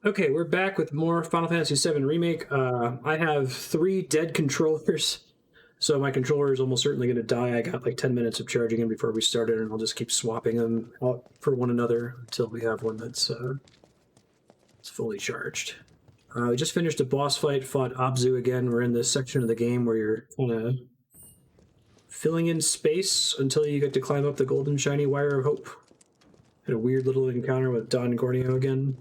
Okay, we're back with more Final Fantasy VII Remake. I have 3 dead controllers, so my controller is almost certainly going to die. I got like 10 minutes of charging him before we started, and I'll just keep swapping them out for one another until we have one that's it's fully charged. We just finished a boss fight, fought Abzu again. We're in this section of the game where you're kind of filling in space until you get to climb up the golden shiny wire of hope. Had a weird little encounter with Don Corneo again.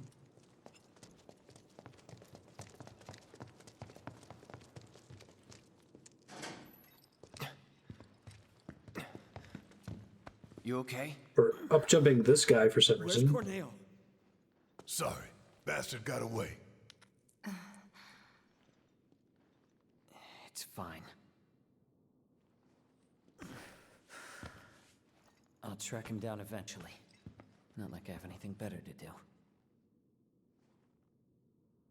You okay? For up jumping this guy for some reason. Where's Corneo? Sorry, bastard got away. It's fine. I'll track him down eventually. Not like I have anything better to do.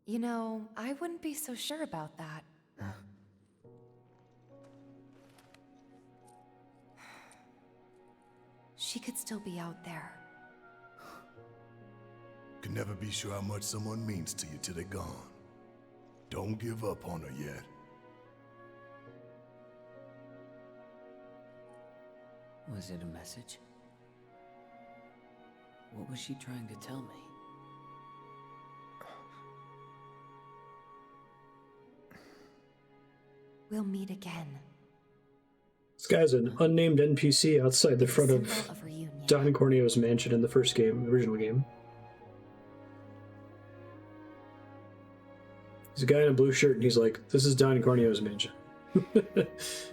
You know, I wouldn't be so sure about that. She could still be out there. Can never be sure how much someone means to you till they're gone. Don't give up on her yet. Was it a message? What was she trying to tell me? We'll meet again. This guy's an unnamed NPC outside the front of Symbol of reunion. Don Corneo's mansion in the first game, the original game. He's a guy in a blue shirt, and he's like, "This is Don Corneo's mansion." And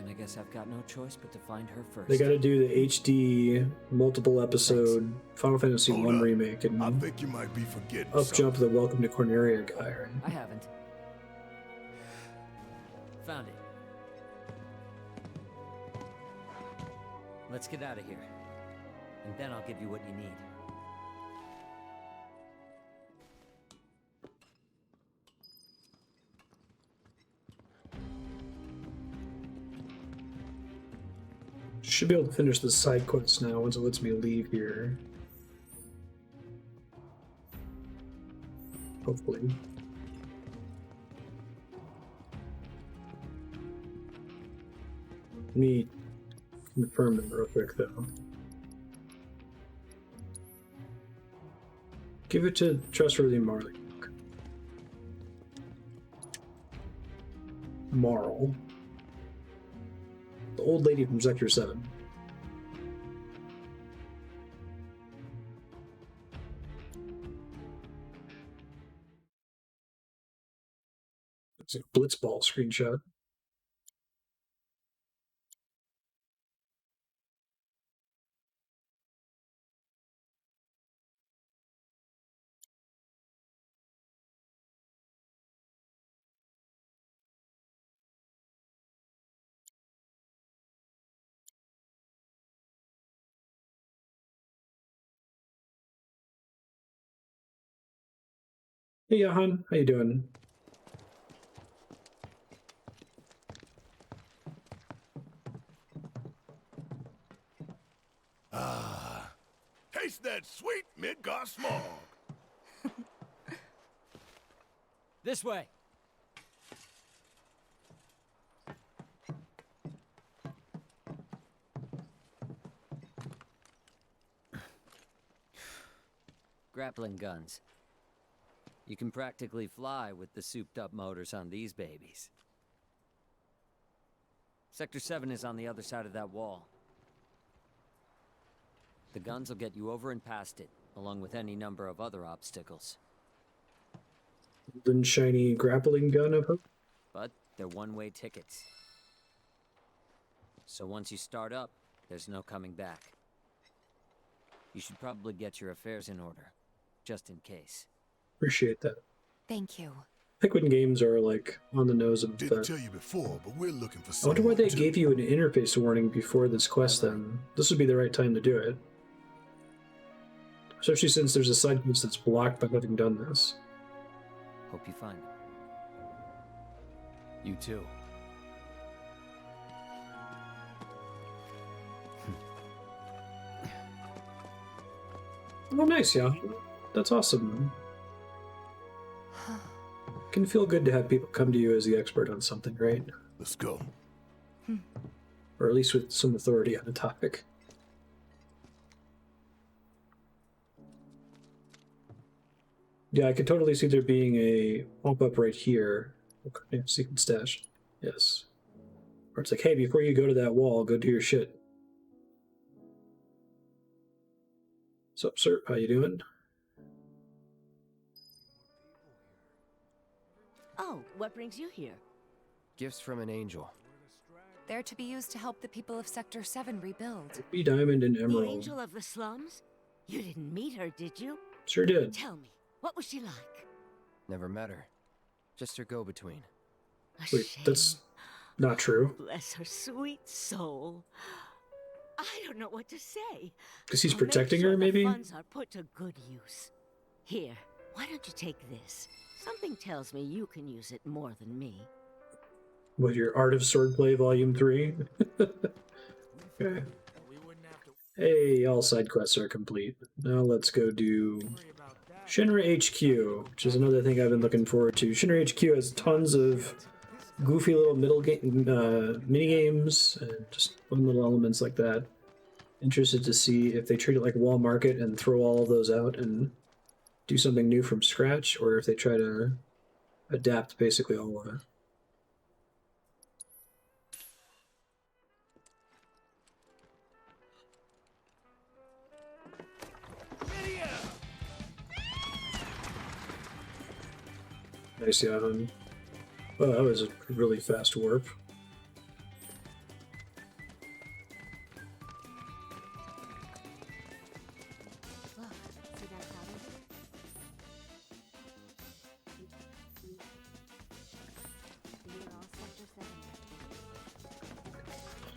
I guess I've got no choice but to find her first. They got to do the HD multiple episode Final Fantasy Hold 1 up. remake and I think you might be forgetting up jump something. the Welcome to Corneria guy, right? I haven't. Found it. Let's get out of here. And then I'll give you what you need. Should be able to finish the side quests now once it lets me leave here. Hopefully. Let me confirm them real quick, though. Give it to trustworthy Marley. Marl. The old lady from Sector 7. It's a blitzball screenshot. Hey, Johan, how you doing? Ah, taste that sweet Midgar smog. This way! Grappling guns. You can practically fly with the souped-up motors on these babies. Sector 7 is on the other side of that wall. The guns will get you over and past it, along with any number of other obstacles. Golden shiny grappling gun of hope. But they're one-way tickets. So once you start up, there's no coming back. You should probably get your affairs in order, just in case. Appreciate that. Thank you. Pikmin games are like on the nose of Didn't that. tell you before, but we're looking for I wonder why someone they to- gave you an interface warning before this quest then. This would be the right time to do it. Especially since there's a side quest that's blocked by having done this. Hope you find them. You too. Oh, nice, yeah. That's awesome. It can feel good to have people come to you as the expert on something, right? Let's go. Or at least with some authority on the topic. Yeah, I could totally see there being a pop-up right here. Okay, secret stash. Yes. Or it's like, hey, before you go to that wall, go do your shit. What's up, sir? How you doing? Oh, what brings you here? Gifts from an angel. They're to be used to help the people of Sector 7 rebuild. Ruby, diamond, and The emerald. angel of the slums? You didn't meet her, did you? Sure did. Tell me, what was she like? Never met her. Just her go-between. A Wait, shame. that's not true. Bless her sweet soul. I don't know what to say. Because he's I'll make protecting sure her, maybe? The funds are put to good use. Here, why don't you take this? Something tells me you can use it more than me. With your Art of Swordplay Volume 3? Okay. Hey, all side quests are complete. Now let's go do Shinra HQ, which is another thing I've been looking forward to. Shinra HQ has tons of goofy little mini games and just fun little elements like that. Interested to see if they treat it like Wall Market and throw all of those out and do something new from scratch, or if they try to adapt basically all of it. Nice, yeah. Well, that was a really fast warp.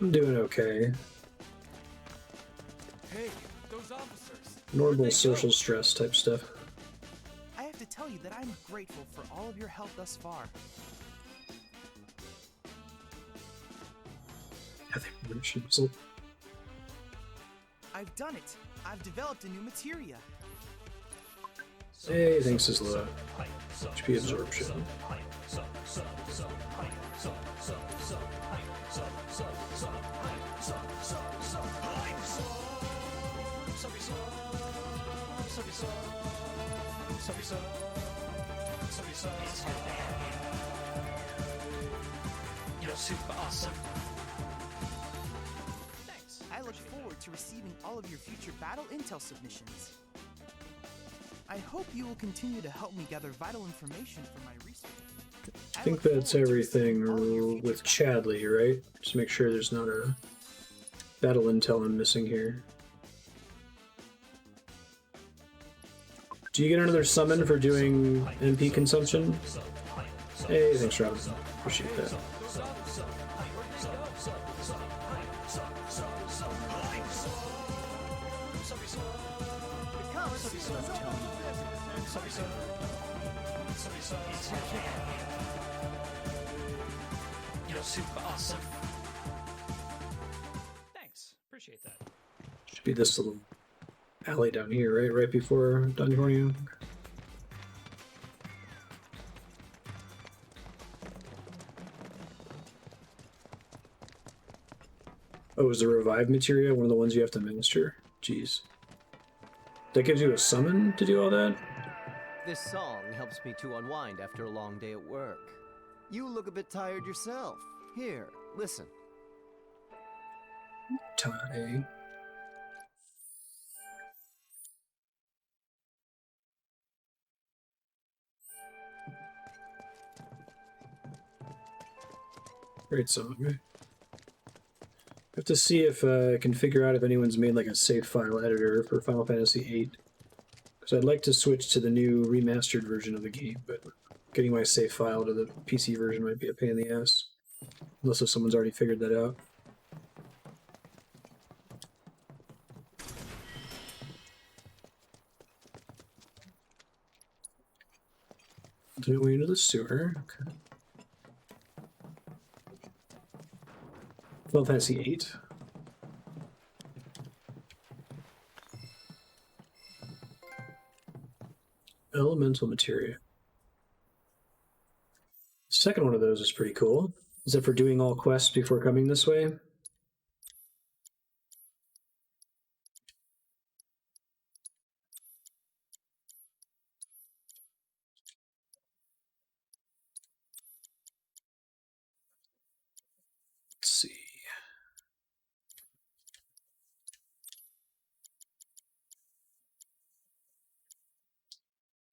I'm doing okay. Hey, those officers. Normal social stress type stuff. I have to tell you that I'm grateful for all of your help thus far. I think we're gonna shoot some. I've done it. I've developed a new materia. Hey, thanks, Isla. HP absorption. You're super awesome. Thanks. I look forward to receiving all of your future battle intel submissions. I hope you will continue to help me gather vital information for my research. I think that's everything with Chadley, right? Just make sure there's not a battle intel I'm missing here. Do you get another summon for doing MP consumption? Hey, thanks, Robin. Appreciate that. You're super awesome. Thanks. Appreciate that. Should be this little alley down here, right? Right before Dungeon. Oh, is the revive materia one of the ones you have to master? Jeez. That gives you a summon to do all that? This song helps me to unwind after a long day at work. You look a bit tired yourself. Here, listen. Tie. Great song. I have to see if I can figure out if anyone's made like a save file editor for Final Fantasy VIII. Because I'd like to switch to the new remastered version of the game, but getting my save file to the PC version might be a pain in the ass. Unless if someone's already figured that out. Ultimately into the sewer. Okay. Final Fantasy VIII. Elemental materia. Second one of those is pretty cool. Is it for doing all quests before coming this way? Let's see.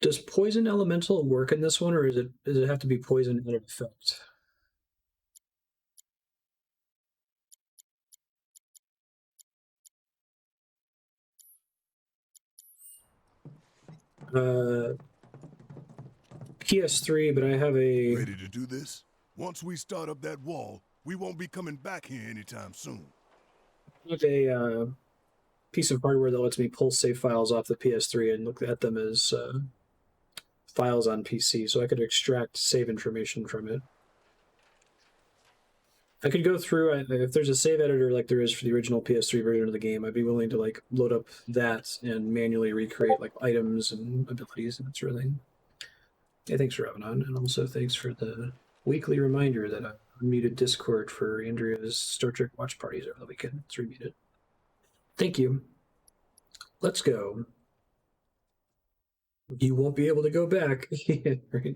Does poison elemental work in this one, or does it have to be poison in effect? PS3, but I have a Ready to do this? Once we start up that wall, we won't be coming back here anytime soon. piece of hardware that lets me pull save files off the PS3 and look at them as files on PC, so I could extract save information from it. I could go through, if there's a save editor like there is for the original PS3 version of the game, I'd be willing to like load up that and manually recreate like items and abilities and that sort of thing. Yeah, thanks for having on, and also thanks for the weekly reminder that I unmuted Discord for Andrea's Star Trek watch parties over the weekend. Let's remute it. Thank you. Let's go. You won't be able to go back. Right.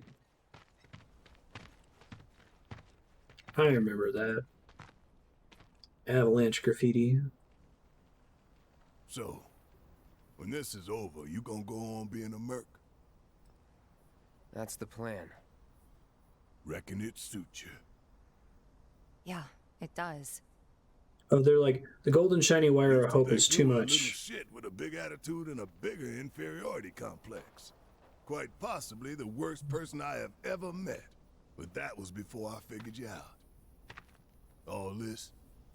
I remember that. Avalanche graffiti. So, when this is over, you gonna go on being a merc? That's the plan. Reckon it suits you. Yeah, it does. Oh, they're like, the golden shiny wire of hope They is too grew a much. little shit with a big attitude and a bigger inferiority complex. Quite possibly the worst person I have ever met. But that was before I figured you out. All this,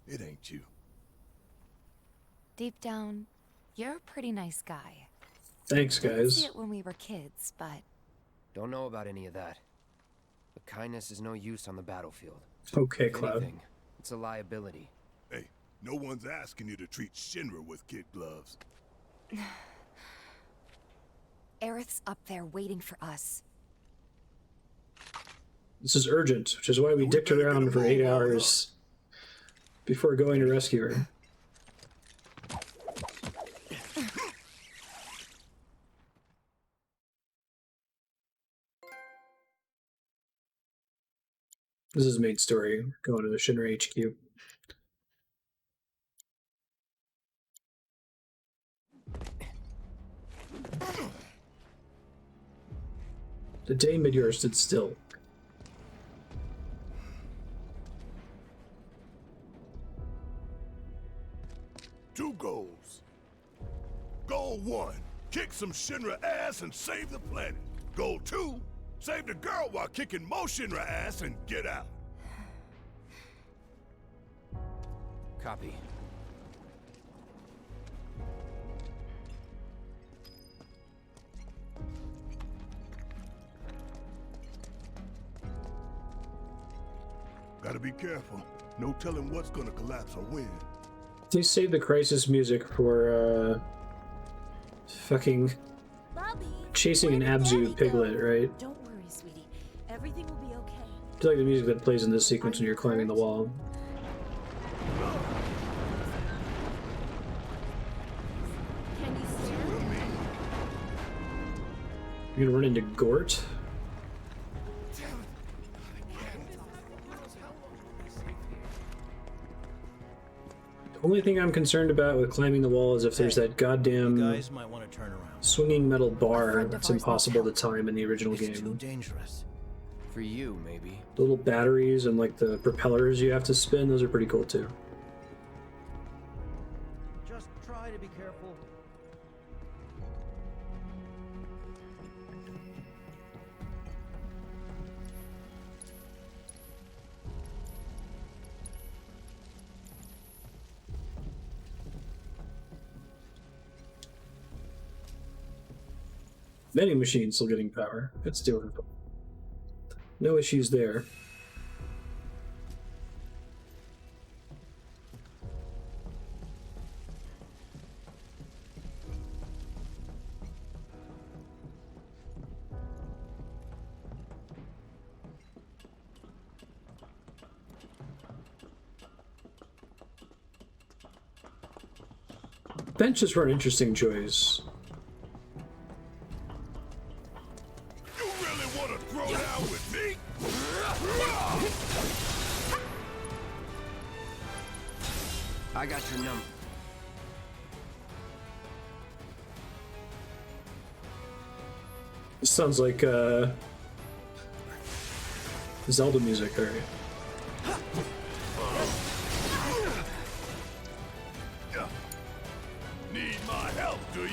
it ain't you. Deep down, you're a pretty nice guy. Thanks, Didn't see guys. it when we were kids, but Don't know about any of that. But kindness is no use on the battlefield. Okay, If Cloud. anything, it's a liability. Hey, no one's asking you to treat Shinra with kid gloves. Aerith's up there waiting for us. This is urgent, which is why we dicked around for 8 hours before going to rescue her. This is main story, going to the Shinra HQ. The day Midgar stood still. Two goals. Goal 1, kick some Shinra ass and save the planet. Goal 2, save the girl while kicking more Shinra ass and get out. Copy. Gotta be careful. No telling what's gonna collapse or when. They saved the crisis music for fucking Bobby, chasing an where did Abzu Daddy piglet, go? right? Don't worry, sweetie. Everything will be okay. I feel like the music that plays in this sequence when you're climbing the wall. Can you stand? You're gonna run into Gort? The only thing I'm concerned about with climbing the wall is if there's that goddamn guys might want to turn around. swinging metal bar friend of that's ours impossible to needs time in the original It's too game. dangerous. For you, maybe. The little batteries and like the propellers you have to spin, those are pretty cool too. Just try to be careful. Vending machine still getting power. It's doing it. No issues there. benches were an interesting choice. You really want to throw down with me? I got your number. This sounds like Zelda music, alright. Need my help, do you?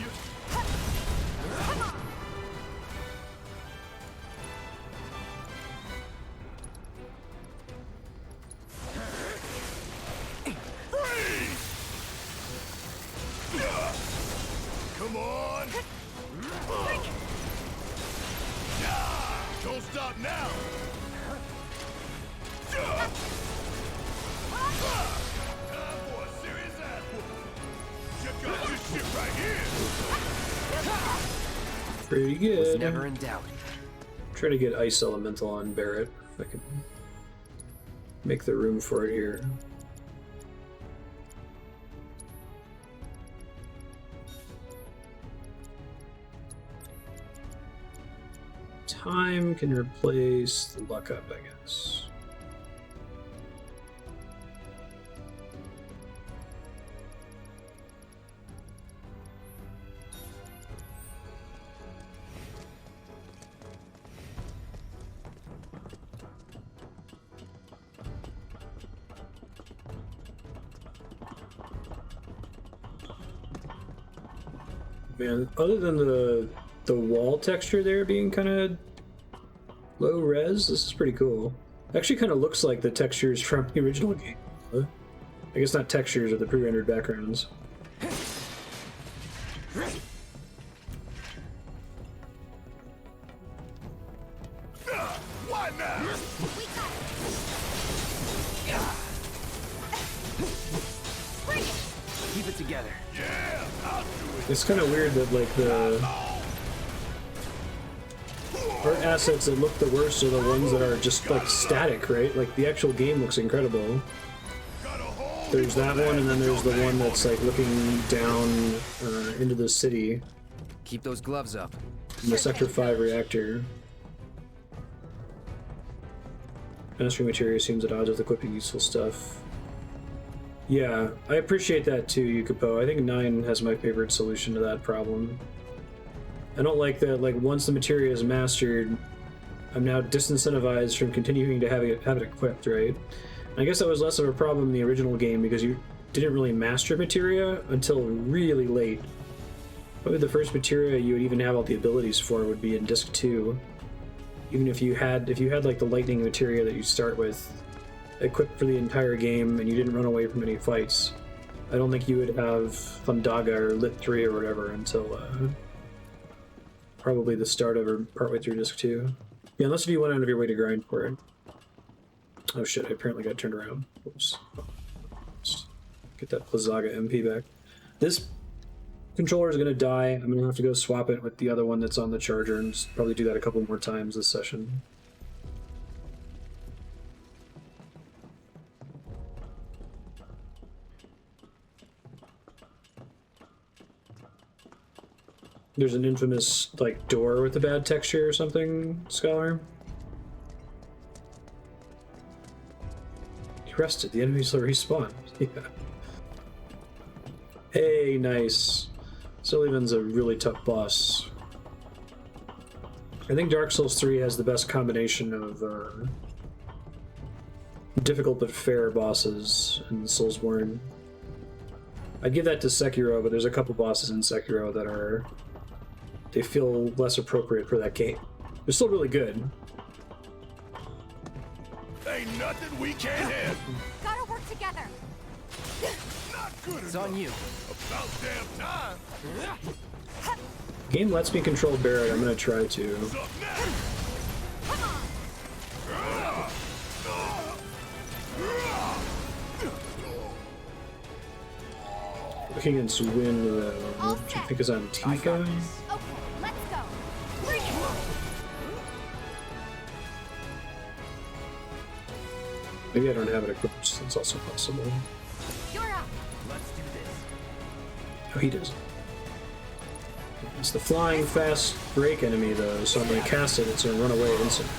Come on! Don't stop now! Time for a serious ass whooping. Check out this shit right here! Pretty good. Was never in doubt. Try to get Ice Elemental on Barret, if I can make the room for it here. Time can replace the luck up, I guess. Man, other than the wall texture there being kind of low res, this is pretty cool. Actually kind of looks like the textures from the original game. I guess not textures, or the pre-rendered backgrounds. Why now? Keep it together. Yeah, I'll do it. It's kind of weird that like the art assets that look the worst are the ones that are just like static, right? Like the actual game looks incredible. There's that one, and then there's the one that's like looking down into the city. Keep those gloves up. In the Sector 5 reactor. Mastering materia seems at odds with equipping useful stuff. Yeah, I appreciate that too, Yukapo. I think 9 has my favorite solution to that problem. I don't like that, like, once the materia is mastered, I'm now disincentivized from continuing to have it equipped, right? And I guess that was less of a problem in the original game because you didn't really master materia until really late. Probably the first materia you would even have all the abilities for would be in Disc 2. Even if you had like the lightning materia that you start with equipped for the entire game and you didn't run away from any fights, I don't think you would have Thundaga or Lit 3 or whatever until probably the start of or partway through Disc 2. Yeah, unless if you went out of your way to grind for it. Oh shit, I apparently got turned around. Oops. Let's get that Plazaga MP back. This controller is going to die. I'm going to have to go swap it with the other one that's on the charger and probably do that a couple more times this session. There's an infamous, like, door with a bad texture or something, Scholar? He rested. The enemies will respawn. Yeah. Hey, nice. Sullivan's a really tough boss. I think Dark Souls 3 has the best combination of difficult but fair bosses in Soulsborne. I'd give that to Sekiro, but there's a couple bosses in Sekiro that are... they feel less appropriate for that game. They're still really good. Ain't nothing we can't handle. Gotta work together. Not good It's enough. on you. About damn time. The game lets me control Barret. I'm gonna try to. What's up next? Come on. Looking against Wind, which I think is on Tifa. Okay, let's go. Bring it. Maybe I don't have it equipped. That's also possible. You're up. Let's do this. Oh, he does. It's the flying fast break enemy though, so I'm gonna cast it, it's gonna run away instantly.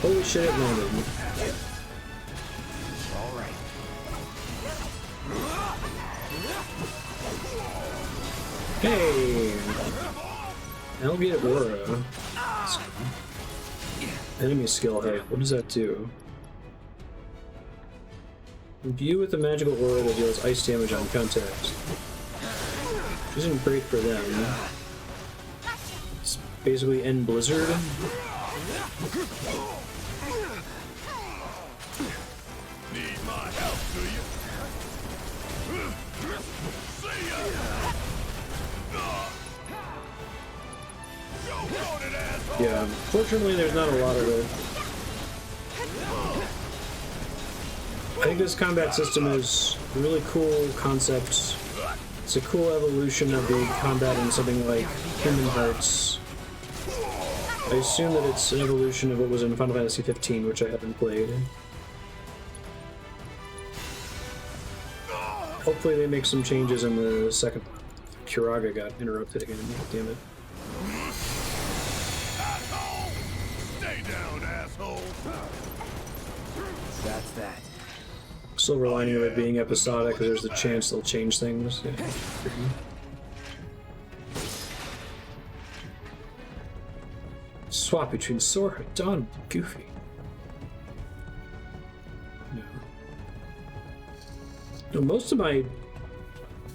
Holy shit, it landed. Alright. Hey! Alligator Aura. Enemy skill height. What does that do? Imbue with a magical aura that deals ice damage on contact. Which isn't great for them. It's basically end blizzard. Need my help, do you? See ya! Yeah, fortunately there's not a lot of it. I think this combat system is a really cool concept. It's a cool evolution of the combat in something like Kingdom Hearts. I assume that it's an evolution of what was in Final Fantasy 15, which I haven't played. Hopefully they make some changes in the second one. Kuraga got interrupted again, damn it. Asshole! Stay down, asshole! That's that. Silver lining of it being episodic, because there's the chance they'll change things. Yeah. Swap between Sora, Dawn, and Goofy. No, most of my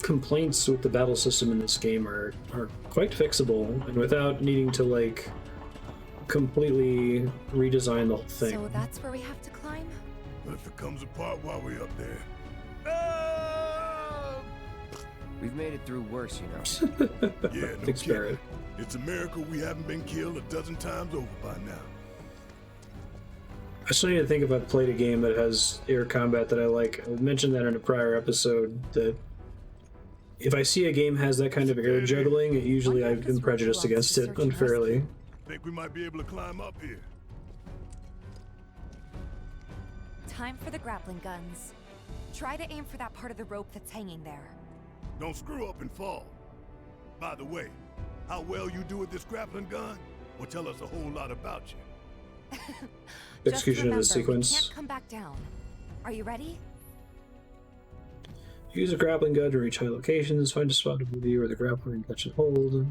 complaints with the battle system in this game are quite fixable, and without needing to, like, completely redesign the whole thing. So that's where we have to climb? What if it comes apart while we're up there? We've made it through worse, you know. Yeah, no Thanks, kidding. Barrett. It's a miracle we haven't been killed a dozen times over by now. I still need to think if I've played a game that has air combat that I like. I mentioned that in a prior episode, that if I see a game has that kind of air juggling, usually I've been prejudiced against it unfairly. Think we might be able to climb up here. Time for the grappling guns. Try to aim for that part of the rope that's hanging there. Don't screw up and fall. By the way, how well you do with this grappling gun will tell us a whole lot about you. Execution of the Just remember, sequence. you can't come back down. Are you ready? Use a grappling gun to reach high locations. Find a spot to move you where the grappling catch and hold.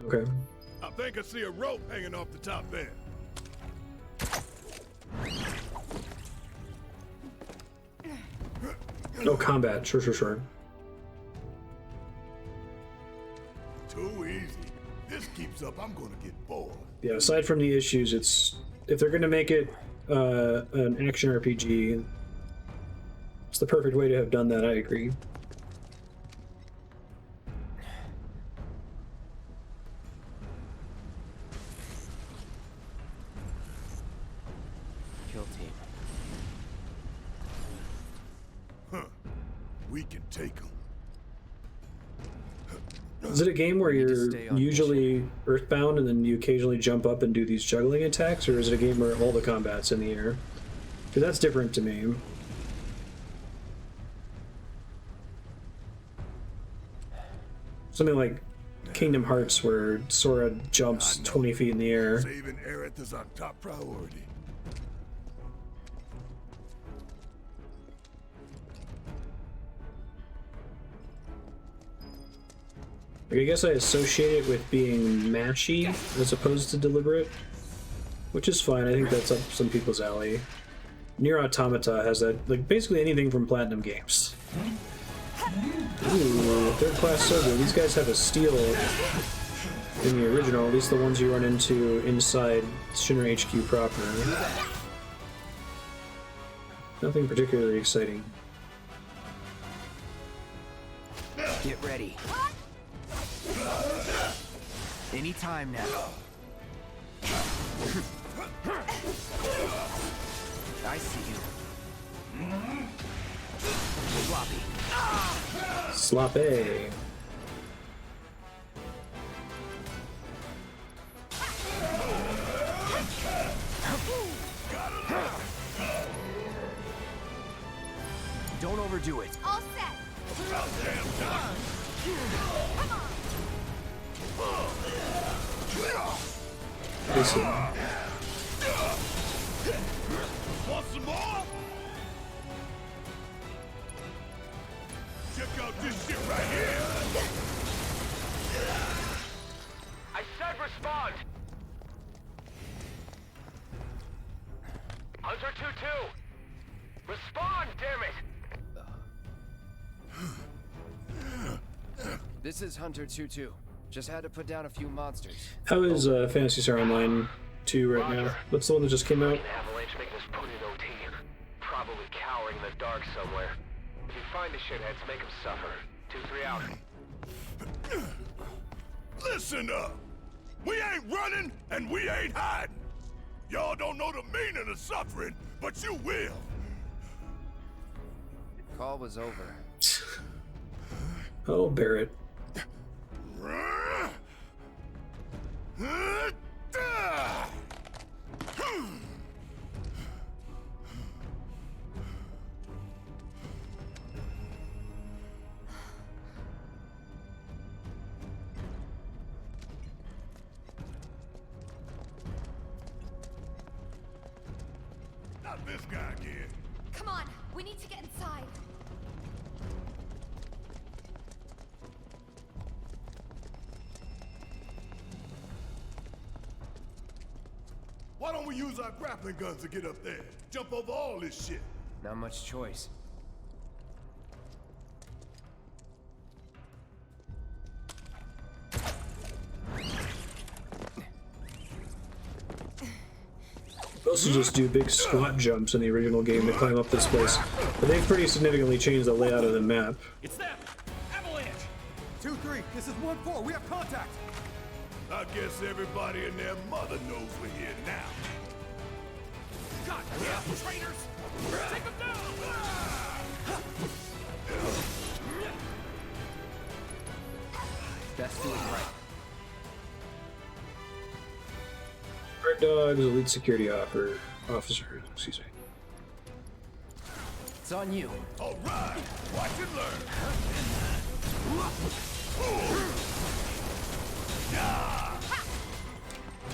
Okay. I think I see a rope hanging off the top there. No combat. Sure. Too easy. This keeps up, I'm gonna get bored. Yeah, aside from the issues, it's if they're going to make it an action RPG, it's the perfect way to have done that, I agree. Kill team. Huh. We can take them. Is it a game where you're usually earthbound and then you occasionally jump up and do these juggling attacks, or is it a game where all the combat's in the air? Because that's different to me. Something like Kingdom Hearts where Sora jumps 20 feet in the air. Saving Aerith is our top priority. I guess I associate it with being mashy as opposed to deliberate, which is fine. I think that's up some people's alley. Nier Automata has that, like basically anything from Platinum Games. Ooh, third class soldier. These guys have a steel in the original, at least the ones you run into inside Shinra HQ proper. Nothing particularly exciting. Get ready. Anytime now. I see you. Sloppy. Sloppy. Don't overdo it. All set. About damn time! Listen. Want some more? Check out this shit right here! I said respond! Hunter 2-2! Respond, damn it! This is Hunter 2-2. Just had to put down a few monsters. How is Phantasy Star Online 2 right now? What's the one that just came out? An avalanche making us put in OT. Probably cowering in the dark somewhere. If you find the shitheads, make them suffer. 2-3 out. Listen up! We ain't running and we ain't hiding! Y'all don't know the meaning of suffering, but you will! Call was over. Oh, Barrett. Not this guy again. Come on, we need to get inside. Why don't we use our grappling guns to get up there? Jump over all this shit. Not much choice. Also just do big squat jumps in the original game to climb up this place. But they've pretty significantly changed the layout of the map. It's them! Avalanche! 2-3, this is 1-4. We have contact. I guess everybody and their mother knows we're here now. God damn traitors! Take them down! Best do it right. Red Dog's elite security officer, excuse me. It's on you. All right, watch and learn.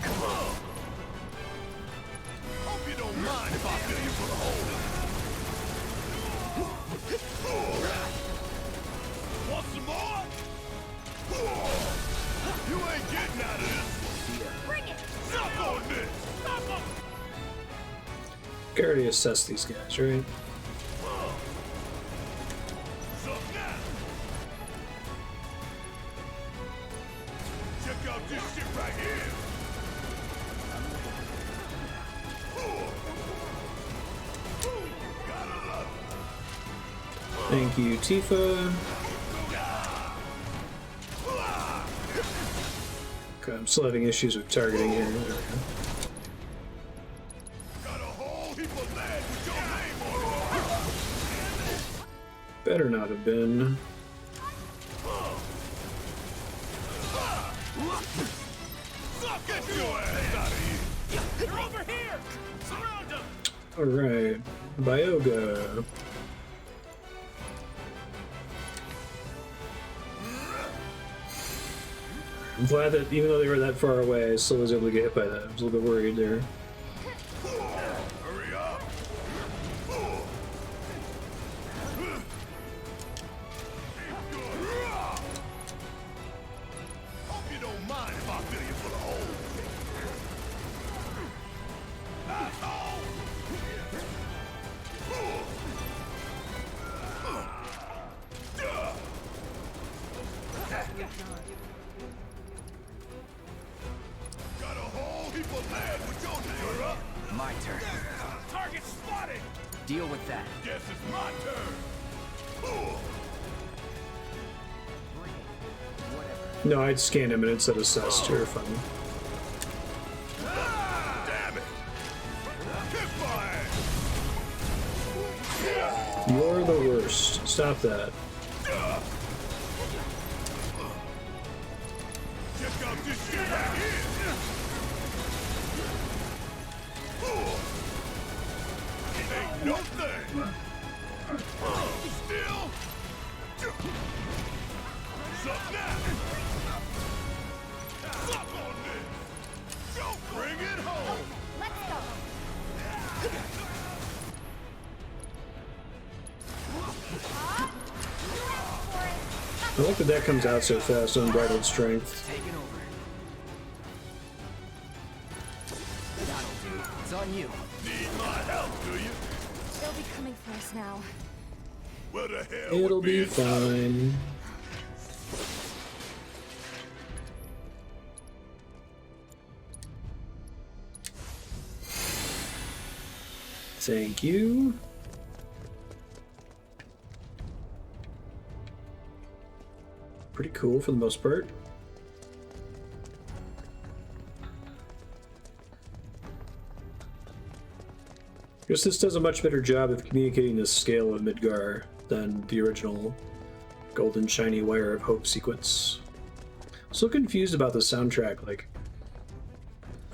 Come on. Hope you don't mind if I fill you for the hole. Want some more? You ain't getting out of this. Bring it! Stop on this. Stop them! Can already assess these guys, right? Check out this shit right here. Thank you, Tifa. Okay, I'm still having issues with targeting here. There we go. Got a whole heap of lead with your name on it. Better not have been. Get your ass out of here. They're over here! Surround them! Alright. Bioga. I'm glad that even though they were that far away, I still was able to get hit by that. I was a little bit worried there. Hurry up. Hope you don't mind if I fill you full of holes. Asshole! Got a whole heap of lead with your name up. My turn. Target spotted. Deal with that. Guess it's my turn. No, I'd scan him and it said assess. Terrifying. Damn it! Kiss my ass! You're the worst. Stop that. Check out this shit right here! It ain't no thing! Still? I like that that comes out so fast, unbridled strength. Taking over. That'll do. It's on you. Need my help, do you? They'll be coming for us now. Well, the hell It'll would be inside? fine. Thank you. Pretty cool for the most part. I guess this does a much better job of communicating the scale of Midgar than the original Golden Shiny Wire of Hope sequence. So confused about the soundtrack. Like,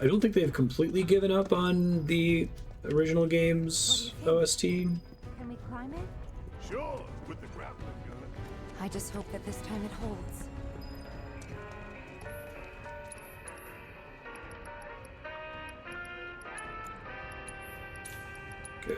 I don't think they've completely given up on the original game's OST. Can we climb it? Sure, with the grappling gun. I just hope that this time it holds. Go.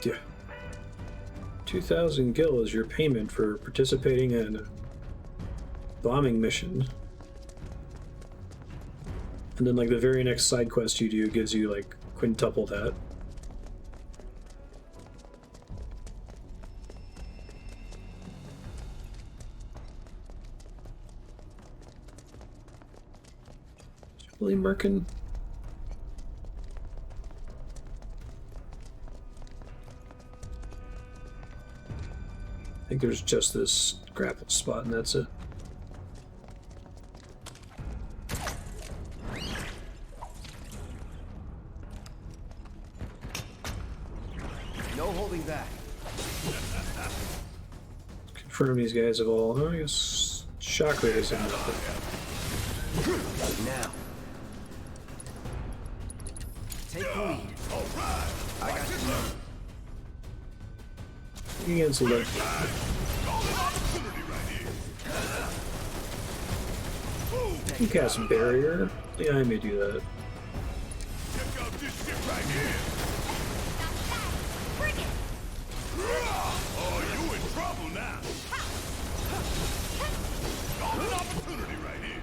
Yeah. 2,000 gil is your payment for participating in a bombing mission. And then, like, the very next side quest you do gives you, like, quintuple that. Really, Merkin? I think there's just this grapple spot and that's it. No holding back. Confirm these guys have all, oh, I guess, shockwave is enough. Now. Take the lead. I got you. Against the left. You cast barrier. Yeah, I may do that. Check out this shit right here. Bring it! Oh, you in trouble now. Golden opportunity right here.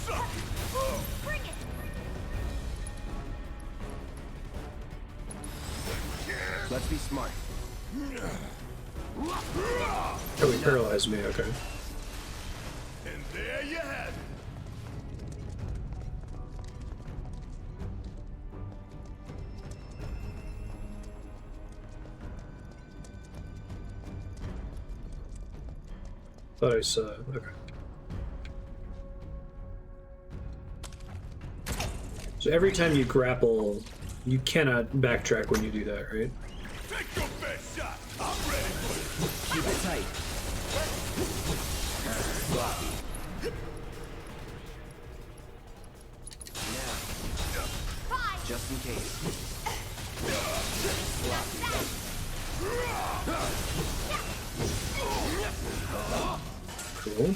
Suck it. Bring it! Let's be smart. Oh, he paralyzed me, okay. And there you have it. Thought I saw it, okay. So every time you grapple, you cannot backtrack when you do that, right? Take your best shot. I'm ready for it. Keep it tight. Sloppy. Now. Just in case. Cool.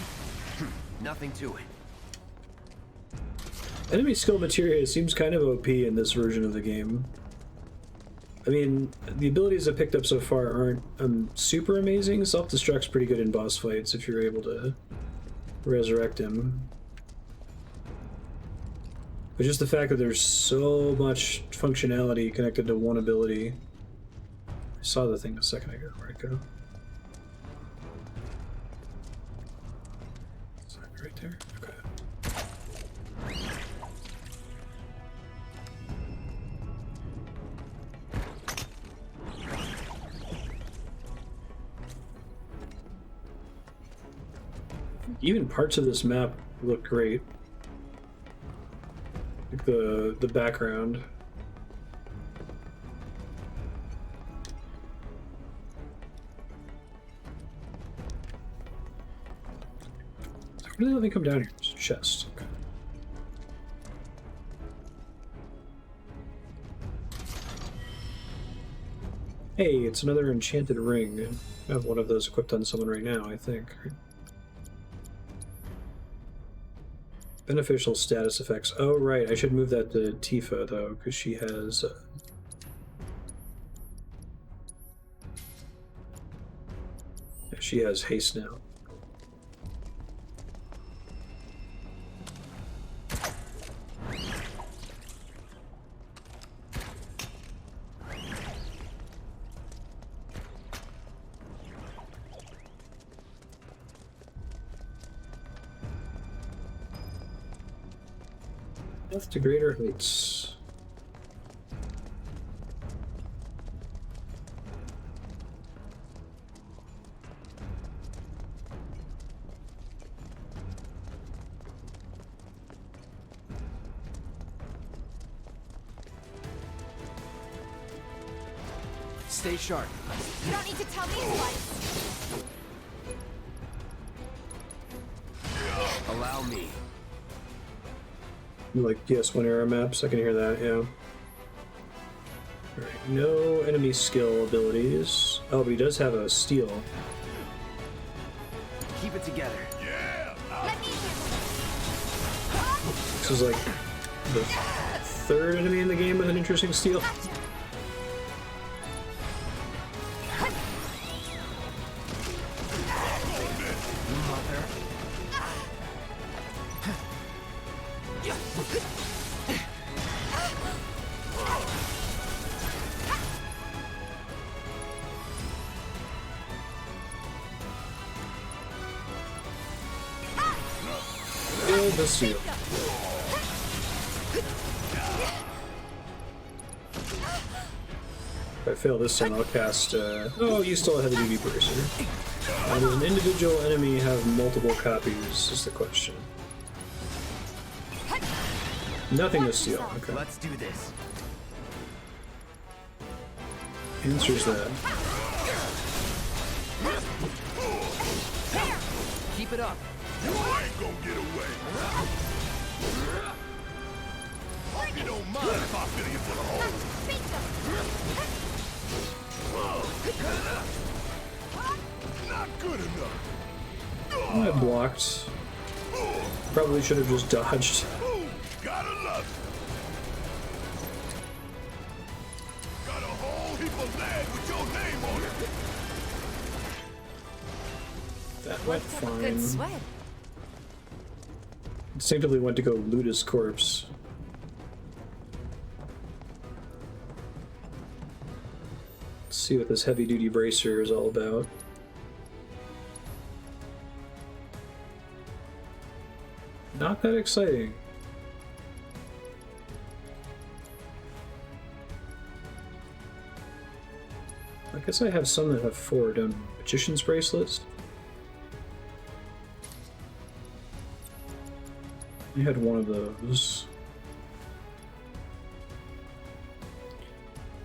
Nothing to it. Enemy skill materia seems kind of OP in this version of the game. I mean, the abilities I've picked up so far aren't super amazing. Self-destruct's pretty good in boss fights if you're able to resurrect him. But just the fact that there's so much functionality connected to one ability. I saw the thing a second ago. Where'd it go? Is that right there? Okay. Even parts of this map look great. Like the background. Where did they let me come down here? It's a chest. Okay. Hey, it's another enchanted ring. I have one of those equipped on someone right now, I think. Beneficial status effects. Oh, right. I should move that to Tifa, though, because she has... she has haste now. Death to greater heights. Stay sharp. You don't need to tell me twice. Allow me. Like, yes, one era maps, I can hear that, yeah. Alright, no enemy skill abilities. Oh, but he does have a steal. Keep it together. Yeah! This is like the third enemy in the game with an interesting steal. The steal. If I fail this time, I'll cast. Oh, you still have a heavy duty bracer. Does an individual enemy have multiple copies? Is the question. Nothing to steal. Okay. Let's do this. Answers that. Keep it up. You ain't gonna get away. Hope you don't mind if I fill you full of holes. Not good enough. I blocked. Probably should have just dodged. Gotta love it. Got a whole heap of land with your name on it. That went Let's have a good fine. sweat. Instinctively went to go loot his corpse. Let's see what this heavy duty bracer is all about. Not that exciting. I guess I have some that have 4 done. Magician's bracelets. I had one of those.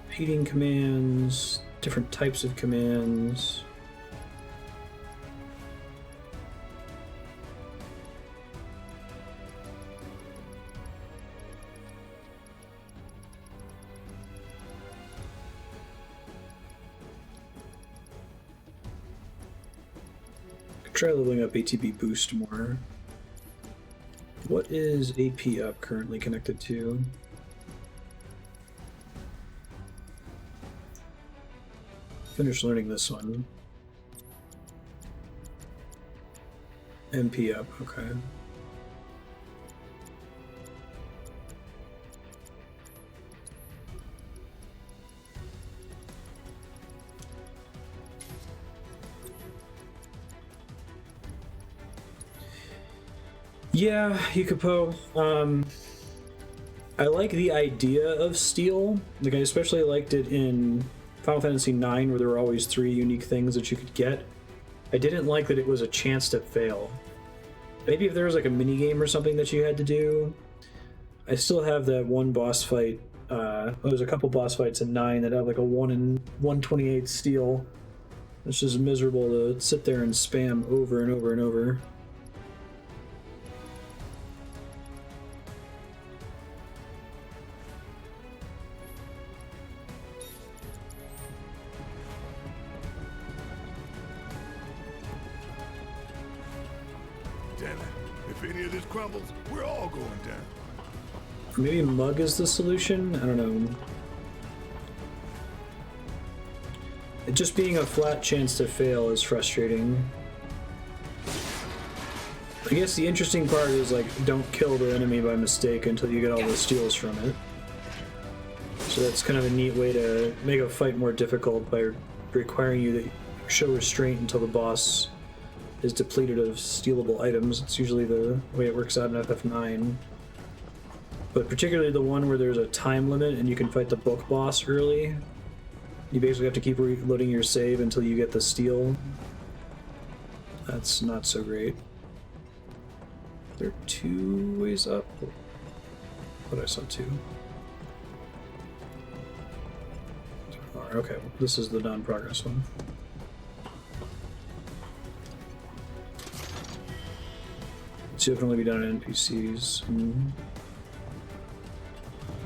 Repeating commands, different types of commands. Could try leveling up ATB boost more. What is AP up currently connected to? Finish learning this one. MP up, okay. Yeah, Yukapo. I like the idea of steel. Like, I especially liked it in Final Fantasy IX, where there were always 3 unique things that you could get. I didn't like that it was a chance to fail. Maybe if there was like a mini game or something that you had to do. I still have that one boss fight. There's a couple boss fights in 9 that have like a 1 in 1/28 steel. It's just miserable to sit there and spam over and over and over. any of this crumbles, we're all going down. Maybe Mug is the solution? I don't know. It just being a flat chance to fail is frustrating. I guess the interesting part is, like, don't kill the enemy by mistake until you get all the steals from it. So that's kind of a neat way to make a fight more difficult by requiring you to show restraint until the boss is depleted of stealable items. It's usually the way it works out in FF9. But particularly the one where there's a time limit and you can fight the book boss early. You basically have to keep reloading your save until you get the steal. That's not so great. There are 2 ways up. But I saw 2. Okay, this is the non-progress one. So it can only be done on NPCs.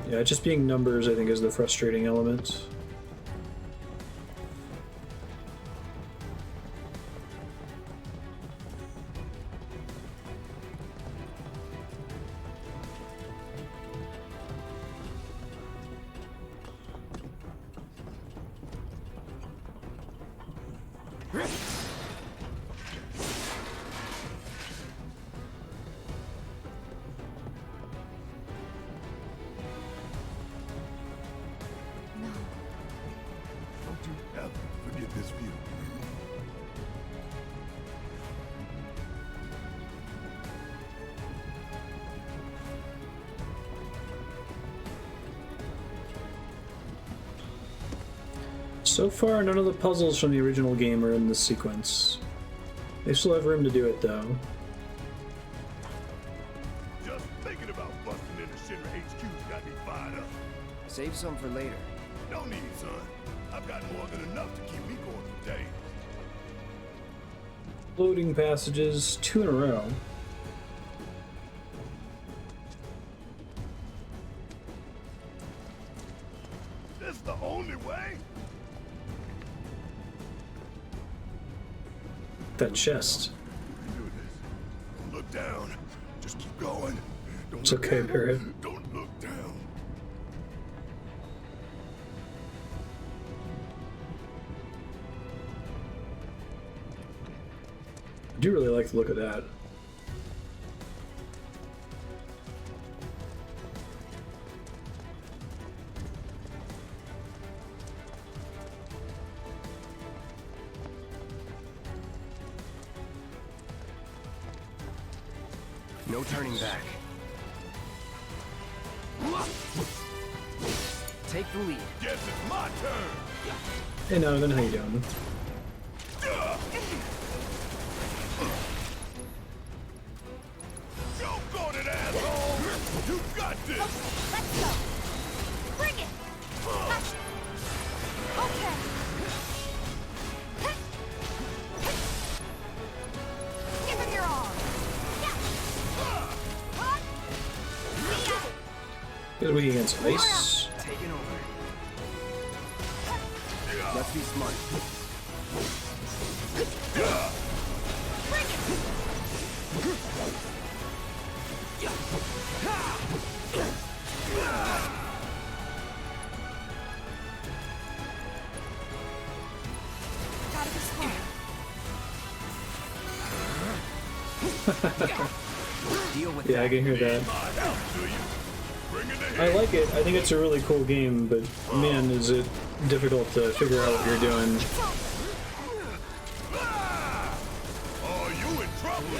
Yeah, just being numbers, I think, is the frustrating element. Forget this view. So far, none of the puzzles from the original game are in this sequence. They still have room to do it, though. Just thinking about busting into Shinra HQ's got me fired up. Save some for later. No need, son. I've got more than enough to keep me going for days. Loading passages, 2 in a row. This the only way? That chest. Do this. Don't look down. Just keep going. Don't It's look okay, down. Barret. Don't look down. I do really like the look of that. No turning back. Take the lead. Guess it's my turn. Hey, Donovan, how you doing? Go got it, asshole! You got this! Let's go! Bring it! Okay. Give him your all! Good weak against ice. Taking over. Let's be smart. Gotta be smart. Deal with Yeah, I can hear that. I like it. I think it's a really cool game, but man, is it difficult to figure out what you're doing. Oh, you in trouble?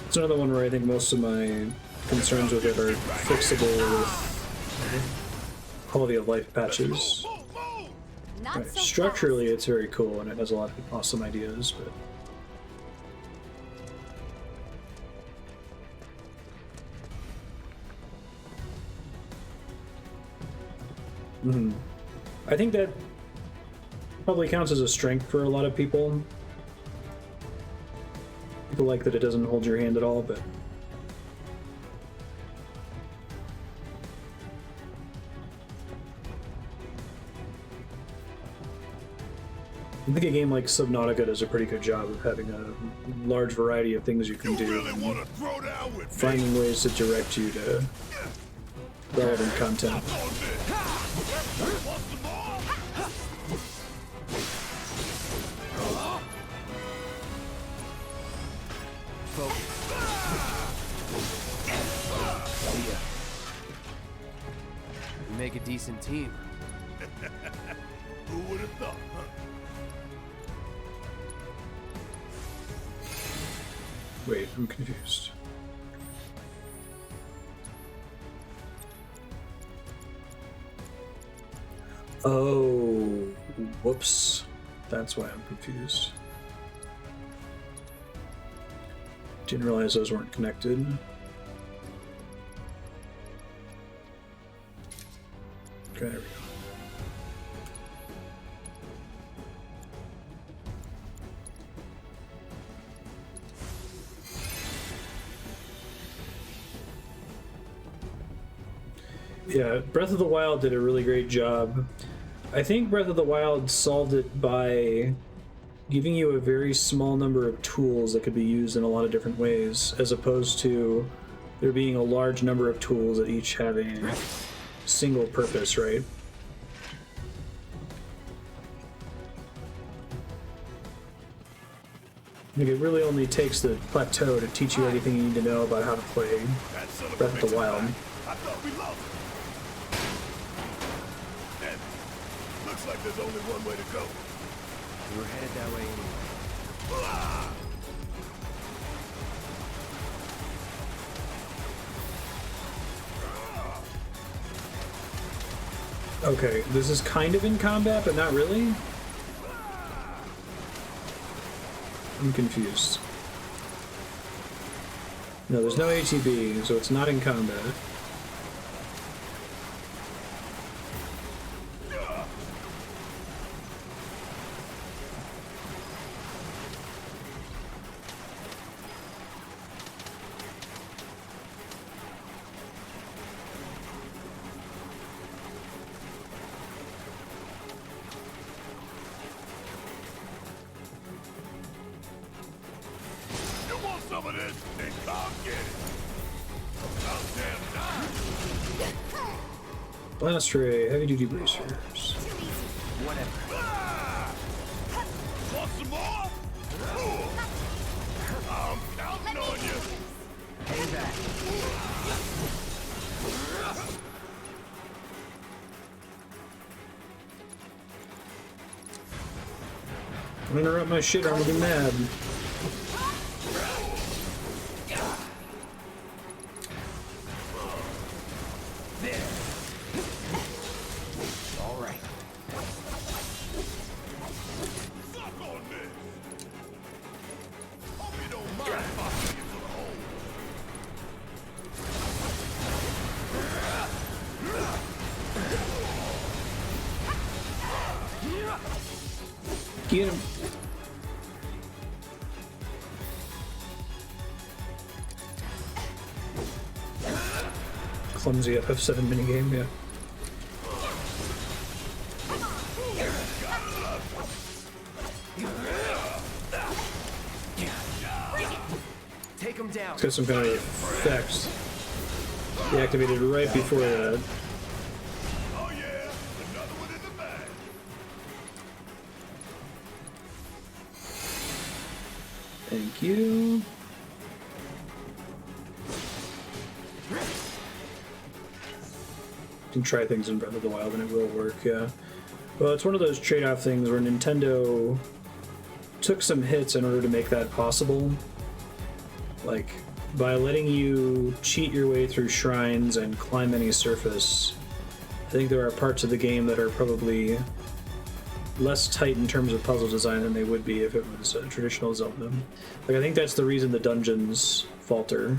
It's another one where I think most of my concerns with it are fixable with quality of life patches. Not Right. so Structurally, it's very cool and it has a lot of awesome ideas, but I think that probably counts as a strength for a lot of people. People like that it doesn't hold your hand at all, but I think a game like Subnautica does a pretty good job of having a large variety of things you can do, and finding ways to direct you to relevant content. We make a decent team. Who would have thought, huh? Wait, I'm confused. Oh, whoops. That's why I'm confused. Didn't realize those weren't connected. Okay, there we go. Yeah, Breath of the Wild did a really great job. I think Breath of the Wild solved it by giving you a very small number of tools that could be used in a lot of different ways, as opposed to there being a large number of tools that each have a single purpose, right? Like, it really only takes the plateau to teach you everything you need to know about how to play Breath of the Wild. I thought we lost. And looks like there's only one way to go. We were headed that way anyway. Okay, this is kind of in combat, but not really? I'm confused. No, there's no ATB, so it's not in combat. Blast ray, heavy duty bracers. Whatever. Want some more? I'm counting on you. Payback. Don't interrupt my shit, I'm gonna be mad. Get him. Clumsy FF7 minigame, yeah. Take him down. It's got some kind of effects. Deactivated right before that. Oh yeah, another one in the bag. Thank you. You can try things in Breath of the Wild and it will work, yeah. Well, it's one of those trade-off things where Nintendo took some hits in order to make that possible. Like, by letting you cheat your way through shrines and climb any surface, I think there are parts of the game that are probably less tight in terms of puzzle design than they would be if it was a traditional Zelda. Like, I think that's the reason the dungeons falter.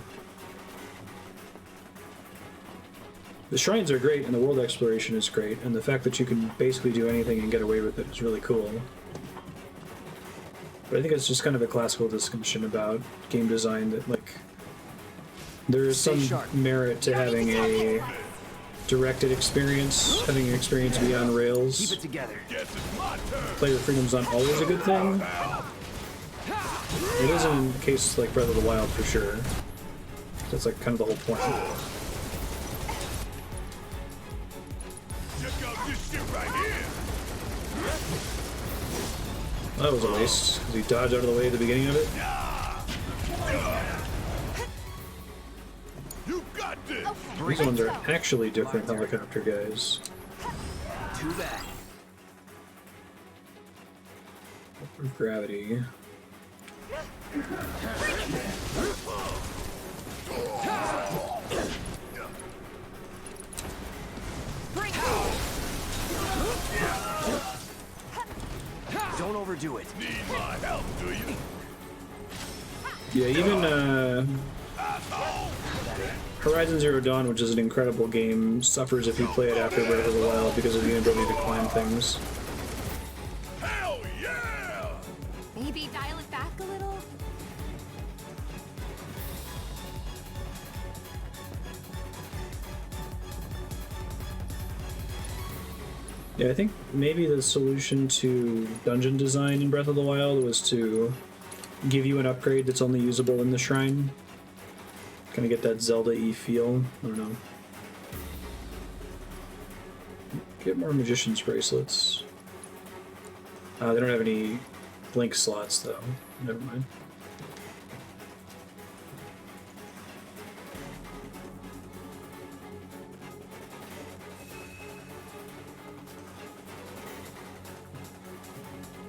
The shrines are great, and the world exploration is great, and the fact that you can basically do anything and get away with it is really cool. But I think it's just kind of a classical discussion about game design that, like, there is some merit to having a directed experience, having an experience beyond rails. Keep it together. Player freedom's not always a good thing. It is in cases like Breath of the Wild for sure. That's like kind of the whole point. Check out this shit right here. That was a waste, because he dodged out of the way at the beginning of it. You got this. These ones are actually different helicopter guys. Too bad. Gravity. Don't overdo it. Need my help, do you? Yeah, even Horizon Zero Dawn, which is an incredible game, suffers if you play it after Breath of the Wild because of the inability to climb things. Hell yeah! Maybe dial it back a little? Yeah, I think maybe the solution to dungeon design in Breath of the Wild was to give you an upgrade that's only usable in the shrine. Kind of get that Zelda-y feel. I don't know. Get more Magician's Bracelets. They don't have any Blink slots, though. Never mind.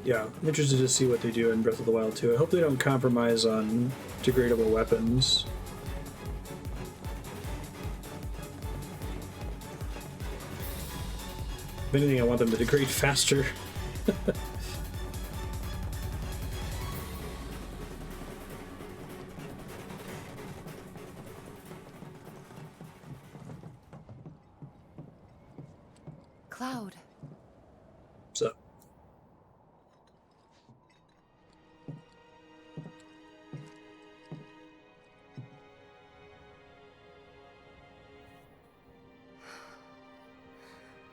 Yeah, I'm interested to see what they do in Breath of the Wild 2. I hope they don't compromise on degradable weapons. If anything, I want them to degrade faster. Cloud. So.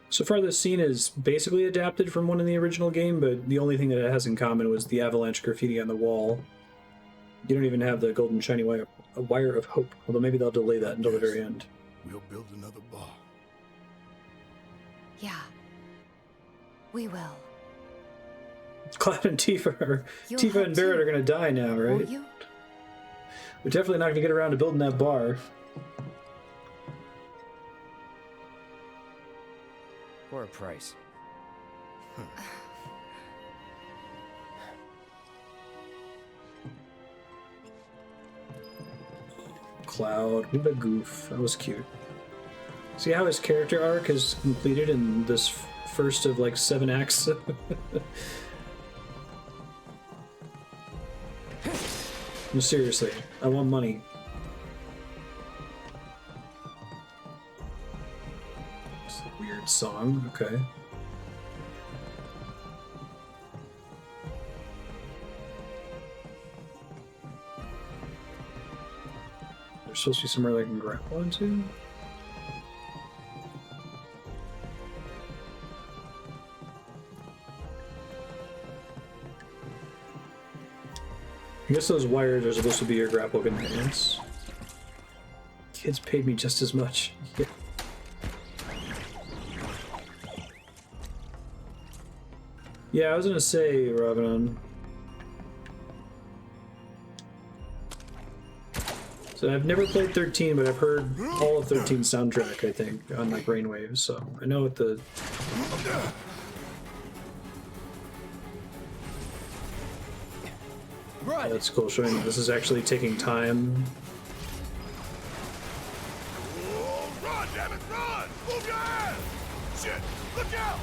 So far, this scene is basically adapted from one in the original game, but the only thing that it has in common was the avalanche graffiti on the wall. You don't even have the golden shiny wire of hope, although maybe they'll delay that until the very end. We'll build another bar. Yeah. We will. Cloud and Tifa are... You'll Tifa help and Barrett too, are going to die now, right? won't you? We're definitely not going to get around to building that bar. For a price. Cloud, what a goof. That was cute. See how his character arc is completed in this first of like 7 acts? No, seriously, I want money. It's a weird song, okay. There's supposed to be somewhere they can grapple into? I guess those wires are supposed to be your grapple companions. Kids paid me just as much. Yeah. Yeah, I was gonna say, Robin. So I've never played 13, but I've heard all of 13's soundtrack, I think, on like Brainwaves, so I know what the... Oh, that's cool, showing that this is actually taking time. Oh, run, damn it, run! Move your ass! Shit, look out!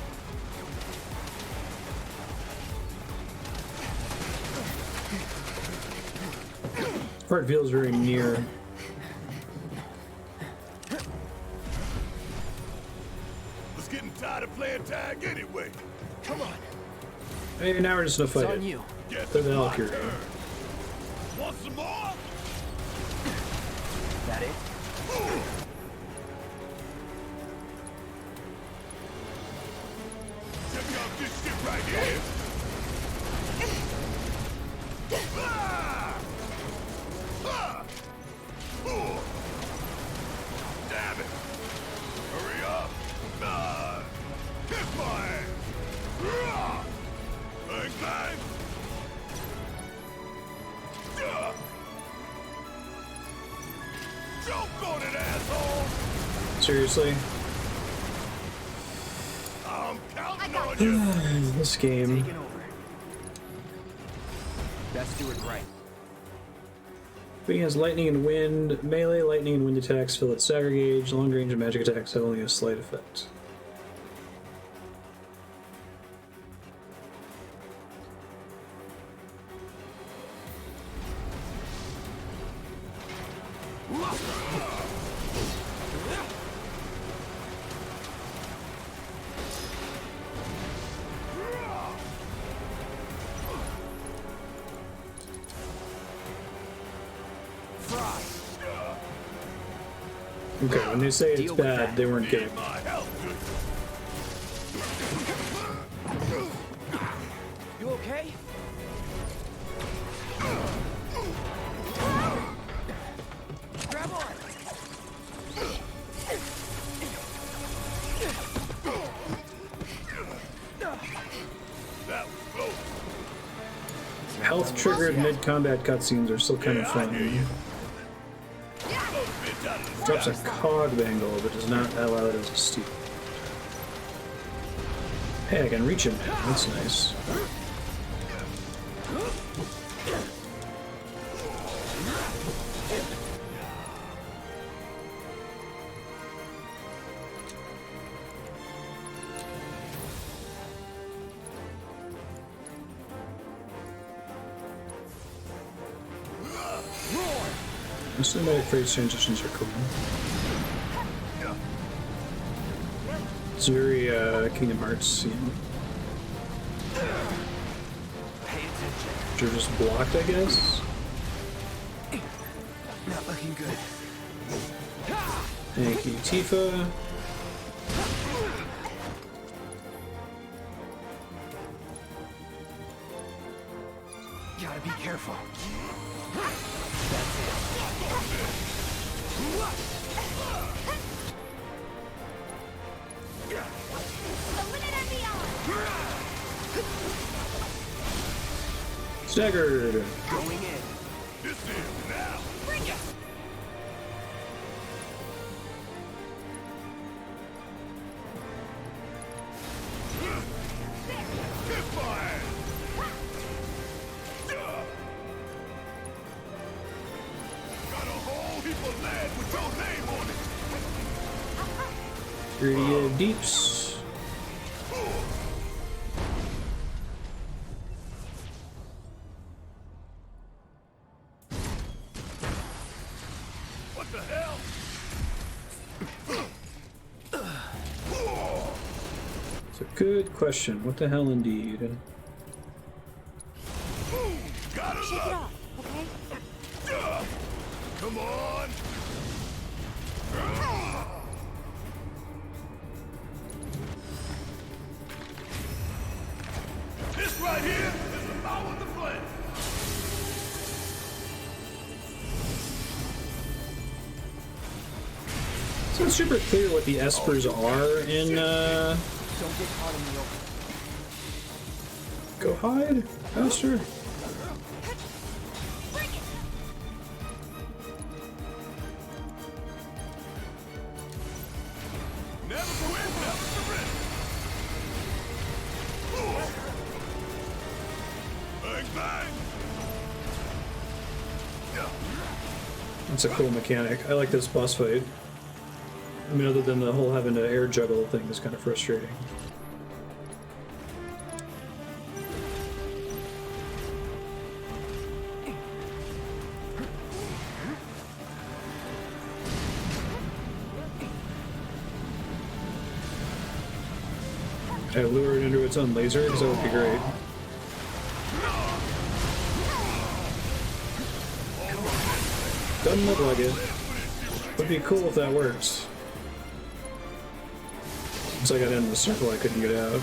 Part feels very near. Was getting tired of playing tag anyway. Come on. Hey, now we're just gonna fight It's on it. you. They're the Valkyrie. Want some more? That it? Seriously? I'm counting on you. This game. Taking over. Best do it right. Being has lightning and wind, melee, lightning and wind attacks fill its stagger gauge, long range and magic attacks have only a slight effect. Okay, when they say it's bad, they weren't kidding. You okay? Grab on. Health triggered mid-combat cutscenes are still kind of fun. Drops a cog bangle, but does not allow it as a steal. Hey, I can reach him. That's nice. Cinematic phrase transitions are cool. It's very Kingdom Hearts, you know. Which are just blocked, I guess. Not looking good. Thank you, Tifa. Gotta be careful. Staggered. Going in. This is now. Bring it! Get fired. Got a whole heap of land with your name on it. Gradient deeps. What the hell? It's a good question. What the hell, indeed? Gotta Shake it love off, okay? it. Come on. This right here is the power of the flame. So it's super clear what the espers are in Don't get caught in the open. Go hide faster. Never quit, never surrender. Bang, bang. That's a cool mechanic. I like this boss fight. I mean, other than the whole having to air juggle thing is kind of frustrating. I lure it into its own laser, because that would be great. Doesn't look like it. Would be cool if that works. Once I got into the circle, I couldn't get out.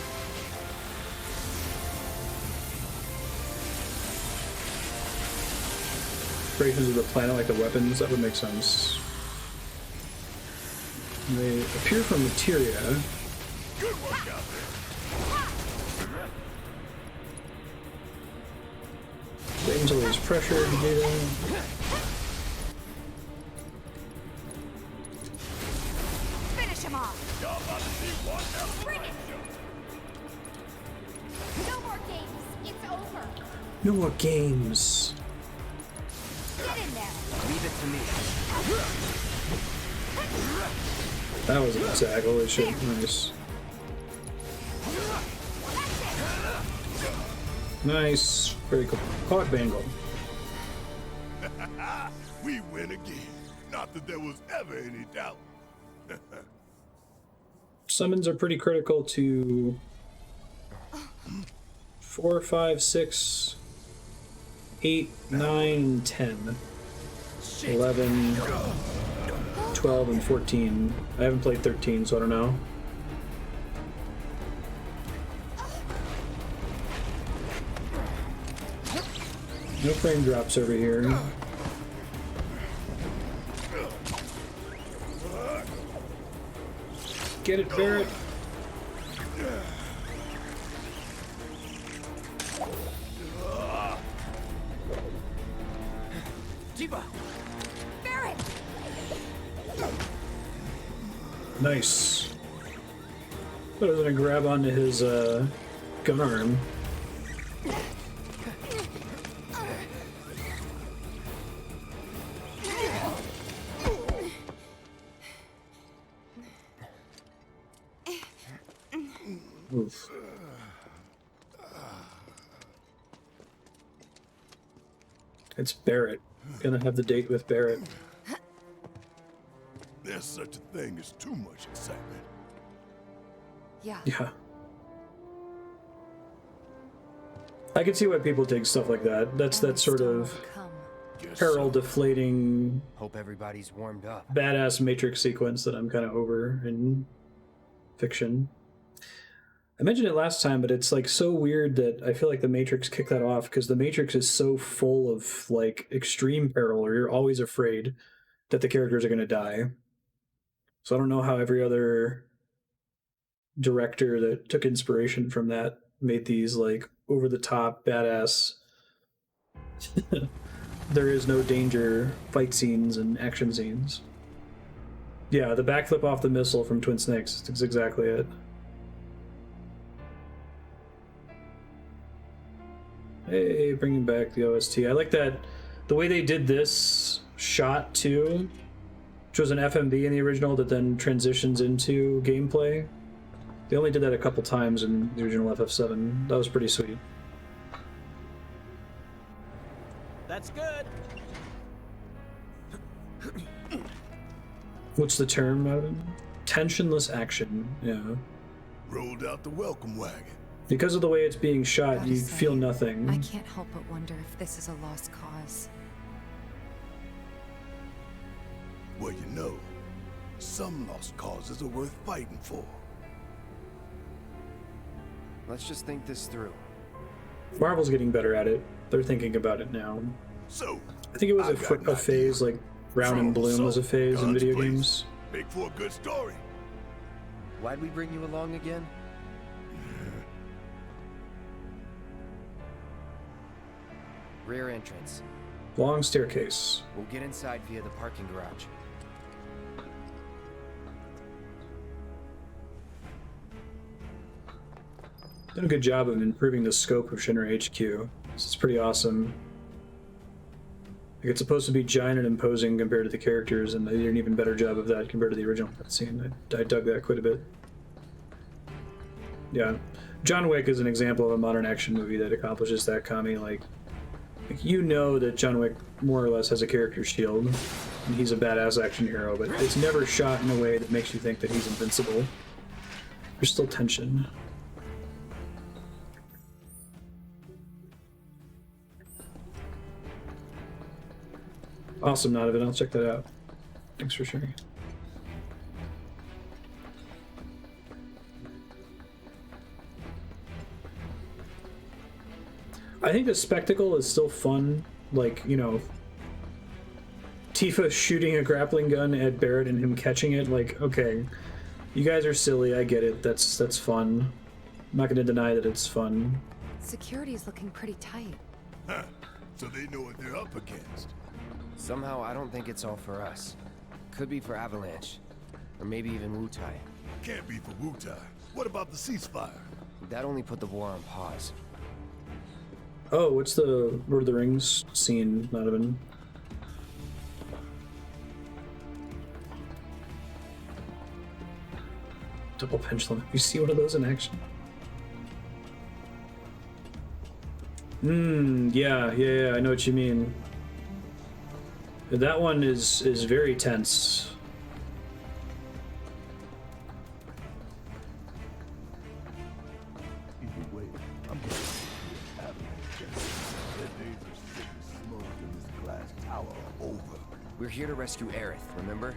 Break into the planet like the weapons, that would make sense. They appear from materia. Good work out there. Wait until there's pressure to do that. Finish him off. Y'all about to see one hell of a Bring it. No more games. It's over. No more games. Get in there. Leave it to me. That was an attack. Holy shit. Nice. Nice. Very cool. Caught Bangle. We win again. Not that there was ever any doubt. Summons are pretty critical to 4, 5, 6, 8, 9, 10, 11, 12, and 14. I haven't played 13, so I don't know. No frame drops over here. Get it, Barrett. Jiba! Barret! Nice. Thought I was gonna grab onto his gun arm. Oof. It's Barrett. Gonna have the date with Barrett. There's such a thing as too much excitement. Yeah. Yeah. I can see why people take stuff like that. That's that sort of peril deflating, Hope everybody's warmed up. badass Matrix sequence that I'm kind of over in fiction. I mentioned it last time, but it's like so weird that I feel like the Matrix kicked that off because the Matrix is so full of like extreme peril, or you're always afraid that the characters are going to die. So I don't know how every other director that took inspiration from that made these like over the top badass there is no danger fight scenes and action scenes. Yeah, the backflip off the missile from Twin Snakes. That's exactly it. Hey, bringing back the OST. I like that the way they did this shot too, which was an FMV in the original that then transitions into gameplay. They only did that a couple times in the original FF7. That was pretty sweet. That's good. What's the term? Tensionless action. Yeah. Rolled out the welcome wagon. Because of the way it's being shot, Gotta you say, feel nothing. I can't help but wonder if this is a lost cause. Well, you know, some lost causes are worth fighting for. Let's just think this through. Marvel's getting better at it. They're thinking about it now. So, I think it was I've got an a phase like Brown and Bloom was a phase in video games. Make for a good story. Why'd we bring you along again? Rear entrance. Long staircase. We'll get inside via the parking garage. Done a good job of improving the scope of Shinra HQ. This is pretty awesome. Like, it's supposed to be giant and imposing compared to the characters, and they did an even better job of that compared to the original cutscene. I dug that quite a bit. Yeah. John Wick is an example of a modern action movie that accomplishes that, Kami. Like, you know that John Wick more or less has a character shield, and he's a badass action hero, but it's never shot in a way that makes you think that he's invincible. There's still tension. Awesome, Nodovan. I'll check that out. Thanks for sharing. I think the spectacle is still fun. Like, you know, Tifa shooting a grappling gun at Barrett and him catching it. Like, okay, you guys are silly. I get it. That's fun. I'm not going to deny that it's fun. Security is looking pretty tight. Huh. So they know what they're up against. Somehow, I don't think it's all for us. Could be for Avalanche. Or maybe even Wutai. Can't be for Wutai. What about the ceasefire? That only put the war on pause. Oh, what's the Lord of the Rings scene not even? Double pendulum. You see one of those in action? Yeah, I know what you mean. That one is very tense. We're here to rescue Aerith, remember?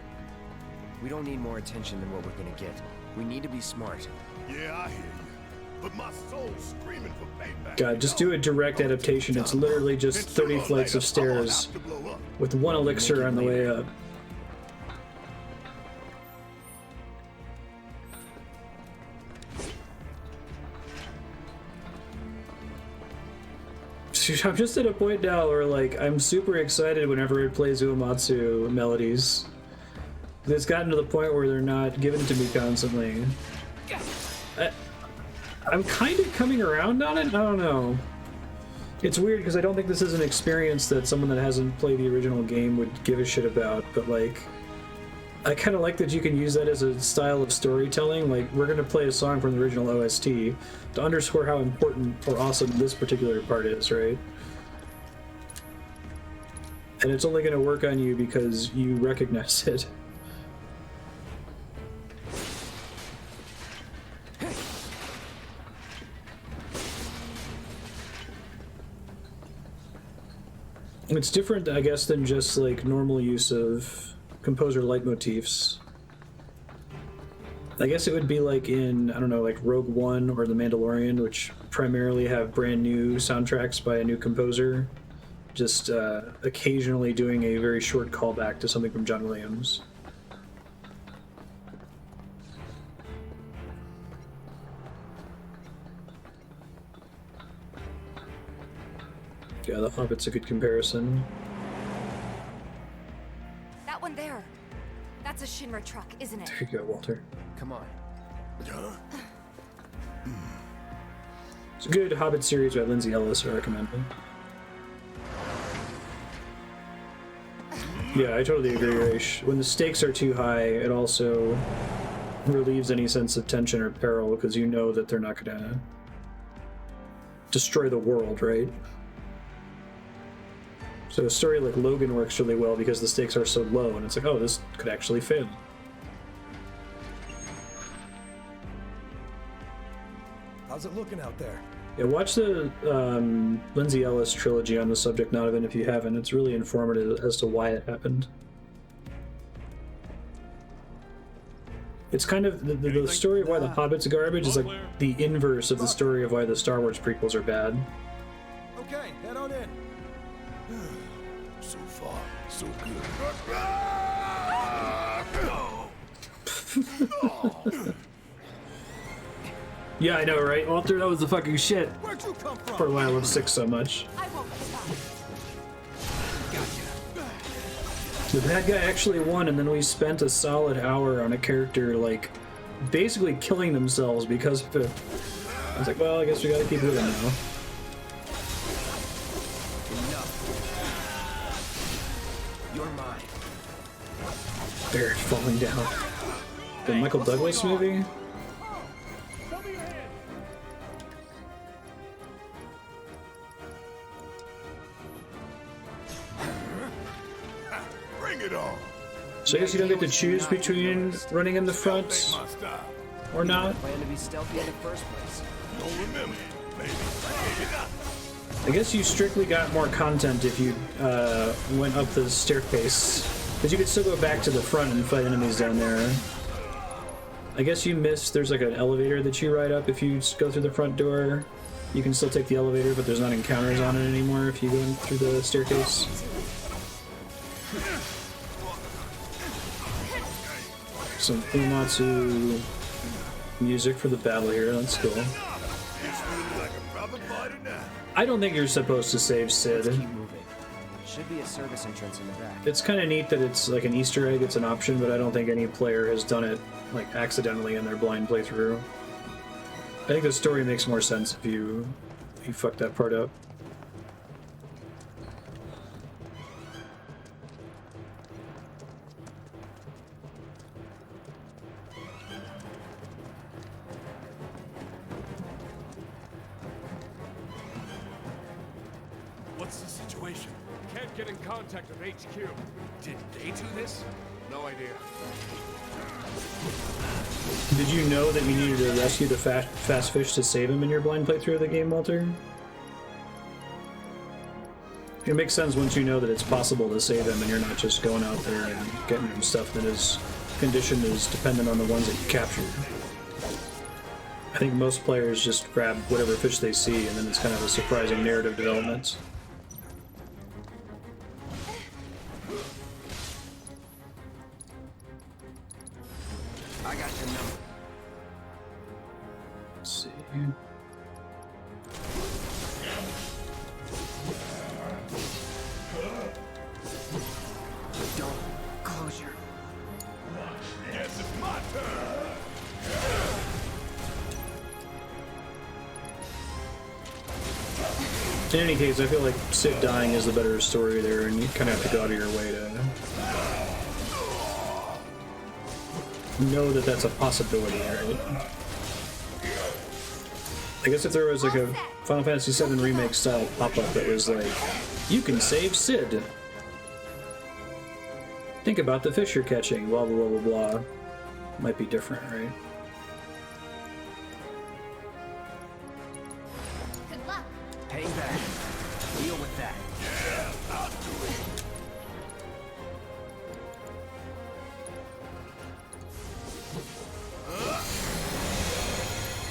We don't need more attention than what we're gonna get. We need to be smart. Yeah, I hear you. But my soul's screaming for payback. God, just do a direct adaptation. It's literally just 30 flights of stairs with one elixir on the way up. I'm just at a point now where, like, I'm super excited whenever it plays Uematsu melodies. It's gotten to the point where they're not given to me constantly. I'm kind of coming around on it? I don't know. It's weird because I don't think this is an experience that someone that hasn't played the original game would give a shit about, but, like, I kind of like that you can use that as a style of storytelling. Like, we're going to play a song from the original OST to underscore how important or awesome this particular part is, right? And it's only going to work on you because you recognize it. It's different, I guess, than just, like, normal use of composer leitmotifs. I guess it would be like in, I don't know, like Rogue One or The Mandalorian, which primarily have brand new soundtracks by a new composer, just occasionally doing a very short callback to something from John Williams. Yeah, The Hobbit's a good comparison. That one there. That's a Shinra truck, isn't it? There you go, Walter. Come on. It's a good Hobbit series by Lindsay Ellis, I recommend it. Yeah, I totally agree, Raish. When the stakes are too high, it also relieves any sense of tension or peril, because you know that they're not gonna destroy the world, right? So a story like Logan works really well because the stakes are so low, and it's like, oh, this could actually fail. How's it looking out there? Yeah, watch the Lindsay Ellis trilogy on the subject, Nonavan, if you haven't. It's really informative as to why it happened. It's kind of the story of why The Hobbit's garbage is like the inverse of the story of why the Star Wars prequels are bad. Okay, head on in. So far, so good. Yeah, I know, right? Walter, that was the fucking shit. Where'd you come from? For why I love 6 so much. I won't stop. The bad guy actually won, and then we spent a solid hour on a character, like, basically killing themselves because of it. I was like, well, I guess we gotta keep moving now. You're mine. Barrett falling down. The Michael Douglas movie? Bring it on. So I guess you don't get to choose between running in the front or not? Plan to be stealthy in the first place. Don't remember. Maybe. I guess you strictly got more content if you went up the staircase. Because you could still go back to the front and fight enemies down there. I guess you missed, there's like an elevator that you ride up if you go through the front door. You can still take the elevator, but there's not encounters on it anymore if you go in through the staircase. Some Uematsu music for the battle here, that's cool. I don't think you're supposed to save Sid. Keep moving. should be a service entrance in the back. It's kind of neat that it's like an Easter egg. It's an option, but I don't think any player has done it like accidentally in their blind playthrough. I think the story makes more sense if you fuck that part up. What's the situation? Can't get in contact with HQ. Did they do this? No idea. Did you know that you needed to rescue the fast fish to save him in your blind playthrough of the game, Walter? It makes sense once you know that it's possible to save him and you're not just going out there and getting him stuff that his condition is dependent on the ones that you captured. I think most players just grab whatever fish they see and then it's kind of a surprising narrative development. I got your number. Let's see. Don't close your... Guess it's my turn. In any case, I feel like Sid dying is the better story there, and you kind of have to go out of your way to know that that's a possibility, right? I guess if there was like a Final Fantasy VII Remake style pop-up that was like, you can save Sid. Think about the fish you're catching, blah blah blah blah blah. Might be different, right? Good luck. Hang back. Deal with that. Yeah, I'll do it.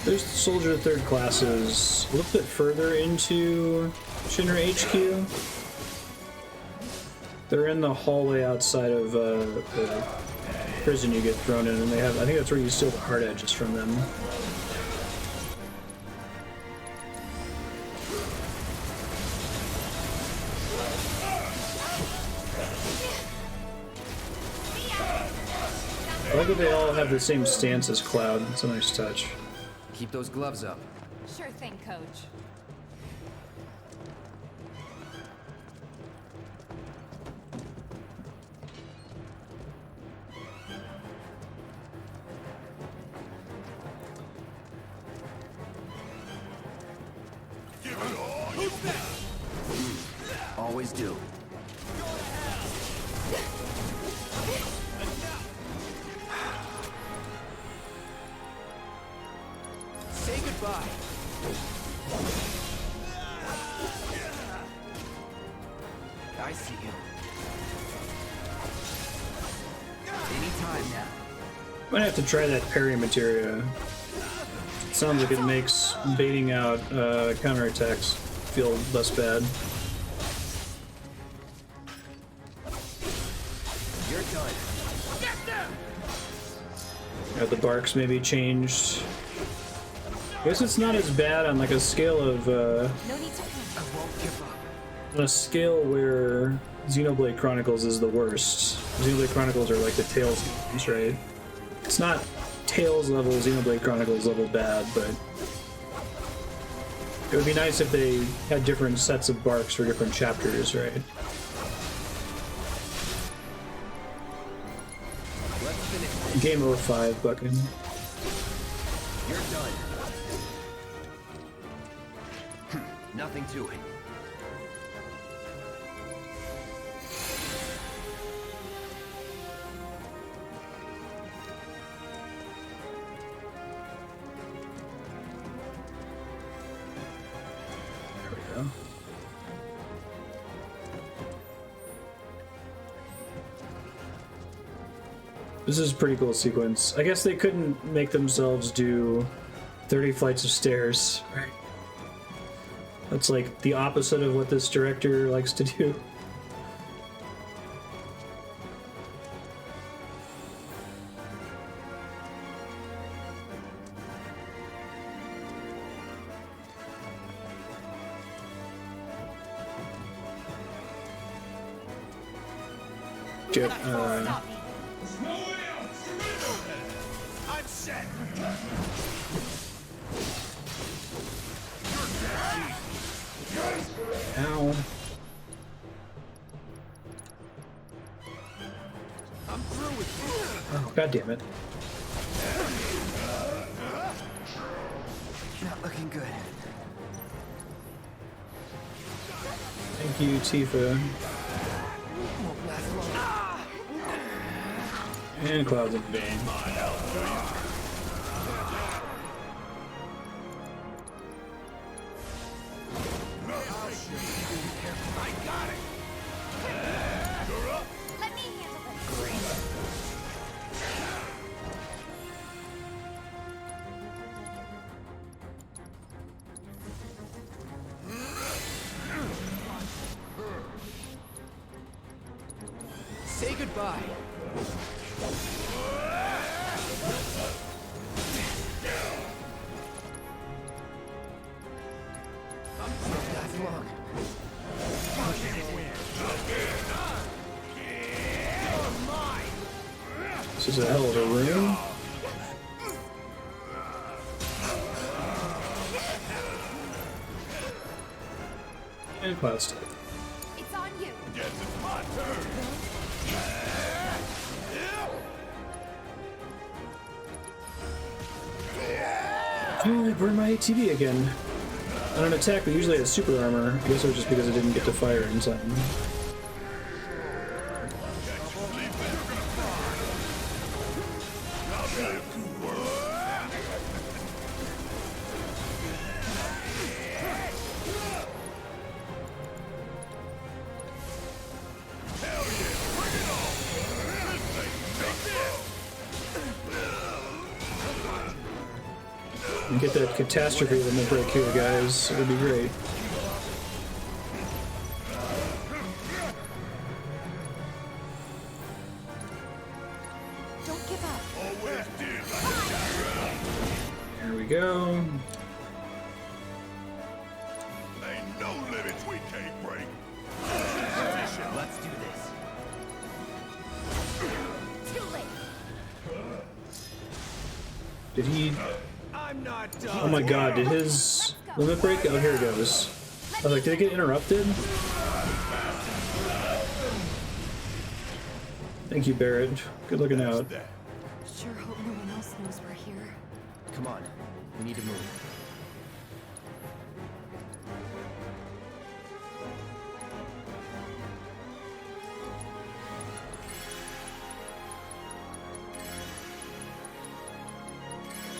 There's the Soldier Third classes a little bit further into Shinra HQ. They're in the hallway outside of the prison you get thrown in, and they have, I think that's where you steal the hard edges from them. I like that they all have the same stance as Cloud. It's a nice touch. Keep those gloves up. Sure thing, Coach. Give it all you got. Always do. Say goodbye. I see you. Anytime now. Might have to try that parry materia. It sounds like it makes baiting out counterattacks feel less bad. You're done. Yeah, the barks maybe changed. I guess it's not as bad on like a scale of No need to panic. I won't give up. on a scale where Xenoblade Chronicles is the worst. Xenoblade Chronicles are like the Tales games, right? It's not Tales level, Xenoblade Chronicles level bad, but it would be nice if they had different sets of barks for different chapters, right? Let's finish. Game 05, Buckin. You're done. Nothing to it. There we go. This is a pretty cool sequence. I guess they couldn't make themselves do 30 flights of stairs, right? That's like the opposite of what this director likes to do. Jet, I'm set. ow. I'm through with you. Oh, god damn it. Not looking good. Thank you, Tifa. And Clouds and Bane. I got it. You're up. Let me handle this. Say goodbye. That's long. This is a hell of a room. And Clouds dead. It's on you. Guess it's my turn. Oh, I burned my ATV again. On an attack that usually has super armor. I guess it was just because it didn't get to fire in time. And get that catastrophe limit break here, guys. It would be great. Don't give up. Always did. Here we go. Ain't no limits we can't break. Let's do this. Too late. Did he... I'm not done. Oh my god, did his limit break? Oh, here it goes. I was like, did it get interrupted? Thank you, Barrett. Good looking out. Sure hope no one else knows we're here. Come on. We need to move.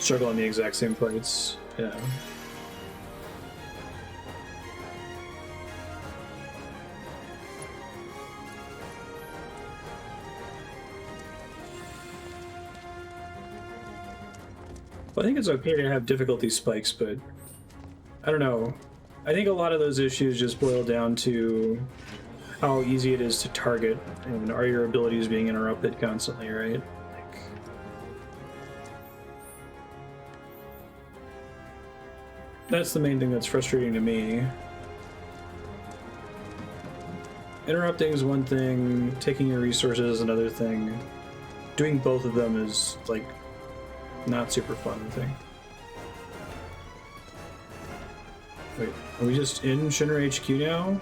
Struggle on the exact same plates. Yeah. Well, I think it's okay to have difficulty spikes, but I don't know. I think a lot of those issues just boil down to how easy it is to target, and are your abilities being interrupted constantly, right? Like, that's the main thing that's frustrating to me. Interrupting is one thing, taking your resources is another thing. Doing both of them is, like, not super fun, I think. Wait, are we just in Shinra HQ now?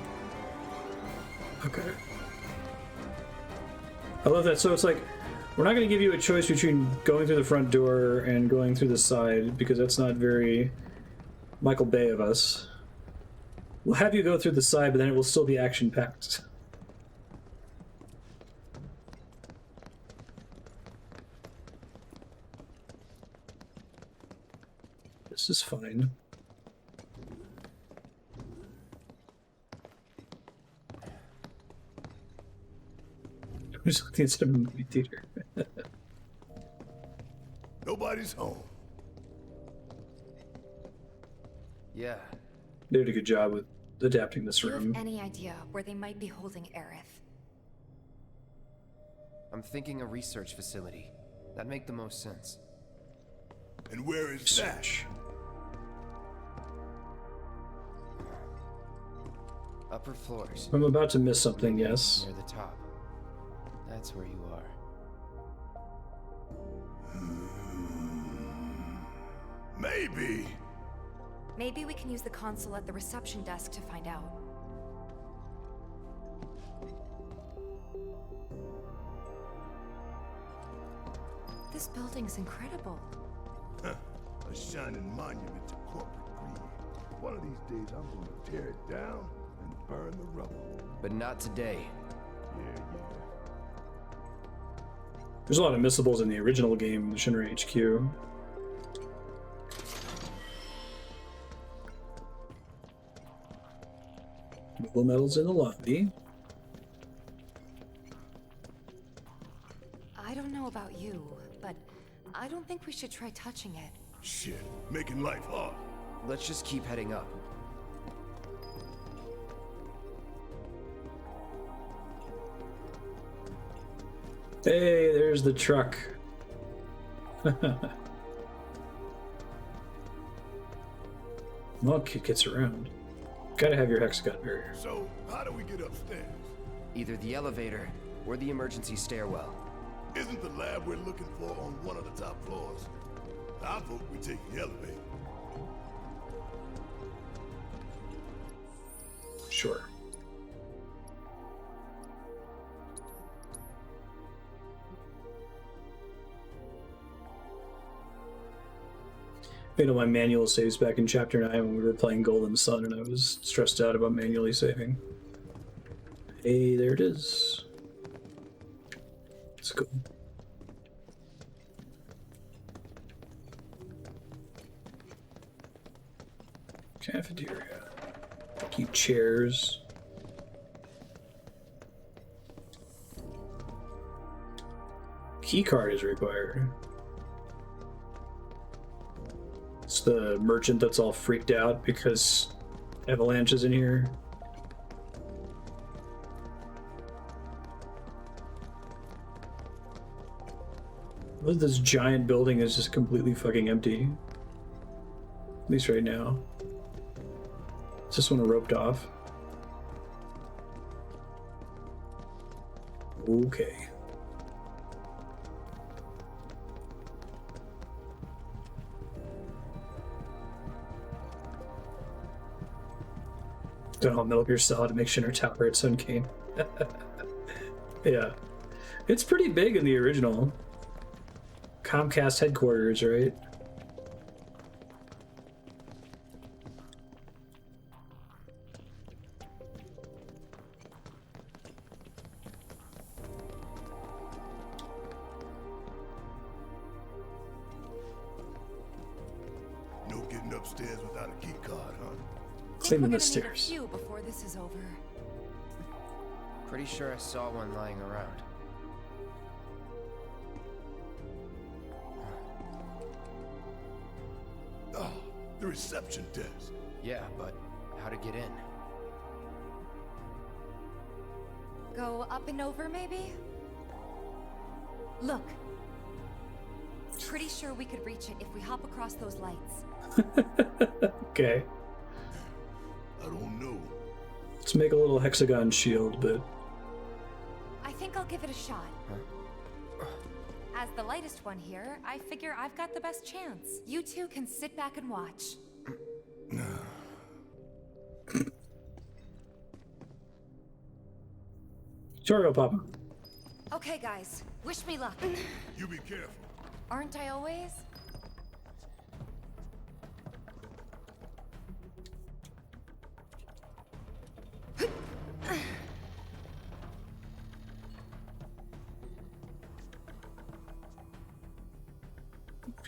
Okay. I love that. So it's like, we're not going to give you a choice between going through the front door and going through the side, because that's not very Michael Bay of us. We'll have you go through the side, but then it will still be action-packed. This is fine. I'm just looking at a movie theater. Nobody's home. Yeah. They did a good job with adapting this Do you room. have any idea where they might be holding Aerith? I'm thinking a research facility. That'd make the most sense. And where is that? Upper floors. I'm about to miss something, yes. Near the top. that's where you are. Maybe. Maybe we can use the console at the reception desk to find out. This building's incredible. Huh. A shining monument to corporate greed. One of these days, I'm going to tear it down and burn the rubble. But not today. Yeah. There's a lot of missables in the original game, Shinra HQ. Movable medals in the lobby. I don't know about you, but I don't think we should try touching it. Shit, making life hard. Let's just keep heading up. Hey, there's the truck. Well, kid gets around. Gotta have your hexagon barrier. So, how do we get upstairs? Either the elevator or the emergency stairwell. Isn't the lab we're looking for on one of the top floors? I vote we take the elevator. Sure. You know, my manual saves back in Chapter 9 when we were playing Golden Sun, and I was stressed out about manually saving. Hey, there it is. Let's go. Cafeteria. Keep chairs. Key card is required. It's the merchant that's all freaked out because Avalanche is in here. Look, this giant building is just completely fucking empty. At least right now. Is this one roped off? Okay. Don't all Metal Gear Solid to make Shinra Tower its own game. Yeah. It's pretty big in the original. Comcast headquarters, right? No getting upstairs without a key card, huh? Cleaning the Need a stairs. few before this is over. Pretty sure I saw one lying around. Oh, the reception desk. Yeah, but how to get in? Go up and over, maybe? Look. Pretty sure we could reach it if we hop across those lights. Okay. I don't know. Let's make a little hexagon shield, but I think I'll give it a shot. As the lightest one here, I figure I've got the best chance. You two can sit back and watch. Tutorial Papa. Okay, guys. Wish me luck. You be careful. Aren't I always?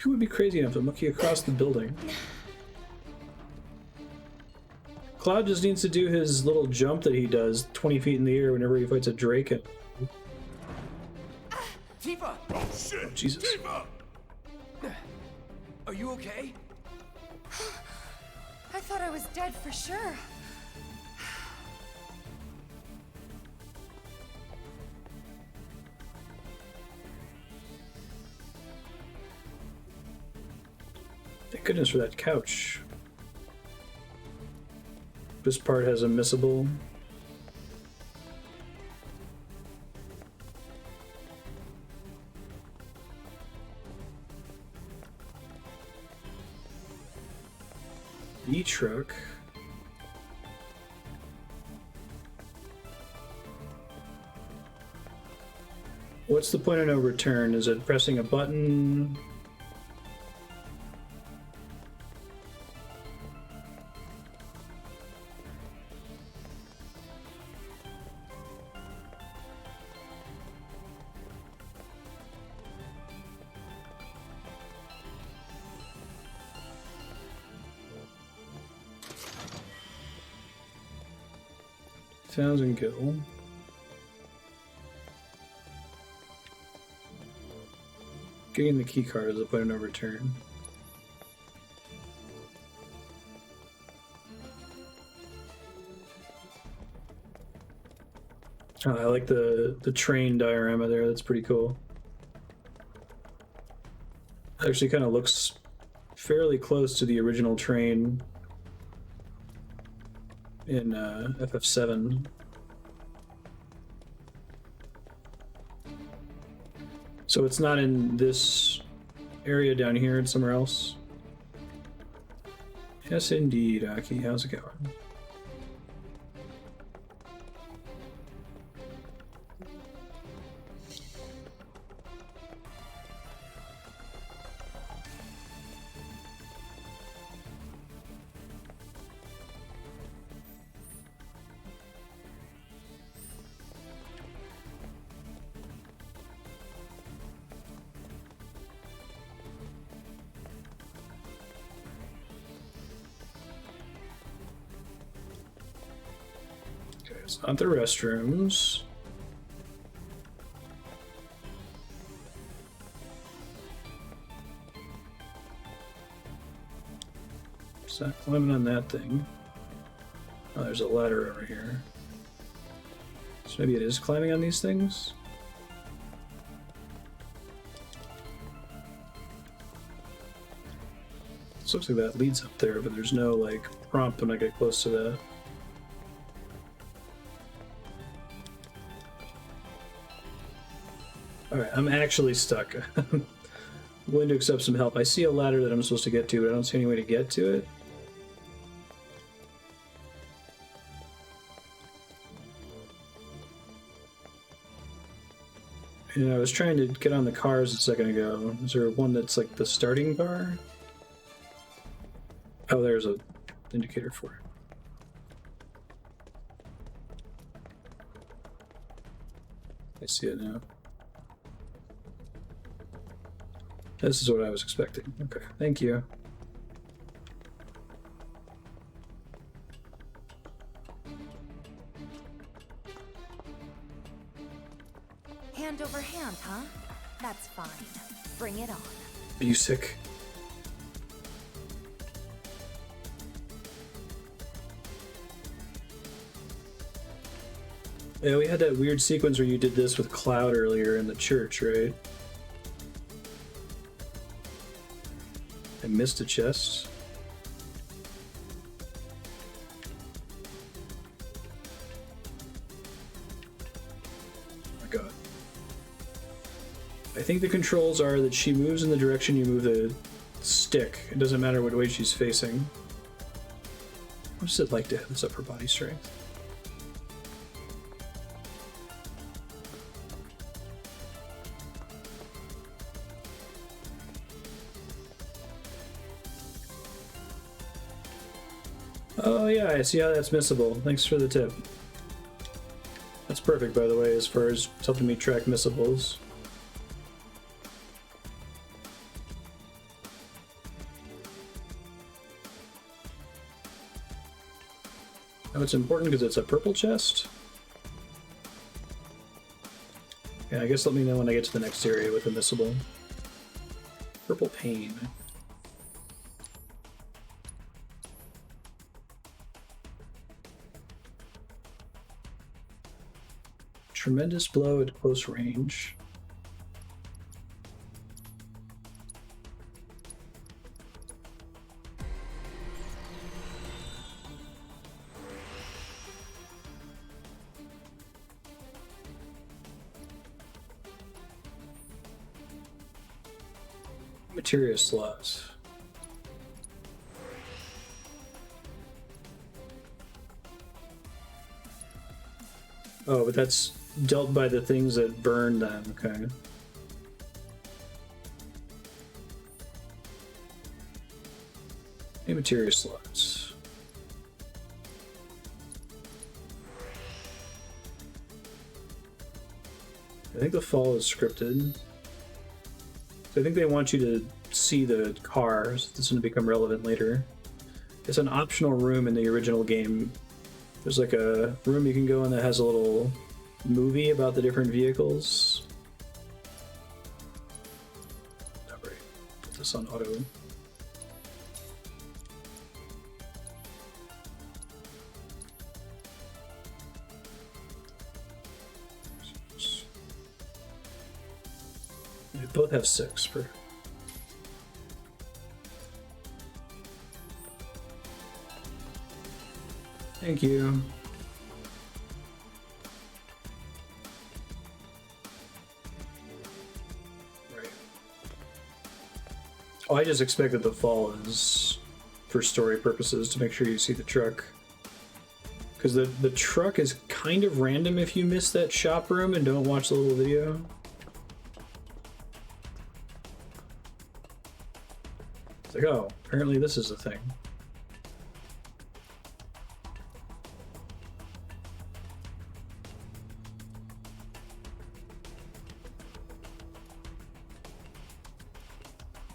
Who would be crazy enough to monkey across the building? Cloud just needs to do his little jump that he does 20 feet in the air whenever he fights a Drake. And... Tifa! Oh shit! Oh, Jesus. Tifa! Are you okay? I thought I was dead for sure. Thank goodness for that couch. This part has a missable. B truck. What's the point of no return? Is it pressing a button? Thousand gil. Getting the key card is a point of no return. Oh, I like the train diorama there. That's pretty cool. Actually, kind of looks fairly close to the original train in FF7. So it's not in this area down here, it's somewhere else. Yes, indeed, Aki. How's it going? It's not the restrooms. It's not climbing on that thing. Oh, there's a ladder over here. So maybe it is climbing on these things? This looks like that leads up there, but there's no, like, prompt when I get close to that. Alright, I'm actually stuck. I'm willing to accept some help. I see a ladder that I'm supposed to get to, but I don't see any way to get to it. You know, I was trying to get on the cars a second ago. Is there one that's like the starting bar? Oh, there's an indicator for it. I see it now. This is what I was expecting. Okay, thank you. Hand over hand, huh? That's fine. Bring it on. Are you sick? Yeah, we had that weird sequence where you did this with Cloud earlier in the church, right? I missed a chest. Oh my god. I think the controls are that she moves in the direction you move the stick. It doesn't matter what way she's facing. What does it like to have this upper body strength? Oh yeah, I see how that's missable. Thanks for the tip. That's perfect, by the way, as far as helping me track missables. Oh, it's important because it's a purple chest? Yeah, I guess let me know when I get to the next area with a missable. Purple pain. Tremendous blow at close range. Materia slots. Oh, but that's dealt by the things that burn them. Okay. Any materia slots. I think the fall is scripted. So I think they want you to see the cars. This is going to become relevant later. It's an optional room in the original game. There's like a room you can go in that has a little movie about the different vehicles. All right, put this on auto. They both have 6 per. Thank you. Right. Oh, I just expected the fall is for story purposes to make sure you see the truck. Because the truck is kind of random if you miss that shop room and don't watch the little video. It's like, oh, apparently this is a thing.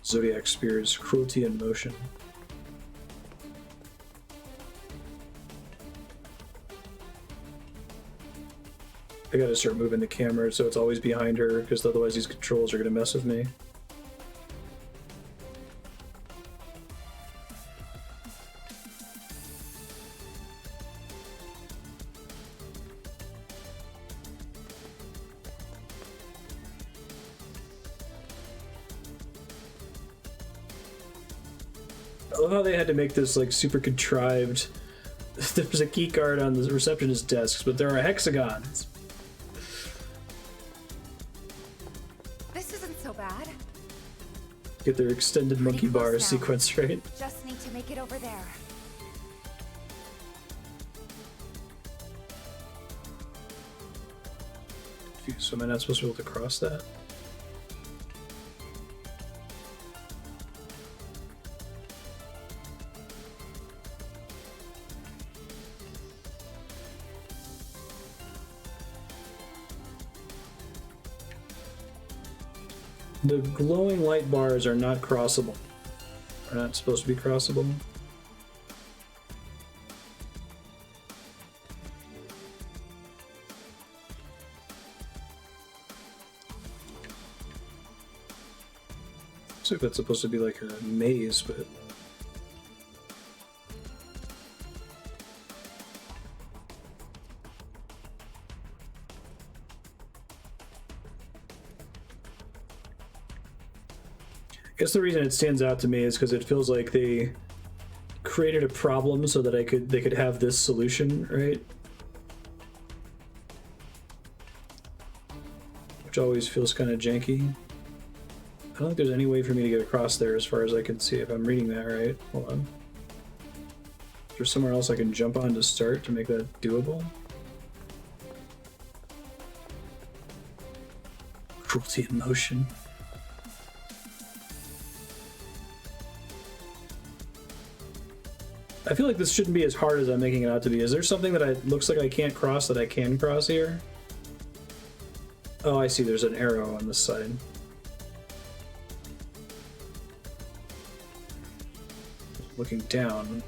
Zodiac Spears, Cruelty in Motion. I gotta start moving the camera so it's always behind her, because otherwise these controls are gonna mess with me. I love how they had to make this like super contrived. There's a key card on the receptionist desks, but there are hexagons. This isn't so bad. Get their extended monkey bar now. sequence right. Just need to make it over there. So am I not supposed to be able to cross that? The glowing light bars are not crossable. Are not supposed to be crossable. Looks like that's supposed to be like a maze, but I guess the reason it stands out to me is because it feels like they created a problem so that they could have this solution, right? Which always feels kind of janky. I don't think there's any way for me to get across there as far as I can see if I'm reading that right. Hold on. Is there somewhere else I can jump on to start to make that doable? Cruelty in Motion. I feel like this shouldn't be as hard as I'm making it out to be. Is there something that looks like I can't cross that I can cross here? Oh, I see. There's an arrow on this side. Looking down.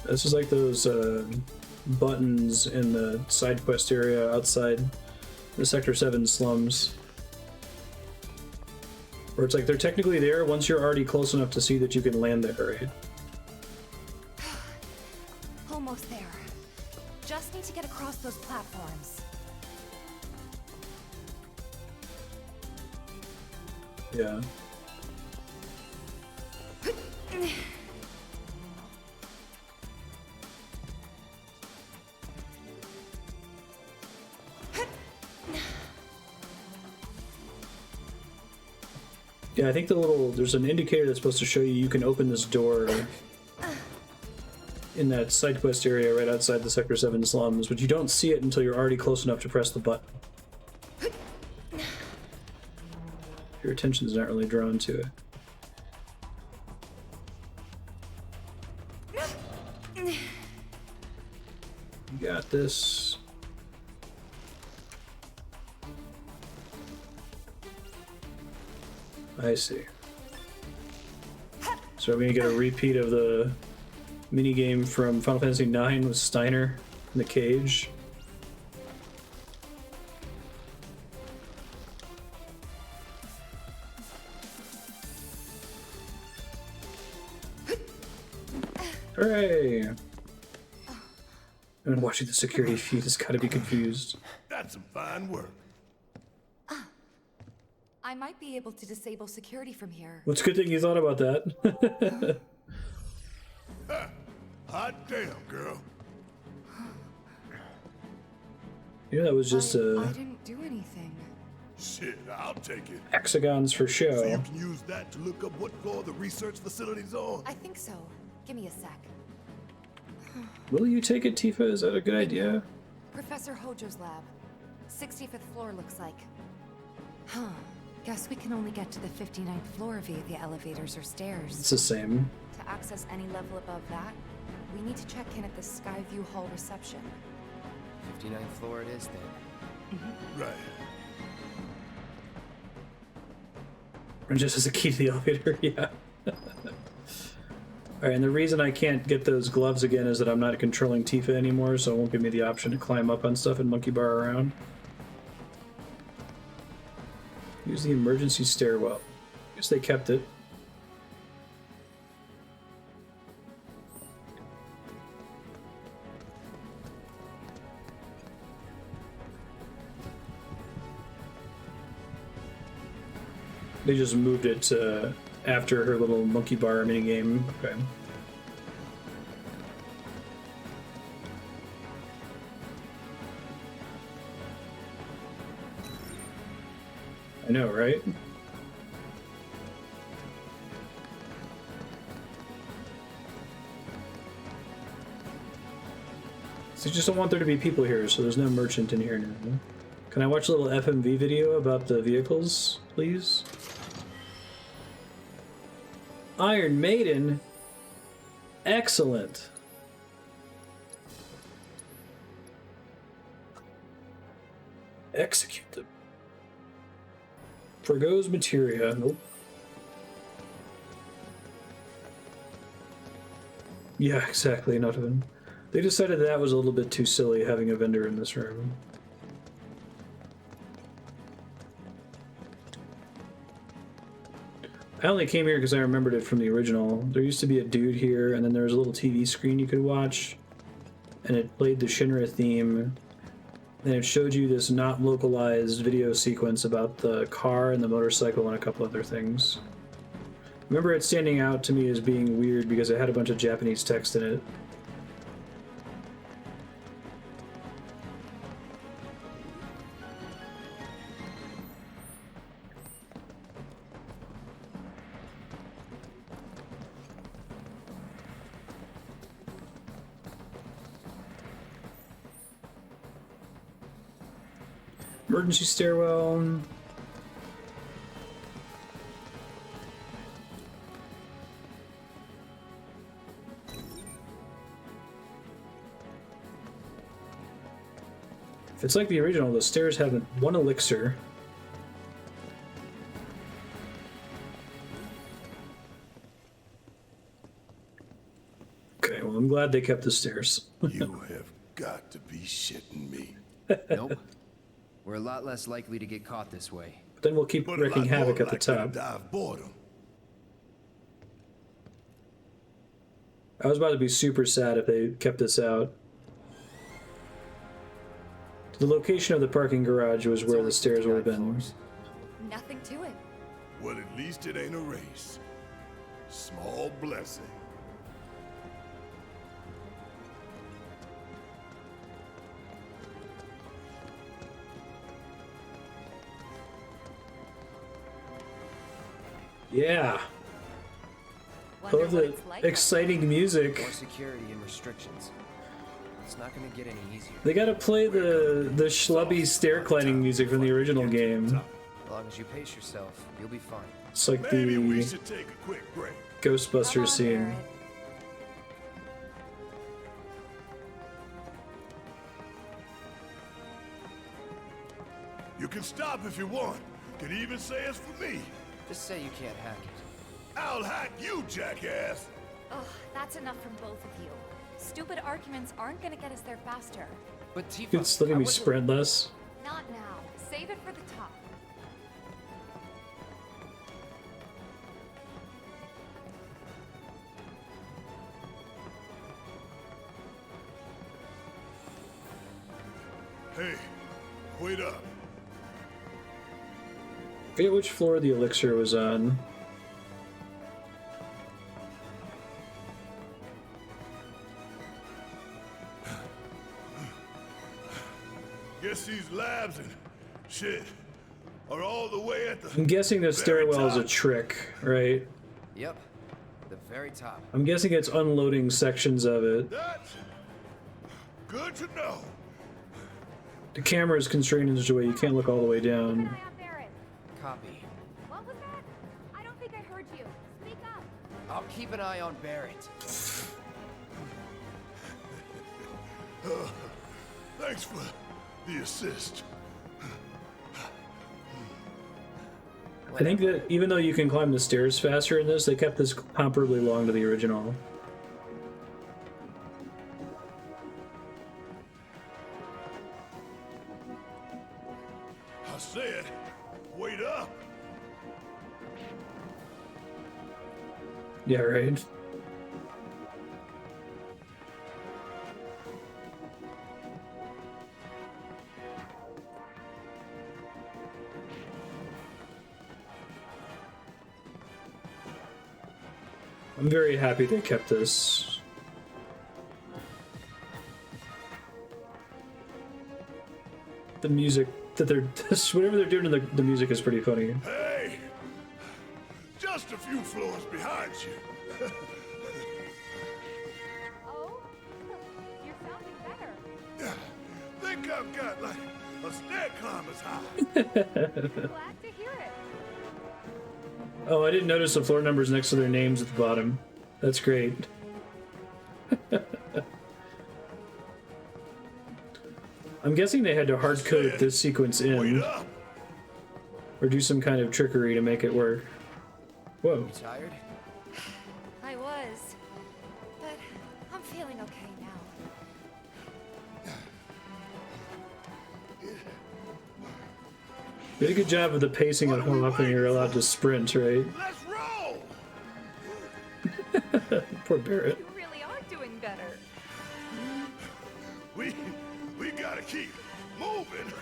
This is like those buttons in the side quest area outside the Sector 7 slums. Where it's like they're technically there once you're already close enough to see that you can land there, right? Almost there. Just need to get across those platforms. Yeah. Yeah, I think there's an indicator that's supposed to show you can open this door in that side quest area right outside the Sector 7 slums, but you don't see it until you're already close enough to press the button. Your attention's not really drawn to it. You got this. I see. So are we gonna get a repeat of the minigame from Final Fantasy IX with Steiner in the cage? Hooray! And watching the security feed has got to be confused. That's some fine work. I might be able to disable security from here. Well, it's a good thing you thought about that. Hot damn, girl. Yeah, that was just I didn't do anything. Shit, I'll take it. hexagons for show. So you can use that to look up what floor the research facility's on? I think so. Give me a sec. Will you take it, Tifa? Is that a good idea? Professor Hojo's lab. 65th floor looks like. Huh. Guess we can only get to the 59th floor via the elevators or stairs. It's the same. To access any level above that, we need to check in at the Skyview Hall reception. 59th floor it is then. Right. Or just as a key to the elevator, yeah. Alright, and the reason I can't get those gloves again is that I'm not controlling Tifa anymore, so it won't give me the option to climb up on stuff and monkey bar around. Use the emergency stairwell. Guess they kept it. They just moved it after her little monkey bar minigame. Okay. I know, right? So you just don't want there to be people here, so there's no merchant in here now. Can I watch a little FMV video about the vehicles, please? Iron Maiden? Excellent. Execute them. Forgoes materia. Nope. Yeah, exactly. Not even. They decided that was a little bit too silly having a vendor in this room. I only came here because I remembered it from the original. There used to be a dude here, and then there was a little TV screen you could watch, and it played the Shinra theme. And it showed you this not localized video sequence about the car and the motorcycle and a couple other things. I remember it standing out to me as being weird because it had a bunch of Japanese text in it. Emergency stairwell. If it's like the original, the stairs have one elixir. Okay, well, I'm glad they kept the stairs. You have got to be shitting me. Nope. We're a lot less likely to get caught this way. But then we'll keep wreaking havoc at the top. I was about to be super sad if they kept this out. The location of the parking garage was where the stairs would have been. Nothing to it. Well, at least it ain't a race. Small blessing. Yeah. Wonder Love what the it's like. exciting music. More security and restrictions. It's not gonna get any easier. They gotta play the schlubby stair climbing music from the original game. As long as you pace yourself, you'll be fine. It's like Maybe we the should take a quick break. Ghostbusters Come on, scene. Barrett. You can stop if you want. Can even say it's for me. Just say you can't hack it. I'll hack you, jackass. Ugh, that's enough from both of you. Stupid arguments aren't gonna get us there faster. But Tifa, It's letting I me wasn't- sprint less. Not now. Save it for the top. Hey, wait up. Forget which floor the elixir was on. Guess these labs and shit are all the way at the I'm guessing the very stairwell is a top. trick, right? Yep. The very top. I'm guessing it's unloading sections of it. That's good to know. The camera is constrained in such a way you can't look all the way down. Eye on Barrett. Copy. What was that? I don't think I heard you. Speak up. I'll keep an eye on Barrett. Thanks for the assist. I think that even though you can climb the stairs faster in this, they kept this comparably long to the original. I said, wait up. Yeah, right. I'm very happy they kept this. The music that they're whatever they're doing to the music is pretty funny. Hey, just a few floors behind you. Oh, you're sounding better. Think I've got like a stair climber's high. Glad to hear it. Oh, I didn't notice the floor numbers next to their names at the bottom. That's great. I'm guessing they had to hard code this sequence Wait in, up. or do some kind of trickery to make it work. Whoa. You tired? I was. But I'm feeling okay now. You did a good job of the pacing of how often you're allowed to sprint, right? Let's roll. Poor Barrett. You really are doing better. We gotta keep moving.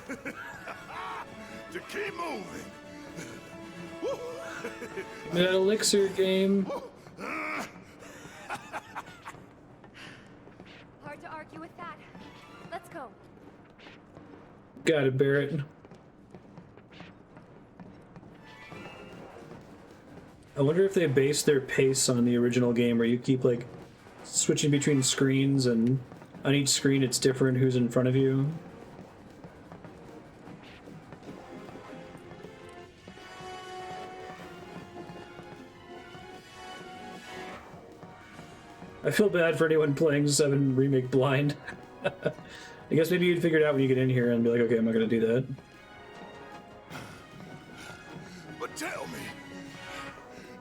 To keep moving. Woo. That elixir game. Hard to argue with that. Let's go. Got it, Barrett. I wonder if they base their pace on the original game, where you keep like switching between screens, and on each screen it's different who's in front of you. I feel bad for anyone playing 7 Remake blind. I guess maybe you'd figure it out when you get in here and be like, okay, I'm not gonna do that. But tell me,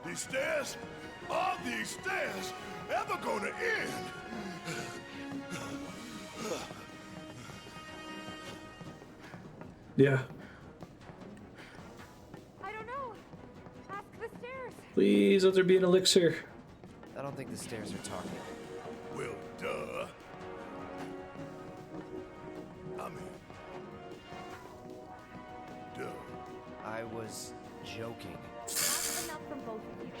these stairs, are these stairs ever gonna end? Yeah. I don't know. Ask the stairs. Please let there be an elixir. I don't think the stairs are talking. Well, duh. I mean, duh. I was joking. That's enough from both of you.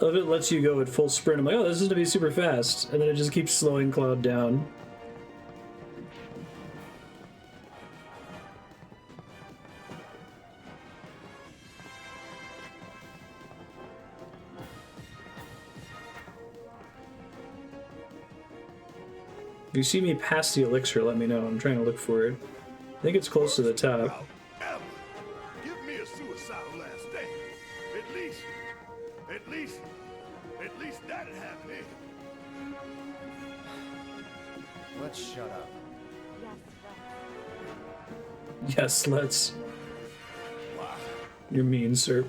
I love it lets you go at full sprint. I'm like, oh, this is gonna be super fast. And then it just keeps slowing Cloud down. If you see me past the elixir, let me know. I'm trying to look for it. I think it's close to the top. Give me a suicidal last stand. At least that'd happen in. Let's shut up. Yes, let's. You're mean, sir.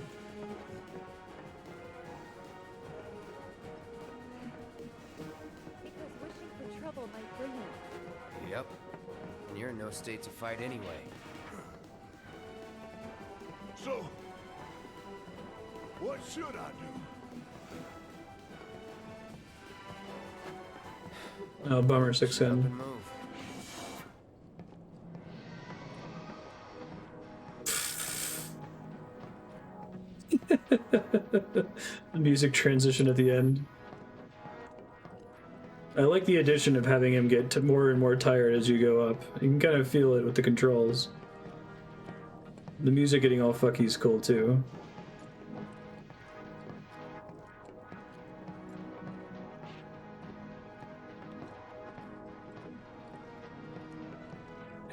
Because wishing for trouble might bring it. Yep. And you're in no state to fight anyway. So, what should I do? Oh, bummer, 6N. The music transition at the end. I like the addition of having him get more and more tired as you go up. You can kind of feel it with the controls. The music getting all fucky is cool too.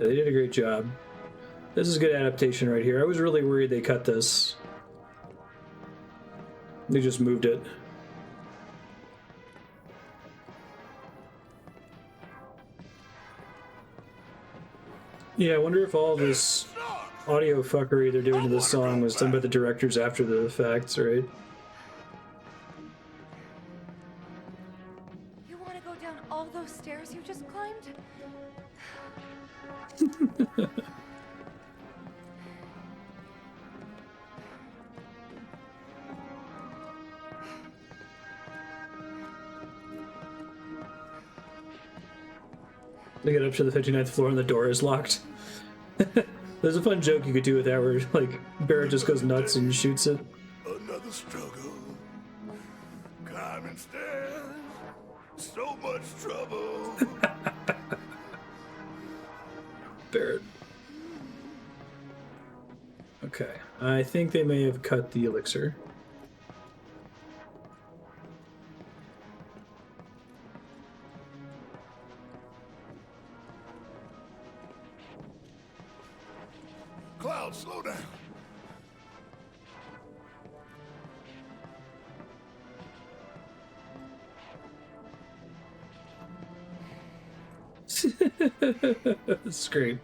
Yeah, they did a great job. This is good adaptation right here. I was really worried they cut this. They just moved it. Yeah, I wonder if all this audio fuckery they're doing to this song was done by the directors after the effects, right? You want to go down all those stairs you just climbed? They get up to the 59th floor and the door is locked. There's a fun joke you could do with that where, like, Barrett just goes nuts and shoots it. Another struggle. Climbing stairs. So much trouble. Barrett. Okay, I think they may have cut the elixir. Cloud, slow down. That's great.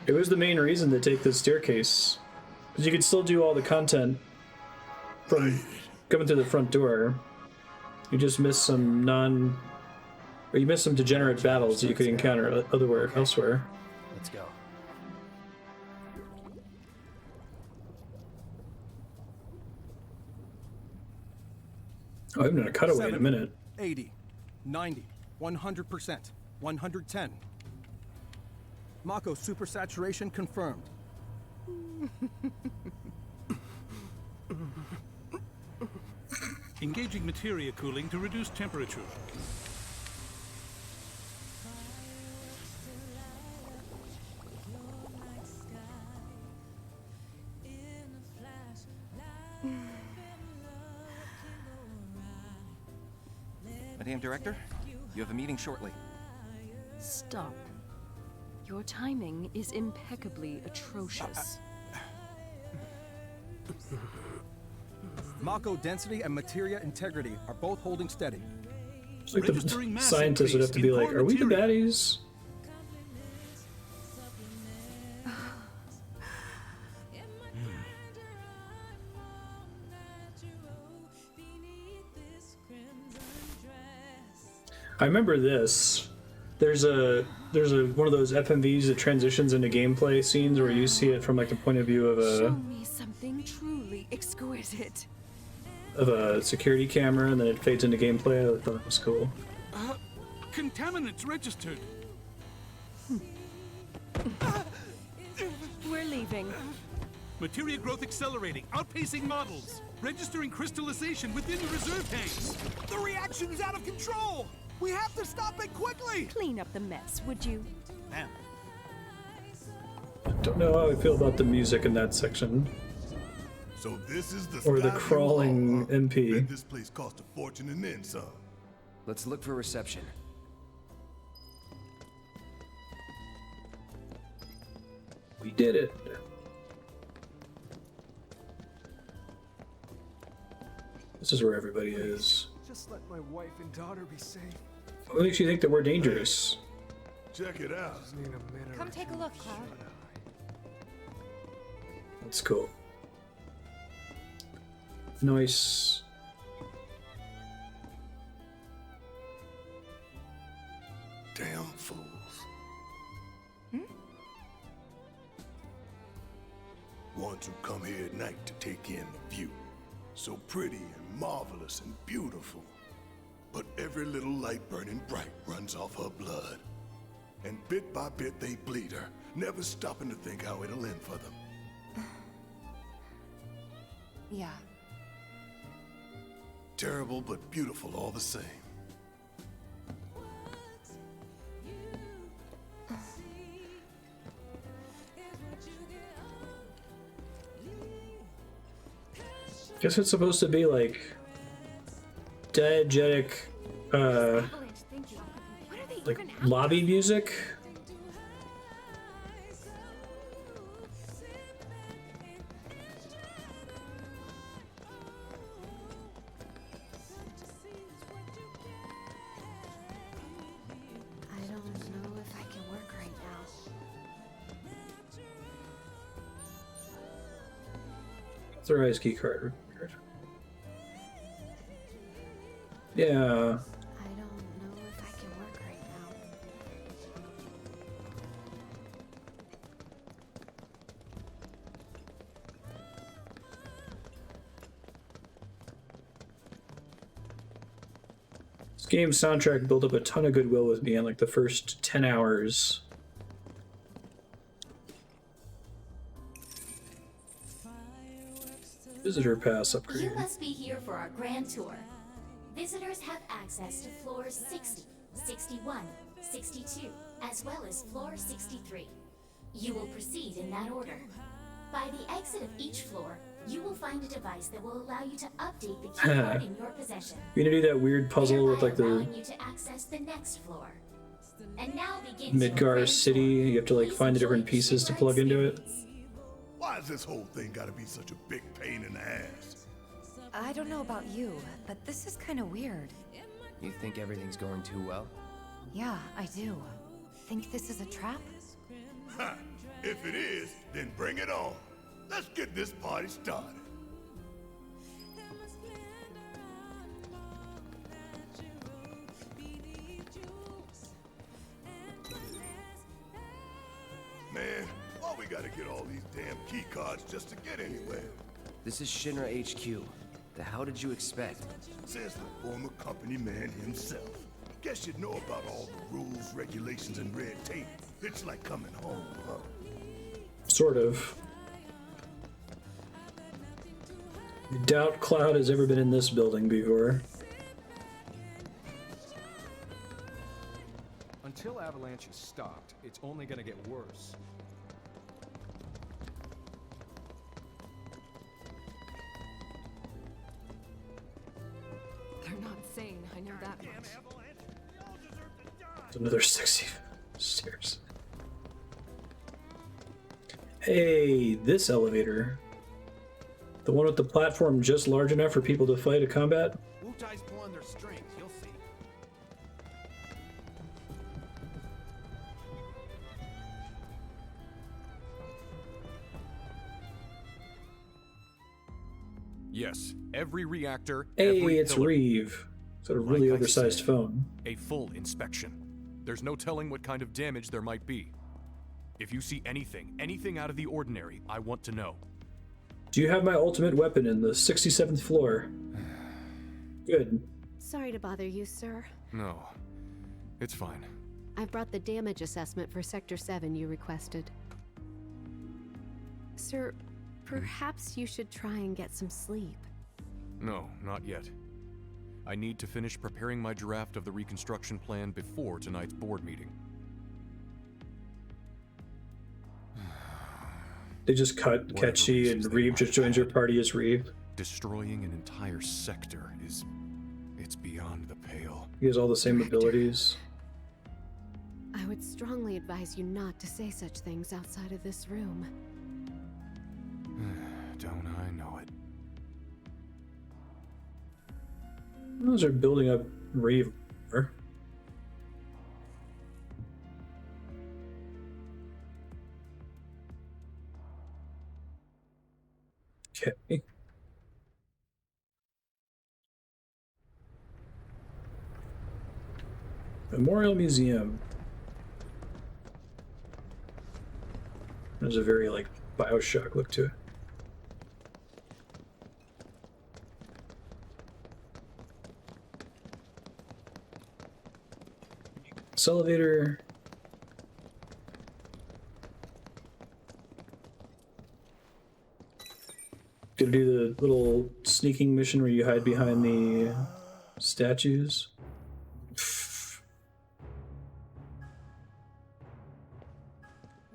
It was the main reason to take the staircase, because you could still do all the content from coming through the front door. You just missed some or you missed some degenerate battles that you could encounter elsewhere. Let's go. Oh, I haven't done a cutaway in a minute. 80, 90, 100%, 110. Mako supersaturation confirmed. Engaging materia cooling to reduce temperature. Madame Director, you have a meeting shortly. Stop. Your timing is impeccably atrocious. Mako density and materia integrity are both holding steady. It's like the scientists would have to be like, are we the baddies? I remember this. There's one of those FMVs that transitions into gameplay scenes where you see it from like the point of view of Show me something truly exquisite. of a security camera, and then it fades into gameplay. I thought it was cool. Contaminants registered. We're leaving. Materia growth accelerating, outpacing models. Registering crystallization within the reserve tanks. The reaction is out of control! We have to stop it quickly! Clean up the mess, would you? Ma'am. Don't know how I feel about the music in that section. So this is the Or the Skyview crawling Hall, huh? MP. Bet this place cost a fortune and then some. Let's look for reception. We did it. This is where everybody is. Just let my wife and daughter be safe. What makes you think that we're dangerous? Check it out. Just need a minute. Come take a look, Cloud. That's cool. Nice. Damn fools. Ones who come here at night to take in the view. So pretty and marvelous and beautiful. But every little light burning bright runs off her blood. And bit by bit they bleed her, never stopping to think how it'll end for them. Yeah. Terrible but beautiful all the same. Guess it's supposed to be like diegetic, like lobby music. I don't know if I can work right now. Authorized key card. Yeah. I don't know if I can work right now. This game's soundtrack built up a ton of goodwill with me in like the first 10 hours. Visitor pass upgrade. You must be here for our grand tour. Visitors have access to floors 60, 61, 62, as well as floor 63. You will proceed in that order. By the exit of each floor, you will find a device that will allow you to update the keyboard in your possession. You're gonna do that weird puzzle with like the allowing you to access the next floor. And now begins Midgar City. You have to like find the different pieces to plug into it. Why has this whole thing gotta be such a big pain in the ass? I don't know about you, but this is kind of weird. You think everything's going too well? Yeah, I do. Think this is a trap? Ha! If it is, then bring it on. Let's get this party started. Man, why we gotta get all these damn key cards just to get anywhere? This is Shinra HQ. The hell did you expect? Says the former company man himself. Guess you'd know about all the rules, regulations, and red tape. It's like coming home, huh? Sort of. I doubt Cloud has ever been in this building before. Until Avalanche is stopped, it's only gonna get worse. They're not sane, I know that much. It's another 60 stairs. Hey, this elevator. The one with the platform just large enough for people to fight a combat? Wu-Tai's pulling their strings, you'll see. Yes, every reactor. Hey, every it's pillar. Reeve. It's a really Like I oversized said, phone. A full inspection. There's no telling what kind of damage there might be. If you see anything out of the ordinary, I want to know. Do you have my ultimate weapon in the 67th floor? Good. Sorry to bother you, sir. No, it's fine. I've brought the damage assessment for Sector 7 you requested. Sir, perhaps you should try and get some sleep. No, not yet. I need to finish preparing my draft of the reconstruction plan before tonight's board meeting. They just cut Ketchy and Reeve just joins your party as Reeve. Destroying an entire sector it's beyond the pale. He has all the same abilities. I would strongly advise you not to say such things outside of this room. Don't I know it? Those are building up Reeve. Okay. Memorial Museum. There's a very like Bioshock look to it. This elevator. Gonna do the little sneaking mission where you hide behind the statues.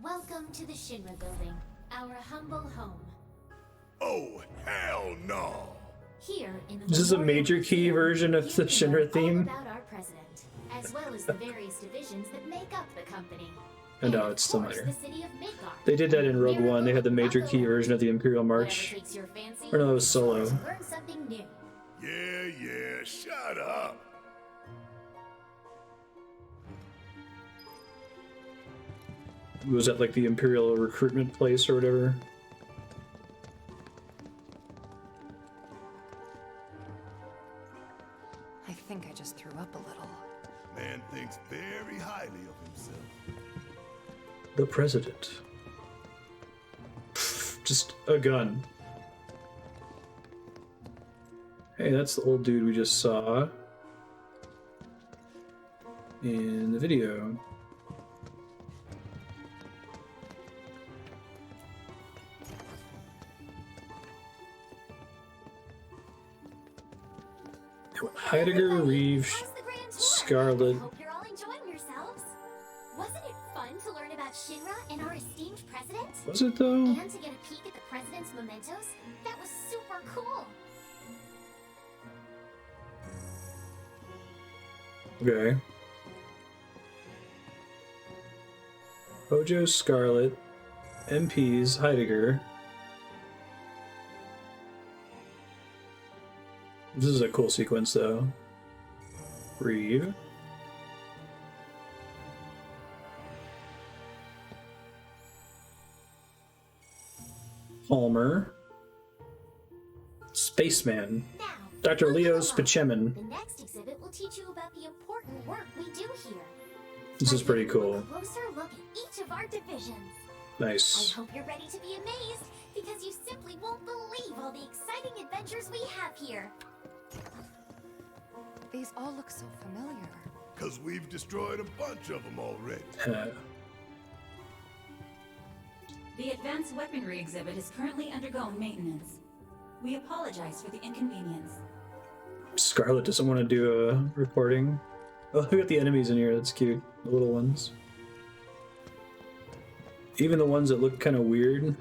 Welcome to the Shinra building, our humble home. Oh, hell no! Here in the This is a major key version of the Shinra theme. about our president, as well as the various divisions that make up the company. And now it's still there. The city of Midgard. They did that in Rogue One. They had the major key version of the Imperial March. Or no, it was Solo. Learn something new. Yeah, shut up! Was that like the Imperial recruitment place or whatever? I think I just threw up a little. Man thinks very highly of himself. The president. Just a gun. Hey, that's the old dude we just saw in the video. Heidegger, Reeve, Scarlet. Hope you're all enjoying yourselves. Wasn't it fun to learn about Shinra and our esteemed president? Was it though? And to get a peek at the president's mementos? That was super cool. Okay. Hojo, Scarlet, MPs, Heidegger. This is a cool sequence though. Reeve. Palmer. Spaceman. Now, Dr. Leo Spachemin. the next exhibit will teach you about the important work we do here. This is pretty cool. A closer look at each of our divisions. Nice. I hope you're ready to be amazed, because you simply won't believe all the exciting adventures we have here. These all look so familiar. Cause we've destroyed a bunch of them already. The Advanced Weaponry exhibit is currently undergoing maintenance. We apologize for the inconvenience. Scarlet doesn't want to do a reporting. Oh, we got the enemies in here. That's cute. The little ones. Even the ones that look kind of weird.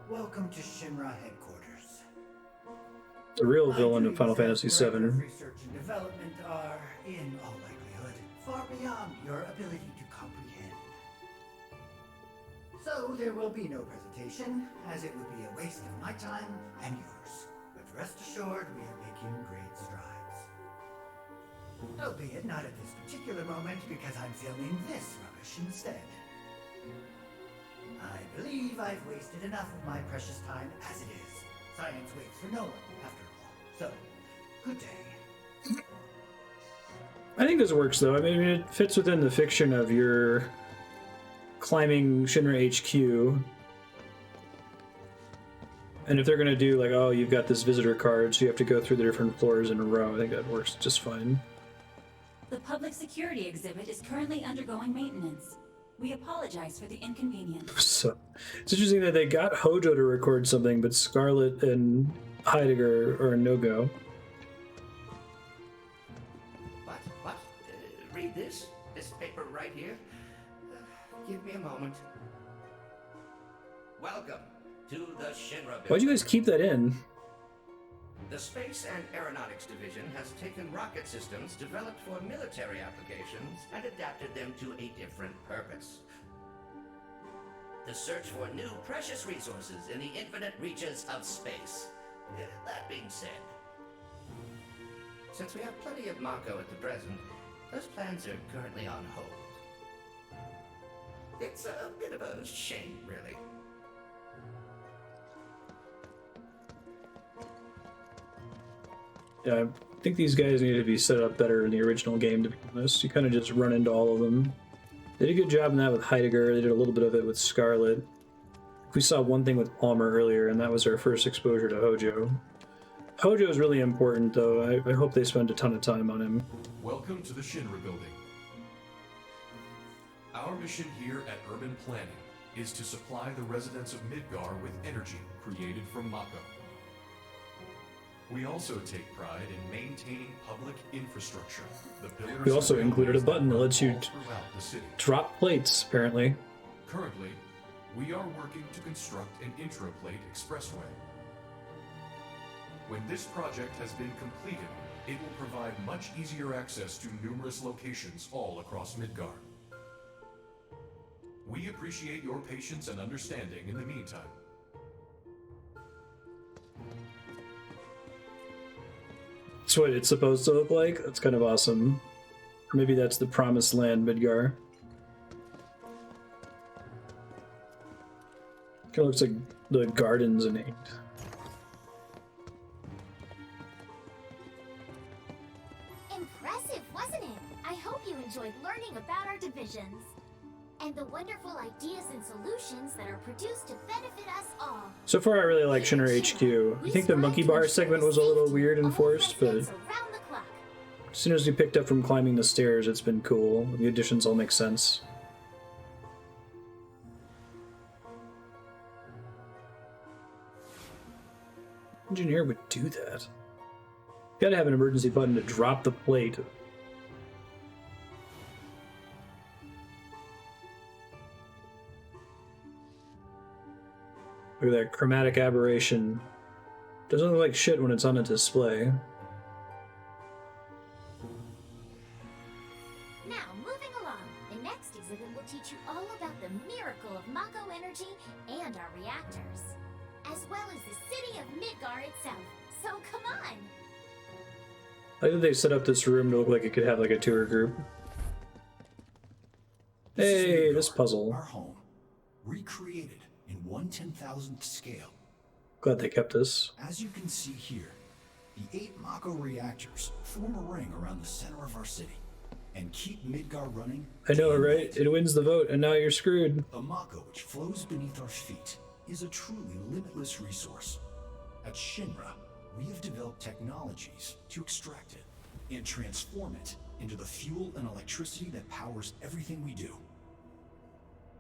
Welcome to Shinra headquarters. The real villain of Final Fantasy VII. Research and development are, in all likelihood, far beyond your ability to comprehend. So there will be no presentation, as it would be a waste of my time and yours. But rest assured, we are making great strides. Albeit not at this particular moment, because I'm filming this rubbish instead. I believe I've wasted enough of my precious time as it is. Science waits for no one, after all. So, good day. I think this works though. I mean, it fits within the fiction of your climbing Shinra HQ. And if they're gonna do like, oh, you've got this visitor card, so you have to go through the different floors in a row, I think that works just fine. The public security exhibit is currently undergoing maintenance. We apologize for the inconvenience. So it's interesting that they got Hojo to record something, but Scarlet and Heidegger are a no-go. What? Read this? this paper right here? Give me a moment. Welcome to the Shinra building. Why'd you guys keep that in? The Space and Aeronautics Division has taken rocket systems developed for military applications and adapted them to a different purpose. The search for new precious resources in the infinite reaches of space. That being said, since we have plenty of Mako at the present, those plans are currently on hold. It's a bit of a shame, really. Yeah, I think these guys need to be set up better in the original game, to be honest. You kind of just run into all of them. They did a good job in that with Heidegger. They did a little bit of it with Scarlet. We saw one thing with Palmer earlier, and that was our first exposure to Hojo. Hojo is really important, though. I hope they spend a ton of time on him. Welcome to the Shinra building. Our mission here at Urban Planning is to supply the residents of Midgar with energy created from Mako. We also take pride in maintaining public infrastructure. We also included a button that lets you drop plates, apparently. Currently, we are working to construct an intraplate expressway. When this project has been completed, it will provide much easier access to numerous locations all across Midgar. We appreciate your patience and understanding in the meantime. That's what it's supposed to look like. That's kind of awesome. Or maybe that's the promised land, Midgar. Kind of looks like the gardens in 8. Impressive, wasn't it? I hope you enjoyed learning about our divisions and the wonderful ideas and solutions that are produced to benefit us all. So far, I really like Shinra HQ. I think the monkey bar segment was a little weird and forced, but as soon as we picked up from climbing the stairs, it's been cool. The additions all make sense. Engineer would do that. Gotta have an emergency button to drop the plate. Look at that chromatic aberration. Doesn't look like shit when it's on a display. Now, moving along, the next exhibit will teach you all about the miracle of Mako energy and our reactors, as well as the city of Midgar itself. So come on! I think they set up this room to look like it could have like a tour group. Hey, this puzzle. Our home, recreated in 1/10,000th scale. Glad they kept this. As you can see here, the 8 Mako reactors form a ring around the center of our city and keep Midgar running. I know, right? It wins the vote, and now you're screwed. The Mako which flows beneath our feet is a truly limitless resource. At Shinra, we have developed technologies to extract it and transform it into the fuel and electricity that powers everything we do.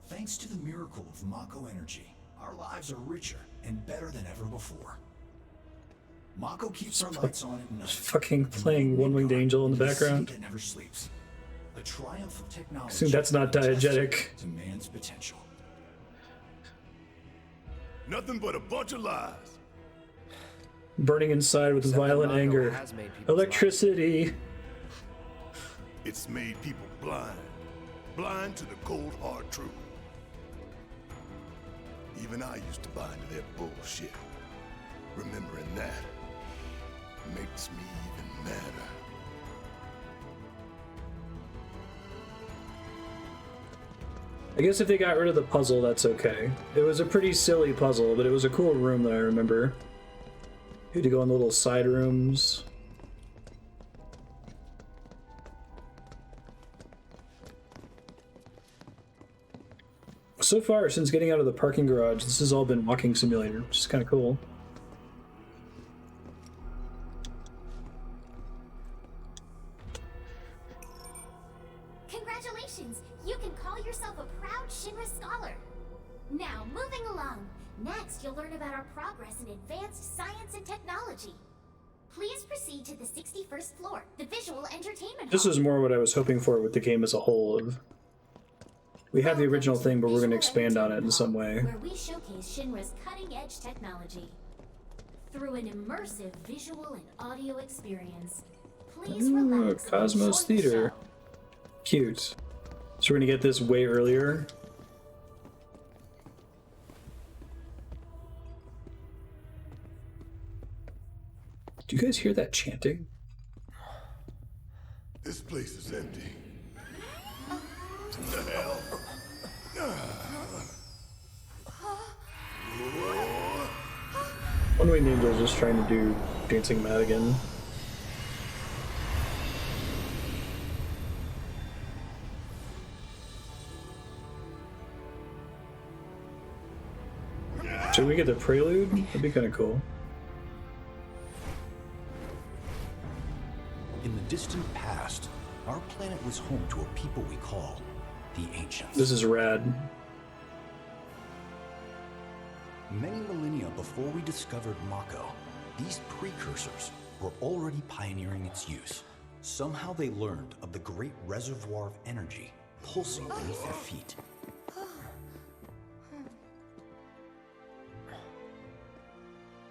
Thanks to the miracle of Mako energy, our lives are richer and better than ever before. Mako keeps our lights on at night. Fucking playing One Winged Angel in the background. That never sleeps. The triumph of technology. Assume that's not diegetic. To man's potential. Nothing but a bunch of lies. Burning inside with violent anger. Electricity. It's made people blind. Blind to the cold, hard truth. Even I used to buy into their bullshit. Remembering that makes me even madder. I guess if they got rid of the puzzle, that's okay. It was a pretty silly puzzle, but it was a cool room that I remember. You had to go in the little side rooms. So far, since getting out of the parking garage, this has all been walking simulator, which is kind of cool. Congratulations! You can call yourself a proud Shinra scholar. Now, moving along. Next, you'll learn about our progress in advanced science and technology. Please proceed to the 61st floor, the visual entertainment This hall. is more what I was hoping for with the game as a whole. We have the original thing, but we're going to expand on it in some way. Where we showcase Shinra's cutting-edge technology. Through an immersive visual and audio experience. Please relax. Cosmos Theater. Cute. So we're going to get this way earlier. Do you guys hear that chanting? This place is empty. What the hell? One Winged Angel is just trying to do Dancing Madigan. Should we get the prelude? That'd be kind of cool. In the distant past, our planet was home to a people we call the Ancients. This is rad. Many millennia before we discovered Mako, these precursors were already pioneering its use. Somehow they learned of the great reservoir of energy pulsing beneath their feet.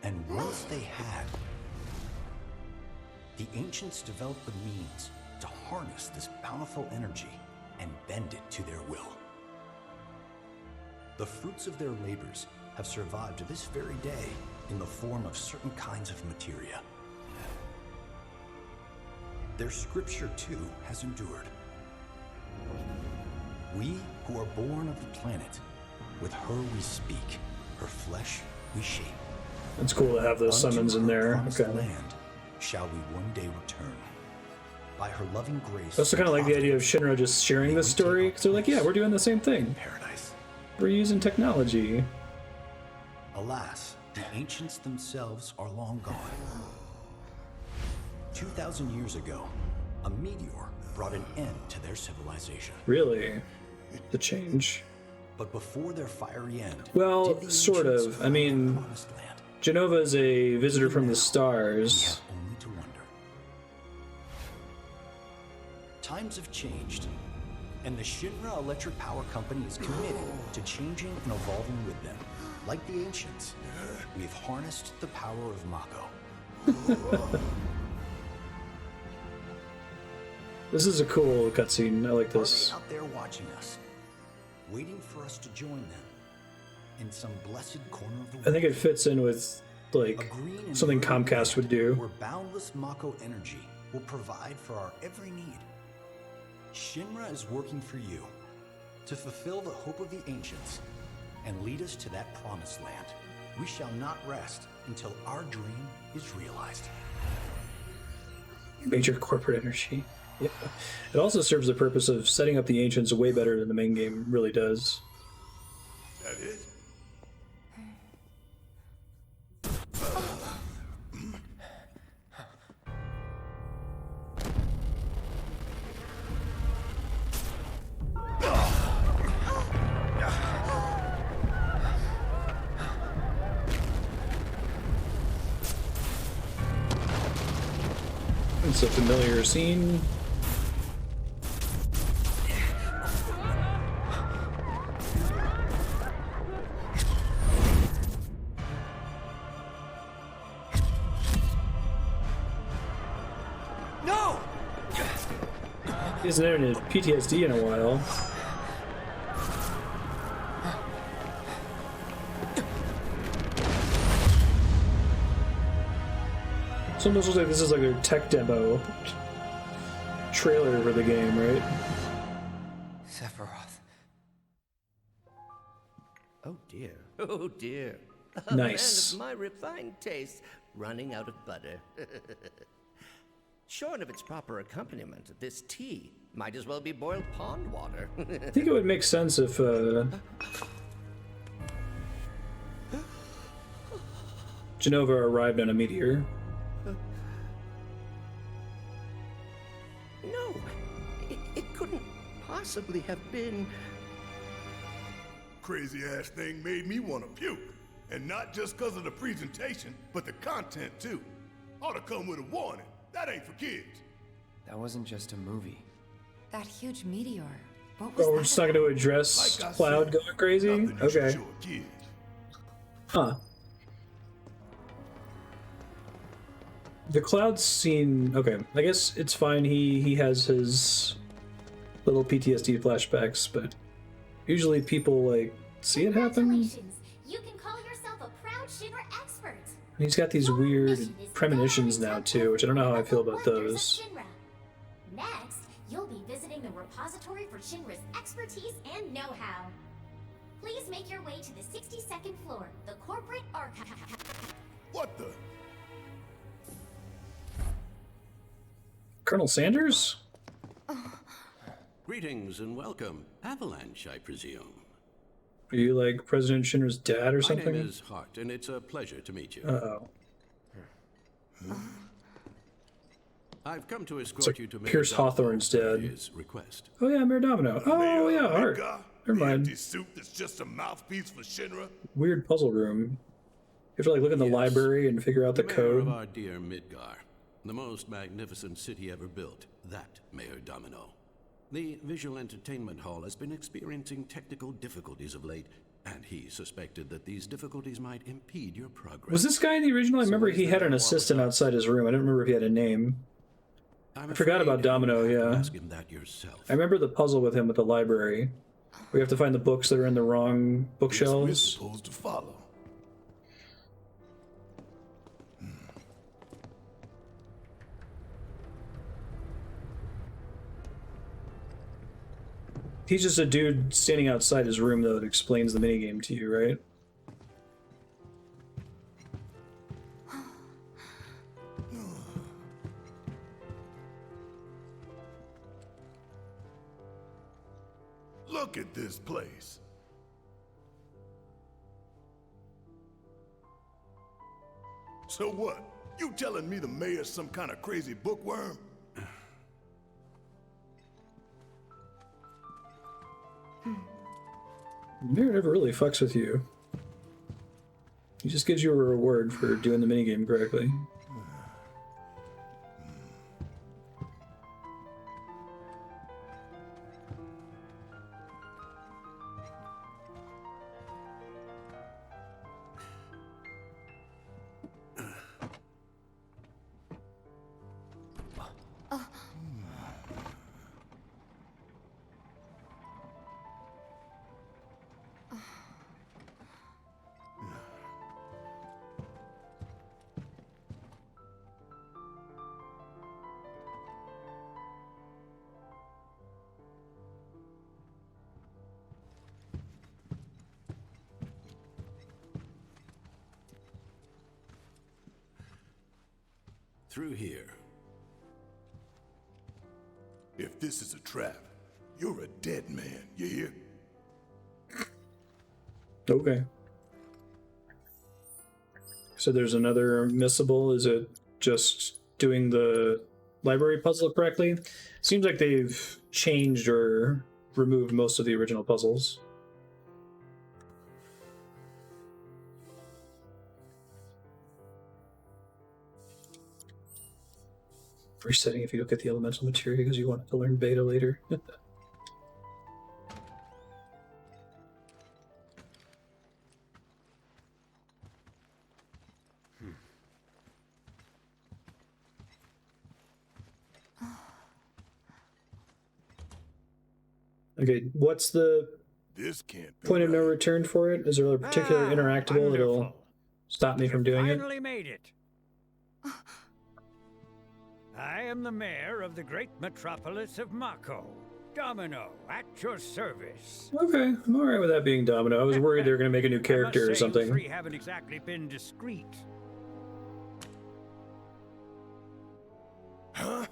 And once they had, the Ancients developed the means to harness this bountiful energy and bend it to their will. The fruits of their labors have survived to this very day in the form of certain kinds of materia. Their scripture, too, has endured. We who are born of the planet, with her we speak, her flesh we shape. It's cool to have those summons in there. Okay. Land shall we one day return. By her loving grace. I also kind of like the idea of Shinra just sharing this story, because they're like, yeah, we're doing the same thing. Paradise. We're using technology. Alas, the Ancients themselves are long gone. 2,000 years ago, a meteor brought an end to their civilization. Really? The change. But before their fiery end... Well, sort of. I mean, Genova is a visitor from the stars. Only to wonder. Times have changed, and the Shinra Electric Power Company is committed to changing and evolving with them. Like the Ancients, we've harnessed the power of Mako. This is a cool cutscene. I like this. Out there watching us, waiting for us to join them in some blessed corner of the world. I think it fits in with like something Comcast would do. Where boundless Mako energy will provide for our every need. Shinra is working for you to fulfill the hope of the Ancients and lead us to that promised land. We shall not rest until our dream is realized. Major corporate energy. Yeah. It also serves the purpose of setting up the Ancients way better than the main game really does. That it? It's a familiar scene. No! He hasn't had any PTSD in a while. It almost looks like this is like their tech demo trailer for the game, right? Sephiroth. Oh dear. Oh dear. A Nice. man of my refined taste running out of butter. Short of its proper accompaniment, this tea might as well be boiled pond water. I think it would make sense if Genova arrived on a meteor. No, it couldn't possibly have been. Crazy ass thing made me want to puke. And not just because of the presentation, but the content too. Ought to come with a warning. That ain't for kids. That wasn't just a movie. That huge meteor. What was Oh, we're that just not going to address Like I Cloud said, going crazy? nothing you should Okay. show a kid. Huh. The Cloud scene, okay, I guess it's fine. He has his little PTSD flashbacks, but usually people like see it happen. Congratulations! You can call yourself a proud Shinra expert. He's got these weird premonitions now too, which I don't know how I feel about those. Shinra. Next, you'll be visiting the repository for Shinra's expertise and know-how. Please make your way to the 62nd floor, the corporate archive. What the? Colonel Sanders? Greetings and welcome. Avalanche, I presume. Are you like President Shinra's dad or something? My name is Hart, and it's a pleasure to meet you. Uh-oh. I've come to escort So you to Mayor Pierce Domino Hawthorne's per dead. his request. Oh yeah, Mayor Domino. Oh yeah, Hart. Midgar? Never The mind. empty suit that's just a mouthpiece for Shinra? Weird puzzle room. You have to like look in the library and figure out the Mayor code. of our dear Midgar, the most magnificent city ever built, that Mayor Domino. The visual entertainment hall has been experiencing technical difficulties of late, and he suspected that these difficulties might impede your progress. Was this guy in the original? I remember he had an assistant outside his room. I don't remember if he had a name. I forgot about Domino, yeah. Ask him that yourself. I remember the puzzle with him with the library. We have to find the books that are in the wrong We're bookshelves. supposed to follow. He's just a dude standing outside his room, though, that explains the minigame to you, right? Look at this place. So what? You telling me the mayor's some kind of crazy bookworm? Mayor never really fucks with you. He just gives you a reward for doing the minigame correctly. Through here. If this is a trap, you're a dead man, you hear? Okay. So there's another missable. Is it just doing the library puzzle correctly? Seems like they've changed or removed most of the original puzzles. Resetting if you don't get the elemental material because you want to learn beta later. Okay, what's the This can't be point of no return for it? Is there a particular interactable that'll stop me from doing it? Finally made it. I am the mayor of the great metropolis of Mako. Domino, at your service. Okay, I'm alright with that being Domino. I was worried they were going to make a new character or You something. three haven't exactly been discreet. Huh?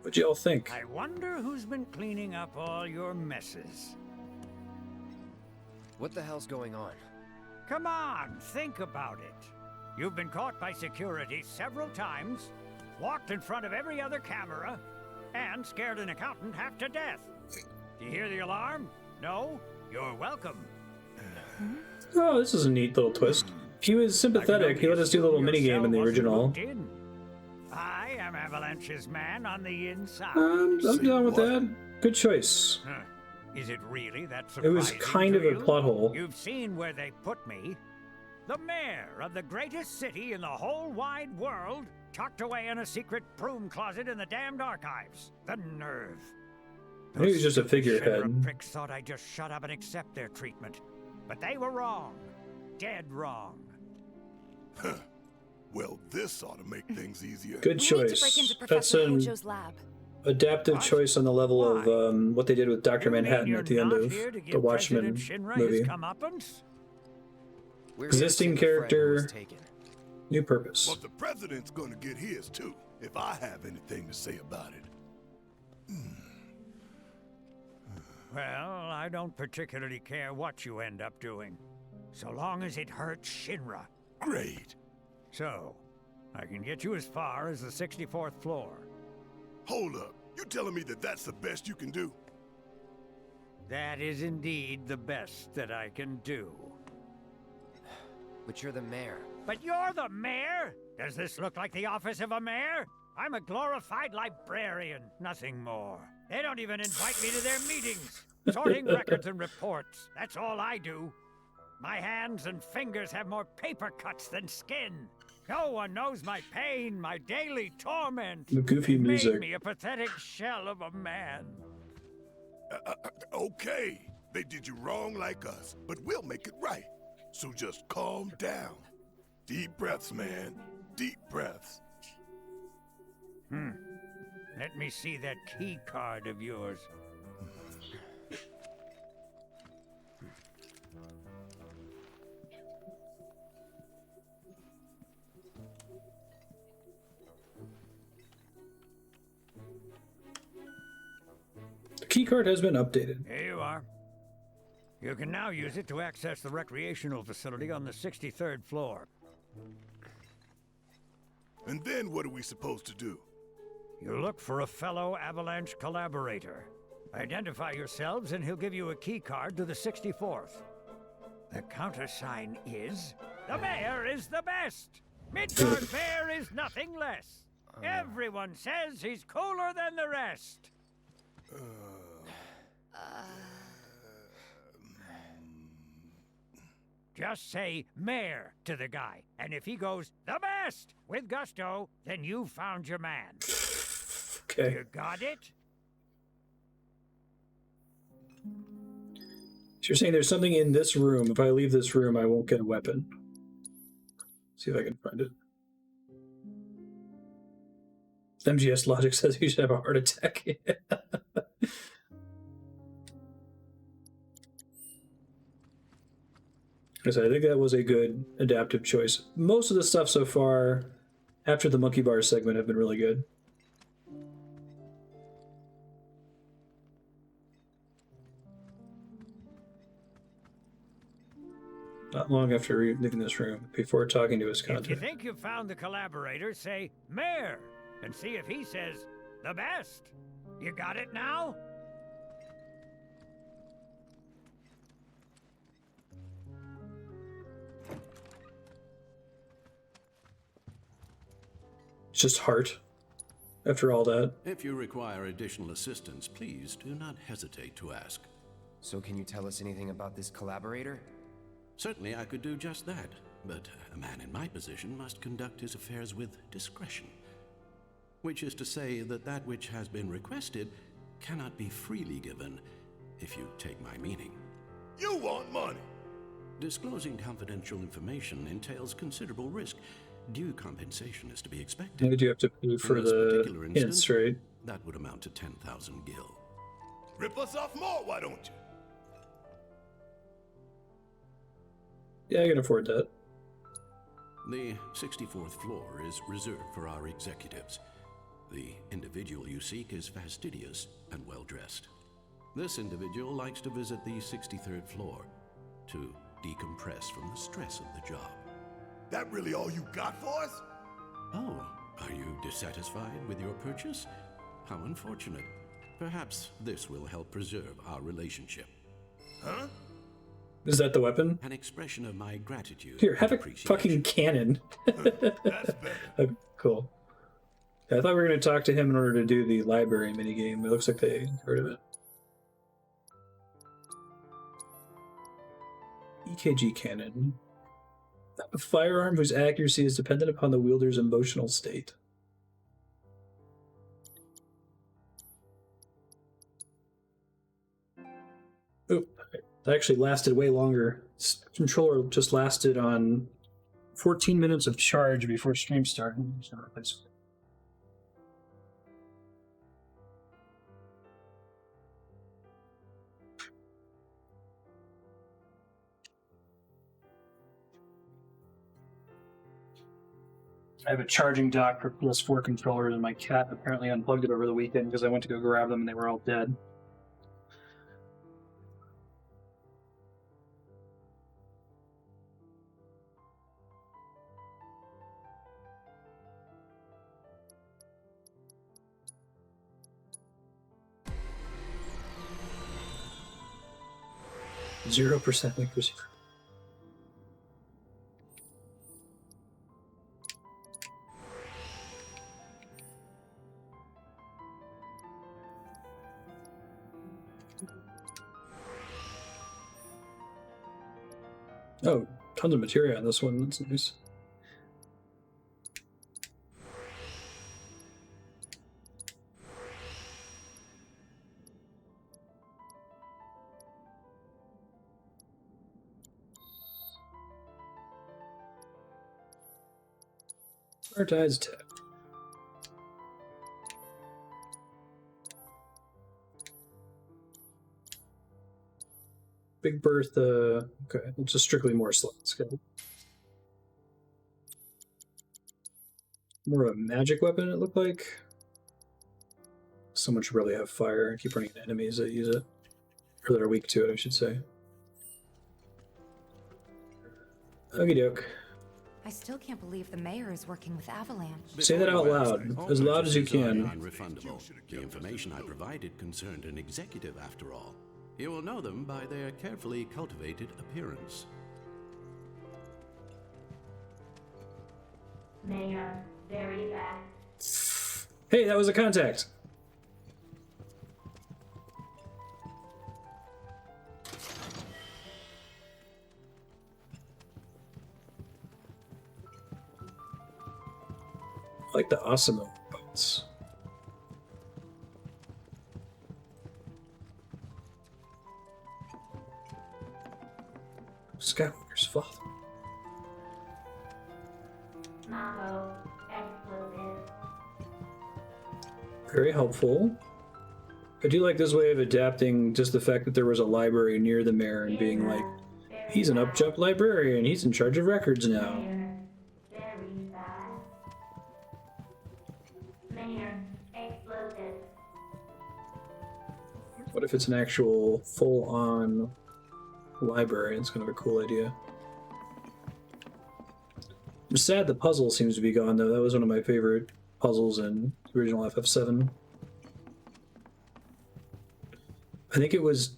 What'd y'all think? I wonder who's been cleaning up all your messes. What the hell's going on? Come on, think about it. You've been caught by security several times, walked in front of every other camera, and scared an accountant half to death. Do you hear the alarm? No? You're welcome. Oh, this is a neat little twist. He was sympathetic. He let us do a little minigame in the original. I am Avalanche's man on the inside. I'm down with that. Good choice. Huh. Is it really that It surprising was kind of to a you? plot hole. You've seen where they put me. The mayor of the greatest city in the whole wide world, tucked away in a secret broom closet in the damned archives. The nerve. Maybe he was just a figurehead. Shinra pricks thought I'd just shut up and accept their treatment. But they were wrong. Dead wrong. Huh. Well, this ought to make things easier. Good choice. That's an lab. adaptive choice on the level of what they did with Dr. Manhattan at the end of the Watchmen movie. Existing character, new purpose. But the president's gonna get his too, if I have anything to say about it. Well, I don't particularly care what you end up doing, so long as it hurts Shinra. Great. So, I can get you as far as the 64th floor. Hold up. You telling me that that's the best you can do? That is indeed the best that I can do. But you're the mayor. But you're the mayor? Does this look like the office of a mayor? I'm a glorified librarian, nothing more. They don't even invite me to their meetings. Sorting records and reports, that's all I do. My hands and fingers have more paper cuts than skin. No one knows my pain, my daily torment. The goofy music. Made me a pathetic shell of a man. Okay, they did you wrong like us, but we'll make it right. So just calm down. Deep breaths, man. Deep breaths. Let me see that key card of yours. The keycard has been updated. Here you are. You can now use it to access the recreational facility on the 63rd floor. And then what are we supposed to do? You look for a fellow Avalanche collaborator. Identify yourselves and he'll give you a key card to the 64th. The countersign is... The mayor is the best! Midgard Bear is nothing less! Everyone says he's cooler than the rest! Just say mayor to the guy, and if he goes the best with gusto, then you found your man. Okay. You got it? So you're saying there's something in this room. If I leave this room, I won't get a weapon. See if I can find it. MGS Logic says you should have a heart attack. I think that was a good adaptive choice. Most of the stuff so far, after the monkey bar segment, have been really good. Not long after leaving this room, before talking to his If you contact. think you've found the collaborator, say mayor, and see if he says the best. You got it now? It's just heart. After all that. If you require additional assistance, please do not hesitate to ask. So can you tell us anything about this collaborator? Certainly I could do just that, but a man in my position must conduct his affairs with discretion. Which is to say that that which has been requested cannot be freely given, if you take my meaning. You want money! Disclosing confidential information entails considerable risk. Due compensation is to be expected. Maybe you have to pay for In this the particular hints, instance, right? that would amount to 10,000 gil. Rip us off more, why don't you? Yeah, I can afford that. The 64th floor is reserved for our executives. The individual you seek is fastidious and well-dressed. This individual likes to visit the 63rd floor to decompress from the stress of the job. That really all you got for us? Oh, are you dissatisfied with your purchase? How unfortunate. Perhaps this will help preserve our relationship. Huh? Is that the weapon? An expression of my gratitude. Here, have a fucking cannon. Cool. Yeah, I thought we were going to talk to him in order to do the library minigame. It looks like they heard of it. EKG cannon. A firearm whose accuracy is dependent upon the wielder's emotional state. Oop. That actually lasted way longer. This controller just lasted on 14 minutes of charge before stream started. I have a charging dock for PS4 controllers, and my cat apparently unplugged it over the weekend because I went to go grab them and they were all dead. %, accuracy. Oh, tons of materia on this one. That's nice. Prioritized tab. Big Bertha. Okay, it's just strictly more slots. Okay. More of a magic weapon, it looked like. Someone should really have fire. Keep running into enemies that use it. Or that are weak to it, I should say. Okie doke. I still can't believe the mayor is working with Avalanche. Say that out loud, as loud as you can. Non-refundable. The information I provided concerned an executive, after all. You will know them by their carefully cultivated appearance. Mayor, very bad. Hey, that was a contact. I like the Osimo boats. Skywalker's father. Mambo, explosive. Very helpful. I do like this way of adapting just the fact that there was a library near the mayor and being like, he's an up-jump librarian, he's in charge of records now. What if it's an actual full-on library? It's kind of a cool idea. I'm sad the puzzle seems to be gone, though. That was one of my favorite puzzles in the original FF7. I think it was...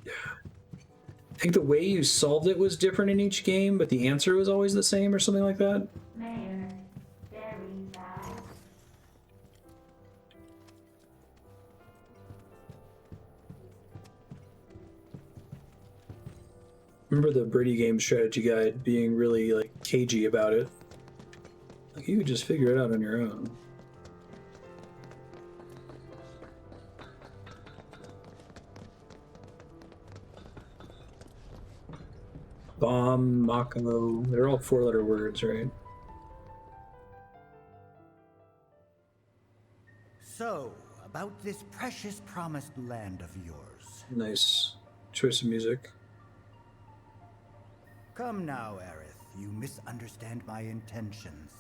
I think the way you solved it was different in each game, but the answer was always the same or something like that. Mayor, very bad. Remember the Brady Game strategy guide being really, like, cagey about it. Like, you could just figure it out on your own. Bomb, Mako, they're all four-letter words, right? So, about this precious promised land of yours. Nice choice of music. Come now, Aerith. You misunderstand my intentions.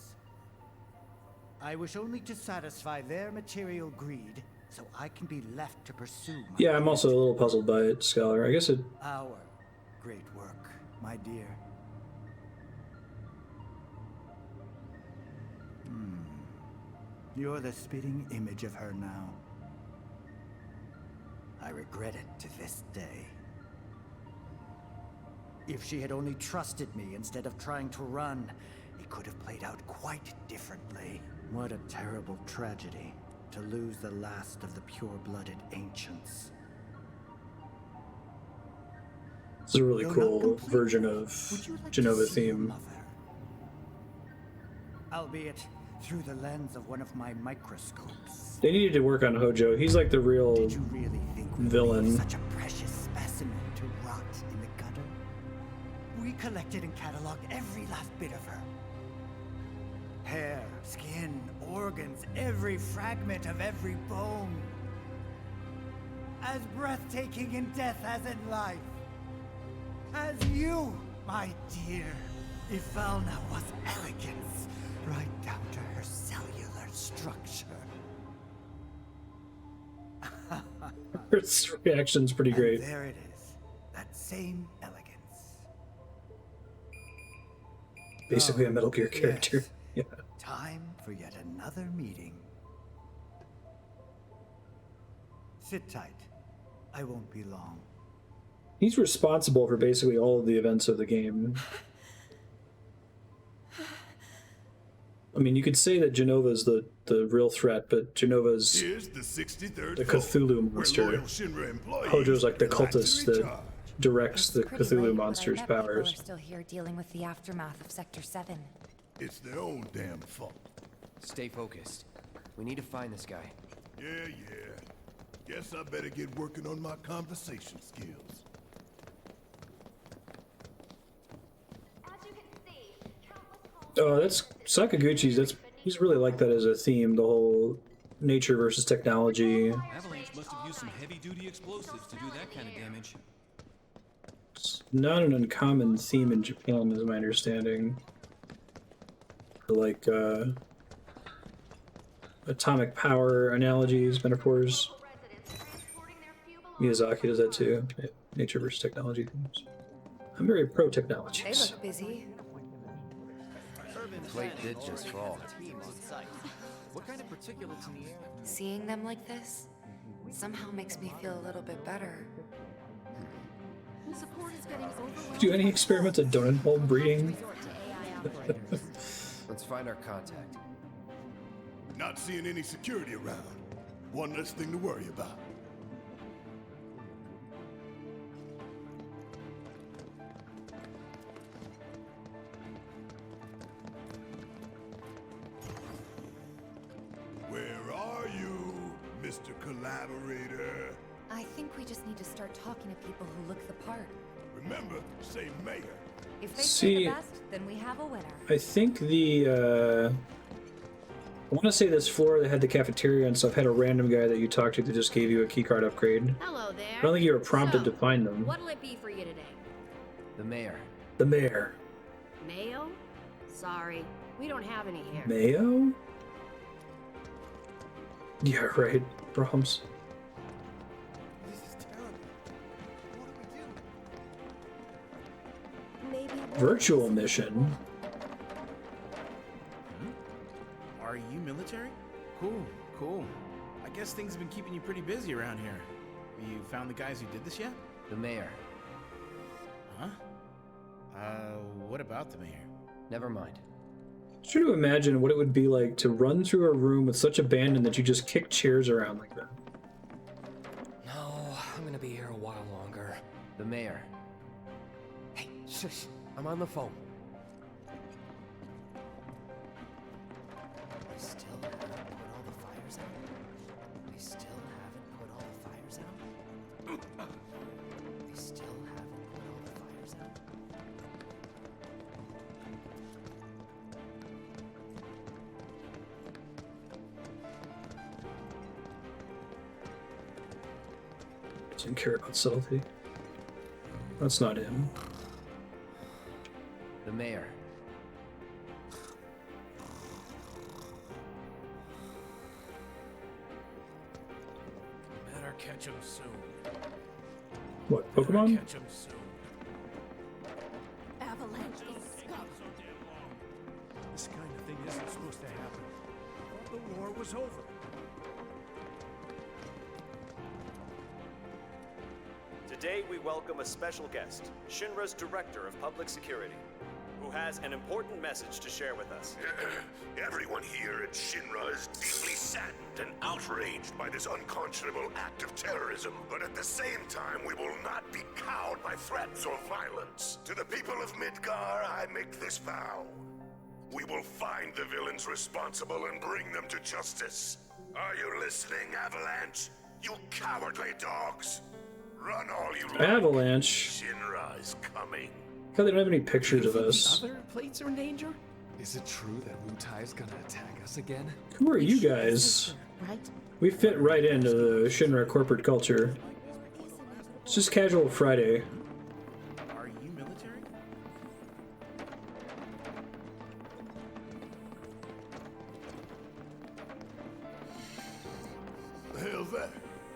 I wish only to satisfy their material greed, so I can be left to pursue my Yeah, I'm also a little puzzled by it, Scholar. I guess it... Our great work, my dear. You're the spitting image of her now. I regret it to this day. If she had only trusted me instead of trying to run, it could have played out quite differently. What a terrible tragedy to lose the last of the pure-blooded ancients. It's a really cool version of Genova theme. Albeit through the lens of one of my microscopes. They needed to work on Hojo. He's like the real villain. Such a precious specimen to rot in the gutter. We collected and cataloged every last bit of her. Hair, skin, organs, every fragment of every bone. As breathtaking in death as in life. As you, my dear. Ifalna was elegance, right down to her cellular structure. Her reaction's pretty great. And there it is. That same elegance. Basically a Metal Gear character. Yes. Yeah. Time for yet another meeting. Sit tight. I won't be long. He's responsible for basically all of the events of the game. I mean, you could say that Genova's the real threat, but Genova's the Cthulhu monster. Hojo's like the cultist that directs the Cthulhu monster's powers. People are still here dealing with the aftermath of Sector 7. It's their own damn fault. Stay focused. We need to find this guy. Yeah. Guess I better get working on my conversation skills. Oh, that's Sakaguchi's. He's really like that as a theme. The whole nature versus technology. Avalanche must have used some heavy-duty explosives to do that kind of damage. It's not an uncommon theme in Japan, is my understanding. For like atomic power analogies, metaphors. Miyazaki does that too. Yeah, nature versus technology themes. I'm very pro technologies. They look busy. Plate did just fall. What kind of particulates in the air? Seeing them like this somehow makes me feel a little bit better. Do any experiments at donut hole breeding? Let's find our contact. Not seeing any security around. One less thing to worry about. Where are you, Mr. Collaborator? I think we just need to start talking to people who look the part. Remember, say mayor. If they say the best, then we have a winner. I think I want to say this floor that had the cafeteria and stuff had a random guy that you talked to that just gave you a keycard upgrade. Hello there. I don't think you were prompted to find them. What'll it be for you today? The mayor. The mayor. Mayo? Sorry, we don't have any here. Mayo? Yeah, right. Brahms. This is terrible. What do we do? Maybe Virtual mission. Are you military? Cool. I guess things have been keeping you pretty busy around here. You found the guys who did this yet? The mayor. Huh? What about the mayor? Never mind. Try to imagine what it would be like to run through a room with such abandon that you just kick chairs around like that. No, I'm gonna be here a while longer. The mayor. Hey, shush. I'm on the phone. We still haven't put all the fires out? We still haven't put all the fires out? We still haven't put all the fires out? Doesn't care about subtlety. That's not him. The mayor. Better catch him soon. What, Pokemon? Catch him soon. Avalanche is scum. This kind of thing isn't supposed to happen. I thought the war was over. Today we welcome a special guest, Shinra's Director of Public Security, who has an important message to share with us. Everyone here at Shinra is deeply saddened and outraged by this unconscionable act of terrorism. But at the same time, we will not be cowed by threats or violence. To the people of Midgar, I make this vow. We will find the villains responsible and bring them to justice. Are you listening, Avalanche? You cowardly dogs! Run all you like. Avalanche. Shinra is coming. God, they don't have any pictures of us. Other plates are in danger? Is it true that Wu Tai's gonna attack us again? Who are you guys? We fit right into the Shinra corporate culture. It's just casual Friday. Are you military? The hell's that?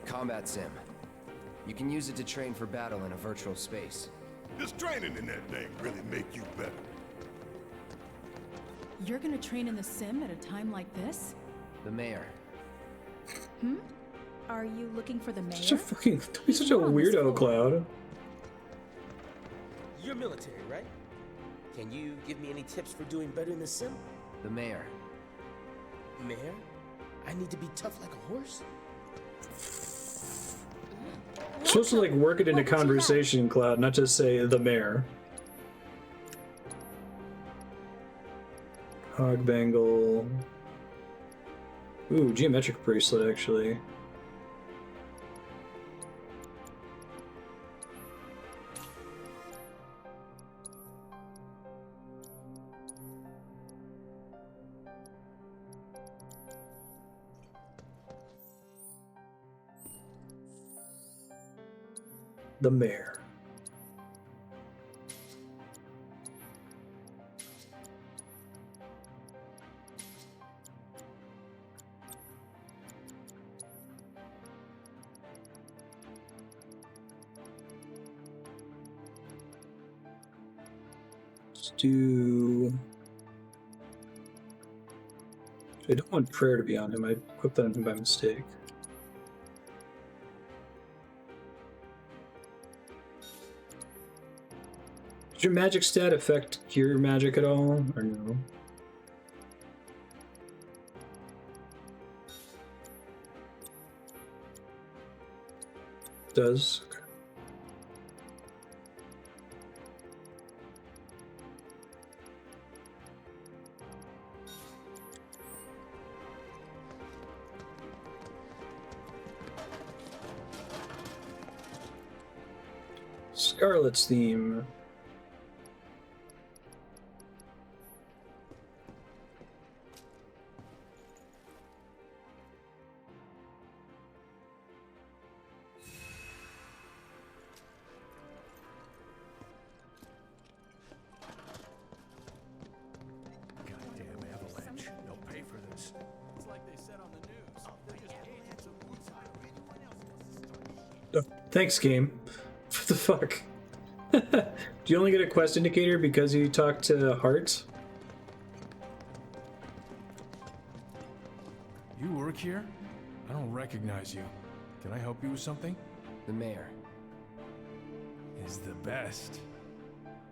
Combat sim. You can use it to train for battle in a virtual space. Does training in that thing really make you better? You're gonna train in the sim at a time like this? The mayor. Hmm? Are you looking for the mayor? Such a fucking, he's such a weirdo, Cloud. You're military, right? Can you give me any tips for doing better in the sim? The mayor. Mayor? I need to be tough like a horse? Supposed to like work it into conversation, Cloud, not just say the mayor. Hog bangle. Ooh, geometric bracelet actually. The mayor. Let's do. I don't want prayer to be on him. I equipped that on him by mistake. Does your magic stat affect cure magic at all, or no? Does. Okay. Scarlet's theme. Oh, thanks, game. What the fuck? Do you only get a quest indicator because you talk to Heart? You work here? I don't recognize you. Can I help you with something? The mayor. Is the best.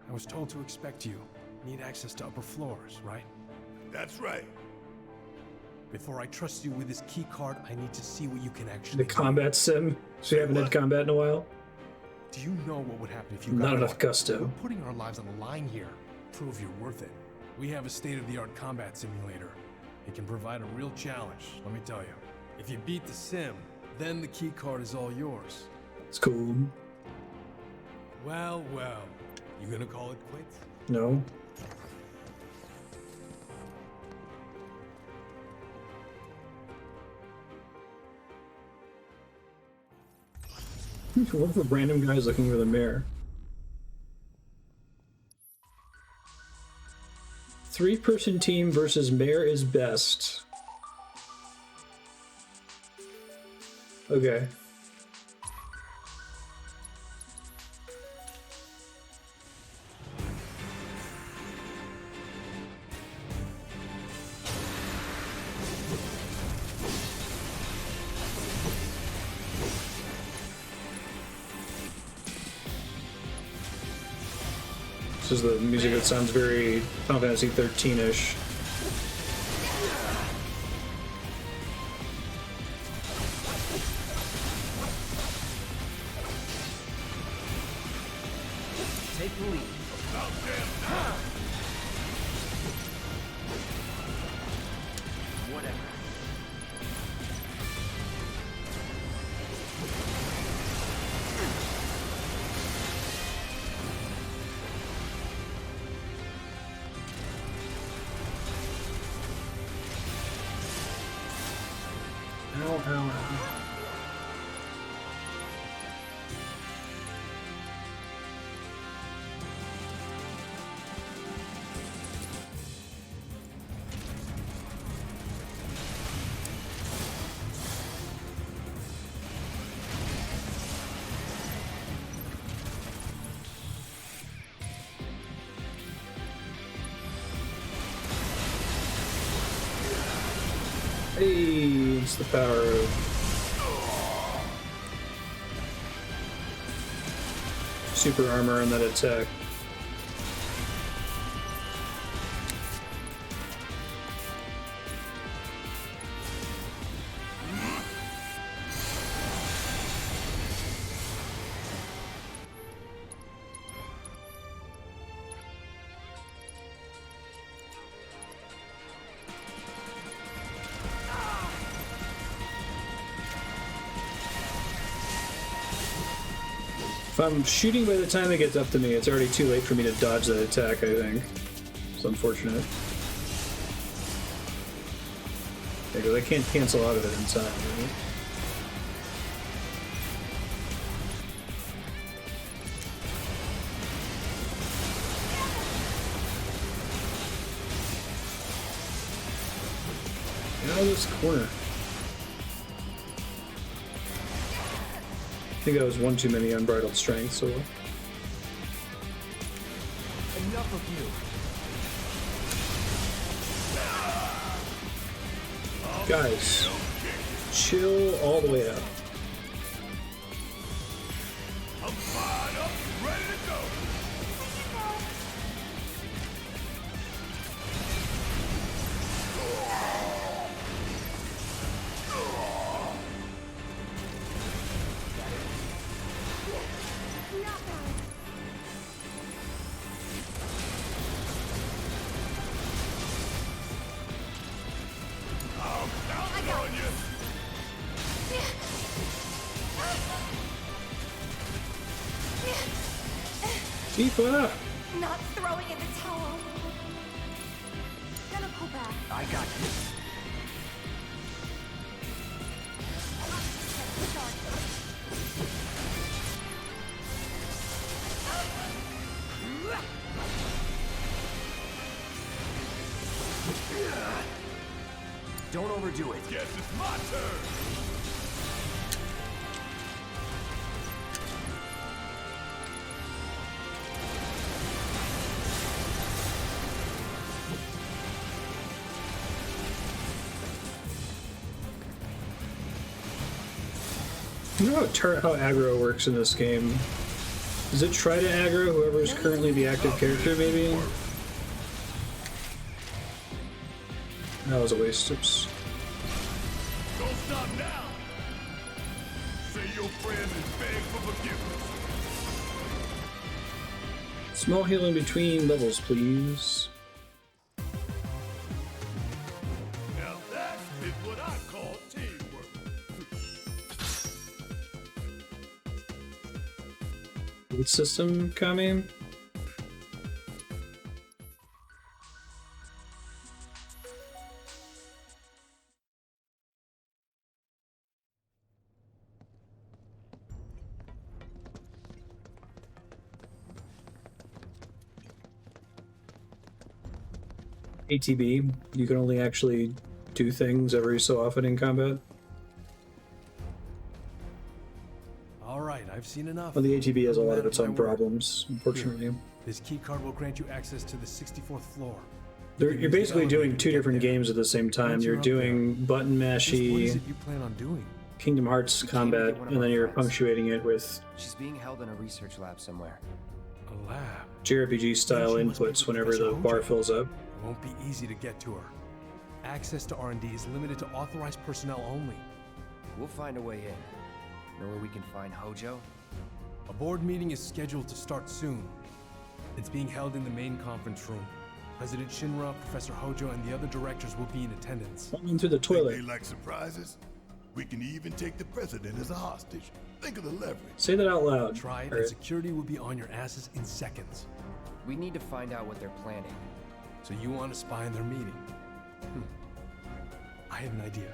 I was told to expect you. Need access to upper floors, right? That's right. Before I trust you with this key card, I need to see what you can actually The combat sim? So you haven't had combat in a while? Do you know what would happen if you Not got enough caught? gusto. We're putting our lives on the line here. Prove you're worth it. We have a state-of-the-art combat simulator. It can provide a real challenge, let me tell you. If you beat the sim, then the key card is all yours. It's cool. Well, well. You gonna call it quits? No. What if a random guy's looking for the mayor? 3-person team versus mayor is best. Okay. This is the music that sounds very Final Fantasy 13-ish. Take the lead. Whatever. Ow, ow, ow. Hey, it's the power of super armor and that attack. If I'm shooting by the time it gets up to me, it's already too late for me to dodge that attack, I think. It's unfortunate. Because I can't cancel out of it in time, right? Get out of this corner. I think that was one too many unbridled strength, so... Enough of you. Guys, chill all the way out. I'm fired up, ready to go. Tifa! Not throwing in the towel. Gonna pull back. I got you. Don't overdo it. Guess it's my turn. You know how aggro works in this game? Does it try to aggro whoever is currently the active character, maybe? That was a waste. Oops. Don't stop now. Say your prayers and beg for forgiveness. Small healing between levels, please. Now that is what I call teamwork. Loot system coming. ATB, you can only actually do things every so often in combat. Alright, I've seen enough. Well, the ATB has a lot of its My own word. problems, unfortunately. Here, this key card will grant you access to the 64th floor. You're basically doing two different games at the same time. Once You're you're up doing button Just what is mashy it you plan on doing? Kingdom Hearts She came to combat, get one of and our then you're friends. punctuating it with She's being held in a research lab somewhere. A lab. JRPG style inputs whenever the bar fills up. It won't be easy to get to her. Access to R&D is limited to authorized personnel only. We'll find a way in. Know where we can find Hojo? A board meeting is scheduled to start soon. It's being held in the main conference room. President Shinra, Professor Hojo, and the other directors will be in attendance. Falling through the toilet. They like surprises? We can even take the president as a hostage. Think of the leverage. Say that out loud. Try it, and security will be on your asses in seconds. We need to find out what they're planning. So you want to spy on their meeting? I have an idea.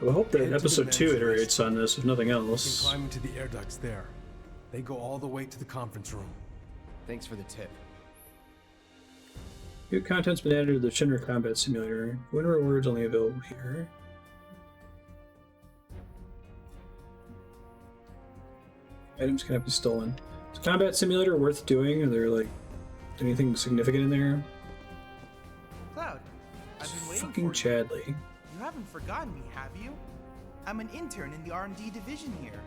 I hope that episode 2 iterates on this, if nothing else. You can climb into the air ducts there. They go all the way to the conference room. Thanks for the tip. New content's been added to the Shinra Combat Simulator. Win rewards only available here. Items cannot be stolen. Is Combat Simulator worth doing? Are there like anything significant in there? Cloud, I've been waiting Fucking for you. Chadley. You haven't forgotten me, have you? I'm an intern in the R&D division here.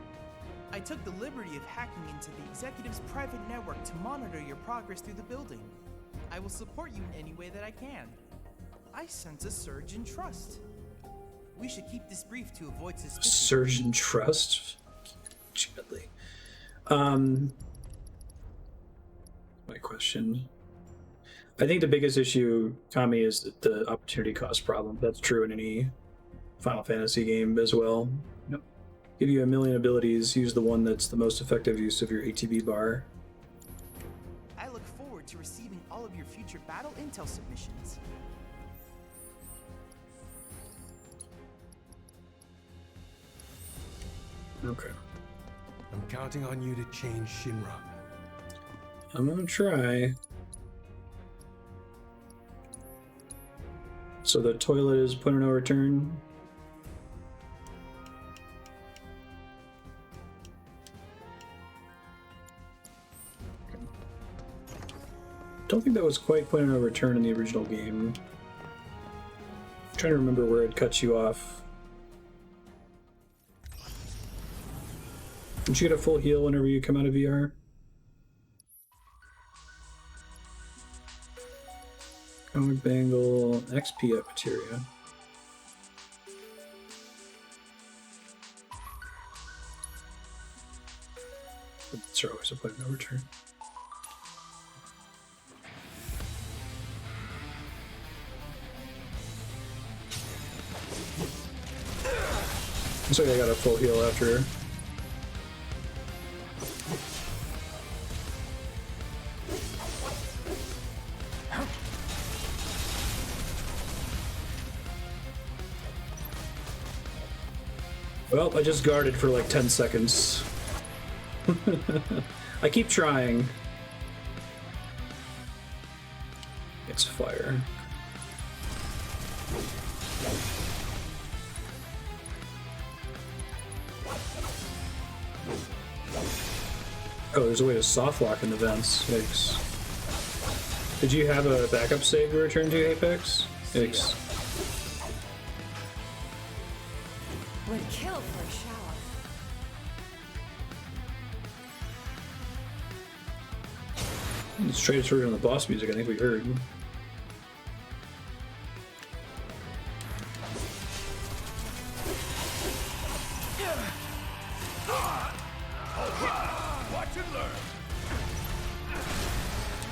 I took the liberty of hacking into the executive's private network to monitor your progress through the building. I will support you in any way that I can. I sense a surge in trust. We should keep this brief to avoid suspicion. Surge in trust? Chadley. My question. I think the biggest issue, Kami, is the opportunity cost problem. That's true in any Final Fantasy game as well. Nope. Give you a million abilities, use the one that's the most effective use of your ATB bar. I look forward to receiving all of your future battle intel submissions. Okay. I'm counting on you to change Shinra. I'm gonna try. So the toilet is point of no return. Don't think that was quite point of no return in the original game. I'm trying to remember where it cuts you off. Did you get a full heal whenever you come out of VR? Comic Bangle, XP at Materia. That's always a point of no return. Looks like I got a full heal after. Well, I just guarded for like 10 seconds. I keep trying. It's fire. Oh, there's a way to soft lock in the vents. Yikes. Did you have a backup save to return to, Apex? Yikes. Would kill for a shower. It's straight through on the boss music, I think we heard. Watch and learn.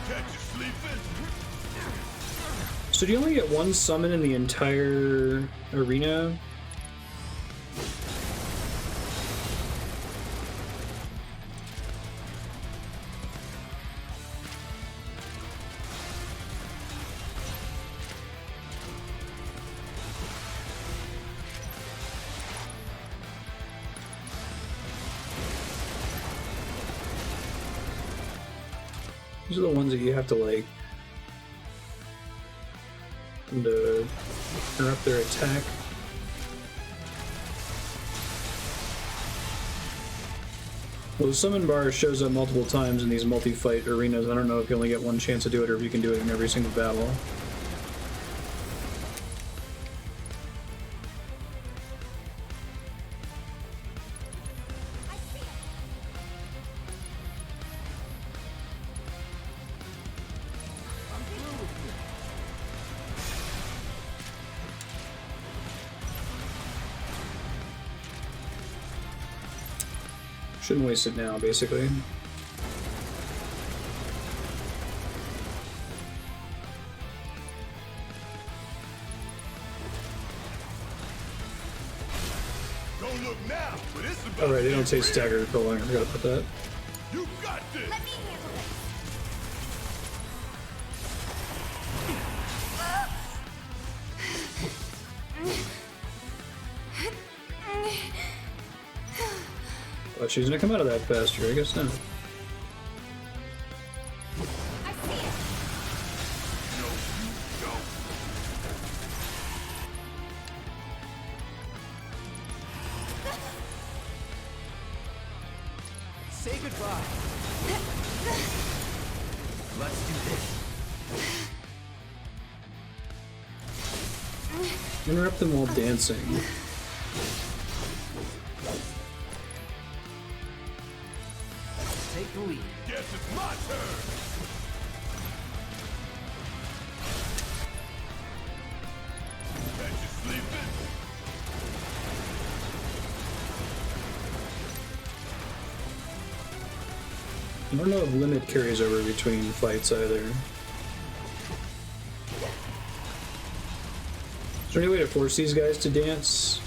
Catch you sleeping. So do you only get one summon in the entire arena? These are the ones that you have to like to interrupt their attack. Well, the summon bar shows up multiple times in these multi-fight arenas. I don't know if you only get one chance to do it or if you can do it in every single battle. Shouldn't waste it now, basically. Don't look now, but it's about Alright, they don't say staggered for long. I forgot about that. You got this. Let me handle this. Thought she was gonna come out of that faster. I guess not. I see it. No, you don't. Say goodbye. Let's do this. Interrupt them while dancing. Take the lead. Guess it's my turn. Catch you sleeping? I don't know if limit carries over between fights either. Is there any way to force these guys to dance?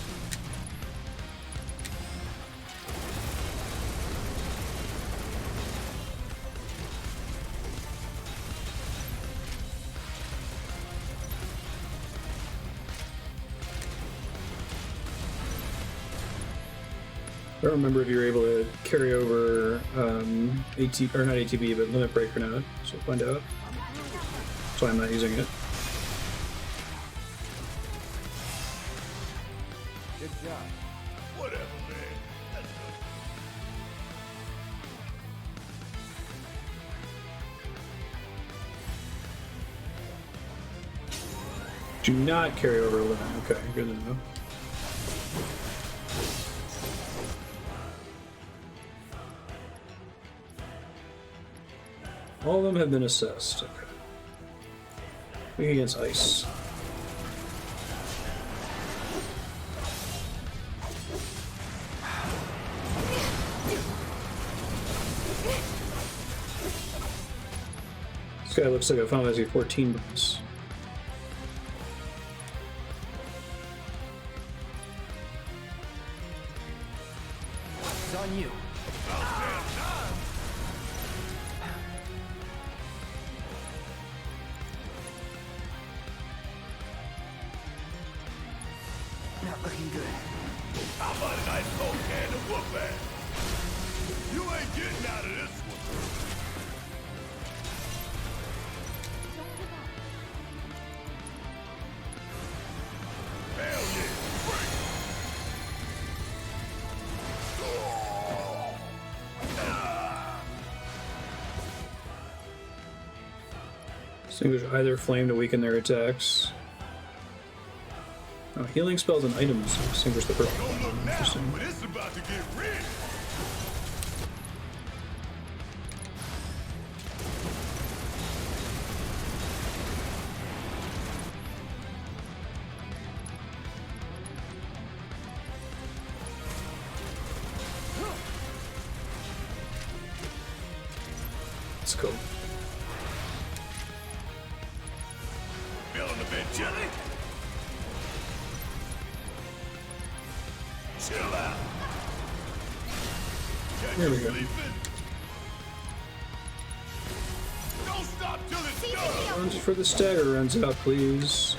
I don't remember if you were able to carry over AT or not ATB, but limit break or not. So we'll find out. That's why I'm not using it. Good job. Whatever, man. Let's go. Do not carry over limit. Okay, good to know. All of them have been assessed. Okay. Weak against ice. This guy looks like a Final Fantasy 14 boss. It's on you. Not looking good. How about a nice cold can of whoop ass? You ain't getting out of this one. Hell yeah, break. Extinguish either flame to weaken their attacks. Oh, healing spells and items extinguish the purple. Don't look now, Interesting. but it's about to get real. Let's go. Feeling a bit jelly? Chill out. Catch There we you go. sleeping? Don't stop till it's done. Runs for the stagger runs out, please.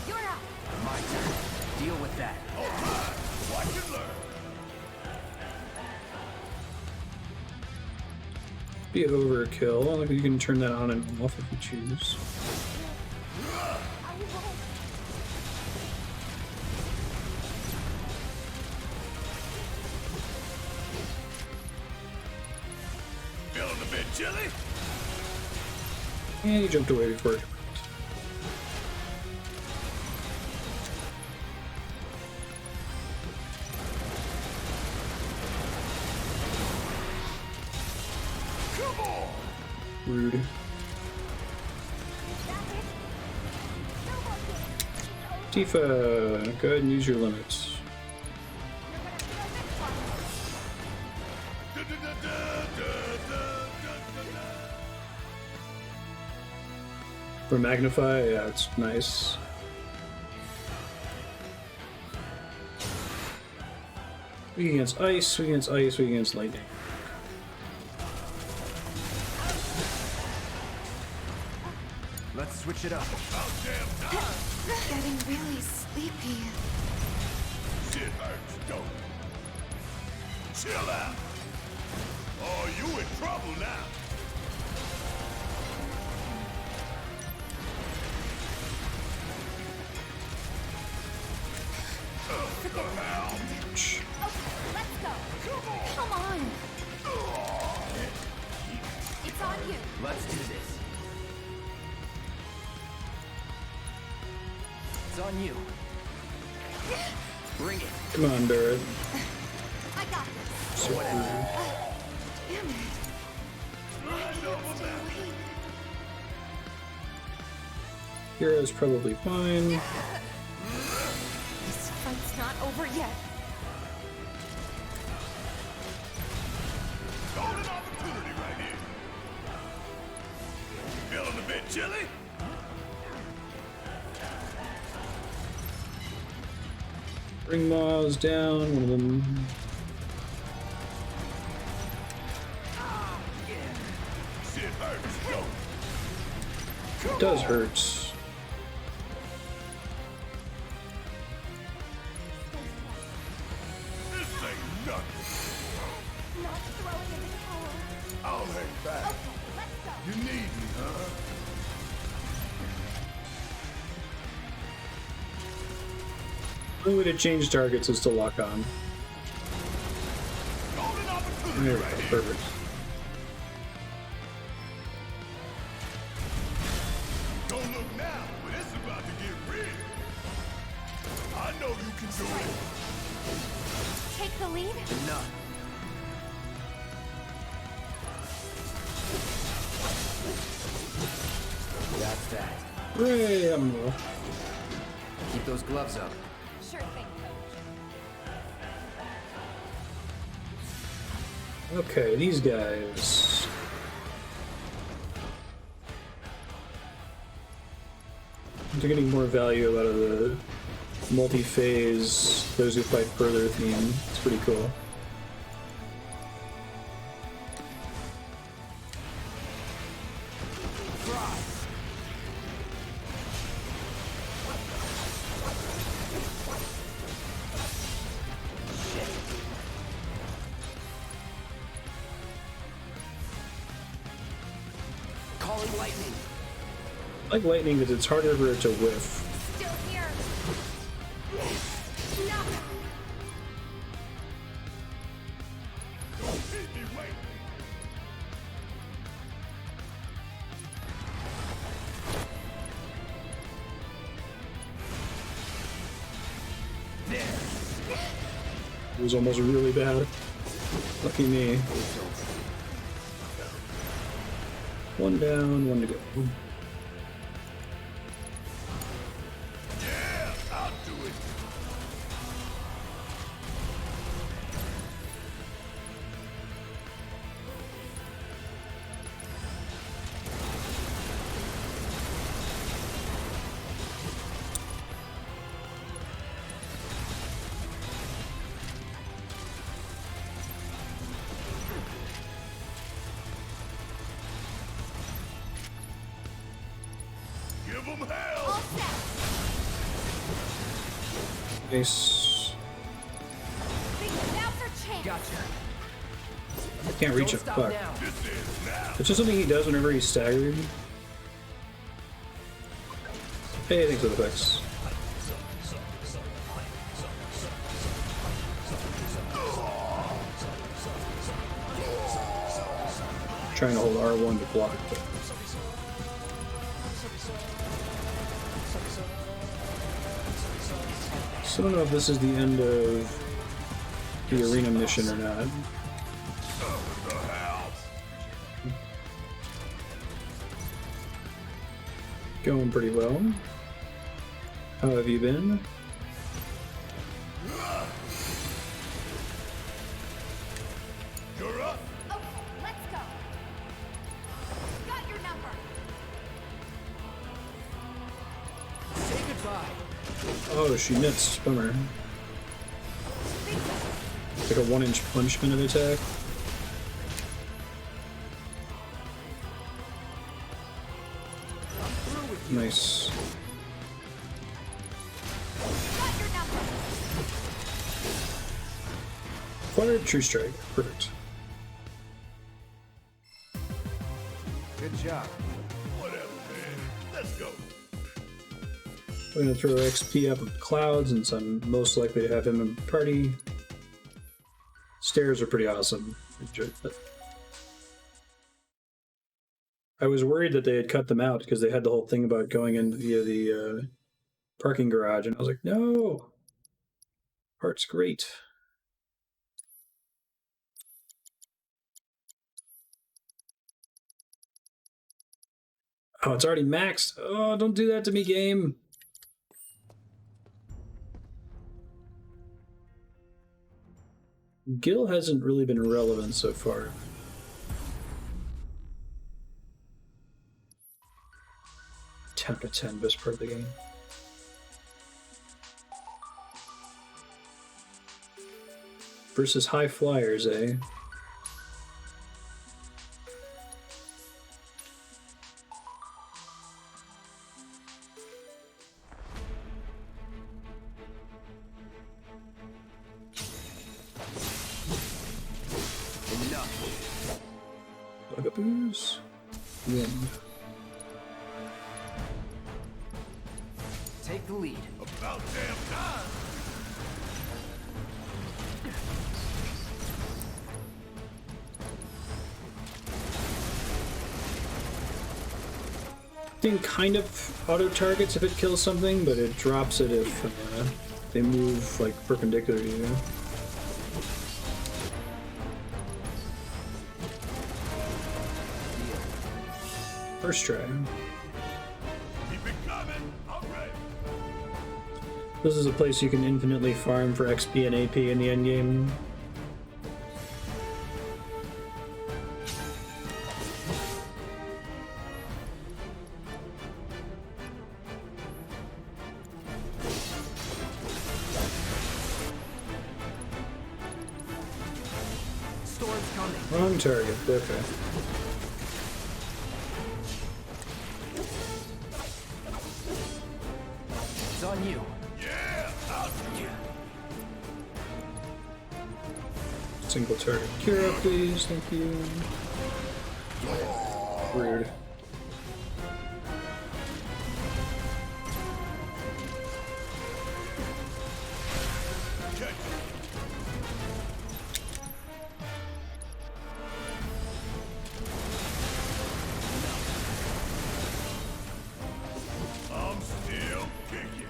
You're up. My turn. Deal with that. All right, watch and learn. Be overkill. You can turn that on and off if you choose. Feeling a bit chilly? And he jumped away before it. Rude. Tifa, go ahead and use your limits. For Magnify, yeah, it's nice. Weak against ice, weak against ice, weak against lightning. Let's switch it up. Getting really sleepy. Shit hurts, don't it? Chill out. Oh, you in trouble now. Okay, let's go. Come on. It's on you. Let's do this. It's on you. Bring it. Come on, Barrett. I got this. So Damn it. Why can't I stay awake? Hero's probably fine. This fight's not over yet. Golden opportunity right here. Feeling a bit chilly? Bring Maws down, one of them. Shit hurts, don't It does hurt. This ain't nothing. Not throwing in the towel. I'll hang back. Okay, let's go. You need me, huh? The only way to change targets is to lock on. Golden opportunity There we right go, here. perfect. Don't look now, but it's about to get real. I know you can do it. Take the lead. Enough. That's that. Hooray, I'm low. Keep those gloves up. Sure thing, Coach. Okay, these guys. They're getting more value out of the multi-phase, those who fight further theme. It's pretty cool. Calling lightning. I like lightning because it's harder for it to whiff. Still here. No. Keep me waiting. It was almost really bad. Lucky me. One down, one to go. Yeah, I'll do it. Give them hell. All set. Nice. Now's our chance. Gotcha. Can't reach Don't it. stop Fuck. now. This is now. It's just something he does whenever he's staggered. Hey, thanks for the fix. Trying to hold R1 to block. But... So I don't know if this is the end of the arena mission or not. Going pretty well. How have you been? You're up. Okay, let's go. Got your number. Say goodbye. Oh, she missed. Bummer. It's like a 1-inch punishment of attack. Nice. Fire True Strike. Perfect. Good job. Whatever, man. Let's go. I'm gonna throw XP up with Cloud since I'm most likely to have him in the party. Stairs are pretty awesome. I was worried that they had cut them out because they had the whole thing about going in via the parking garage, and I was like, no! Part's great. Oh, it's already maxed. Oh, don't do that to me, game. Gil hasn't really been relevant so far. Ten out of 10, best part of the game. Versus high flyers, eh? Bugaboos. Win. Take the lead. About damn time. Thing kind of auto targets if it kills something, but it drops it if they move like perpendicular to you. First try. Keep it coming. All right. This is a place you can infinitely farm for XP and AP in the endgame. Storm's coming. Wrong target. Okay. It's on you. Yeah, I'll do it. Single target cure, please. Thank you. Rude. I'm still kicking.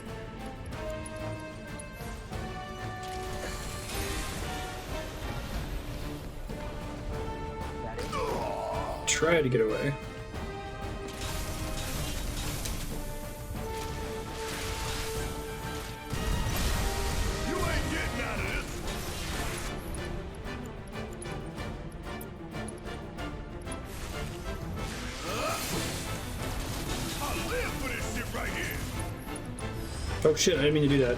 Try to get away. You ain't getting out of this. I live for this shit right here. Oh shit, I didn't mean to do that.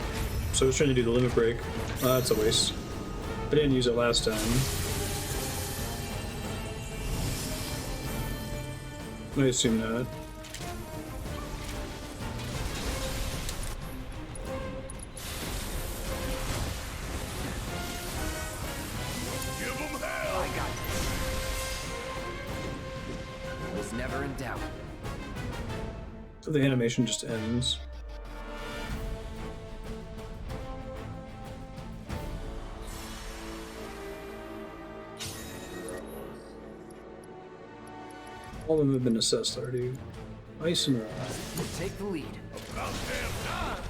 So I was trying to do the limit break. That's a waste. I didn't use it last time. I assume not. Give them hell. I got this. Was never in doubt. So the animation just ends. All of them have been assessed already. Ice and wall. Take the lead. About damn time.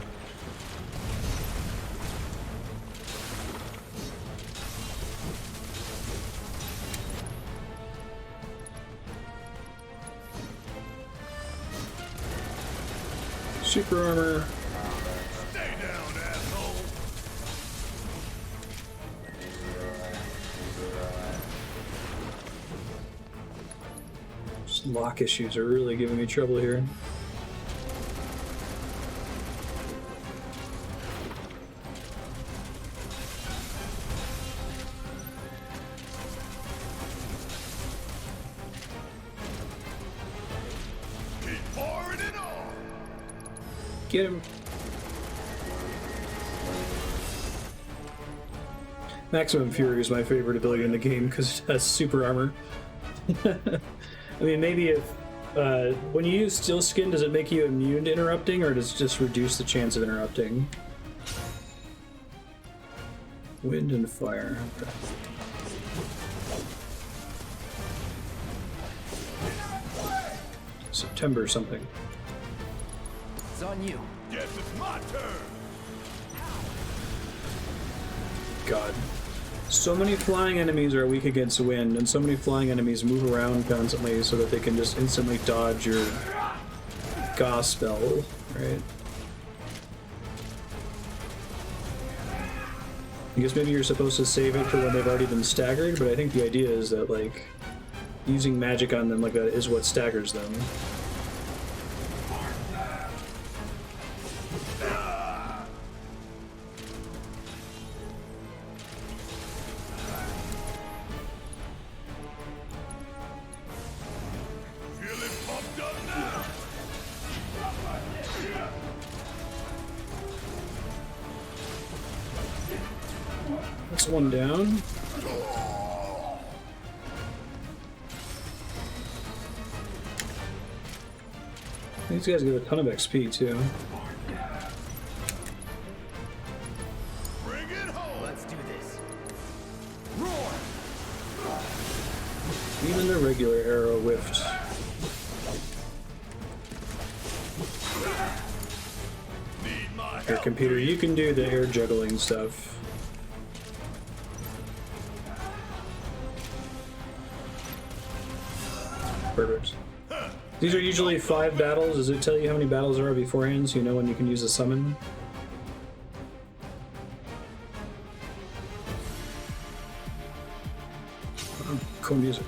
Super armor. Stay down, asshole. Just lock issues are really giving me trouble here. Get him. Maximum Fury is my favorite ability in the game because it has super armor. I mean, maybe if when you use Steel Skin, does it make you immune to interrupting, or does it just reduce the chance of interrupting? Wind and fire. Okay. September something. It's on you. Guess it's my turn. God. So many flying enemies are weak against wind, and so many flying enemies move around constantly so that they can just instantly dodge your Gauss spell, right? I guess maybe you're supposed to save it for when they've already been staggered, but I think the idea is that, like, using magic on them like that is what staggers them. That's one down. These guys get a ton of XP too. Bring it home. Let's do this. Roar. Even the regular arrow whiffed. Here, computer, you can do the air juggling stuff. Perfect. These are usually 5 battles. Does it tell you how many battles there are beforehand so you know when you can use a summon? Oh, cool music.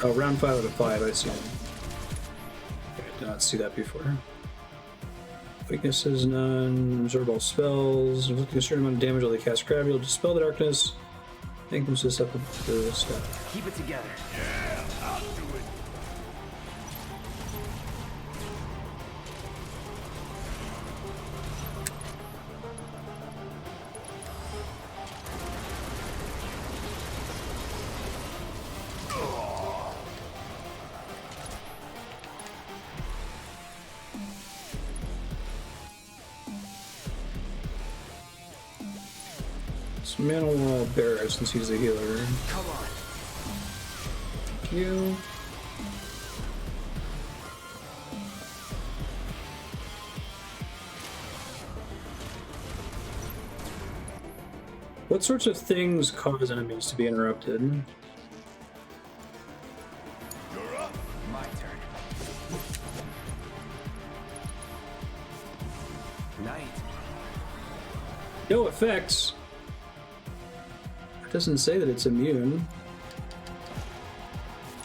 Oh, round 5 out of 5, I see. I did not see that before. Weaknesses, none. Absorb all spells. Inflict a certain amount of damage while they cast gravity. Will dispel the darkness. Make them susceptible to the stuff. Keep it together. Yeah, I'll do it. Manowar Bear since he's a healer. Come on. Thank you. What sorts of things cause enemies to be interrupted? You're up. My turn. Night. No effects. It doesn't say that it's immune.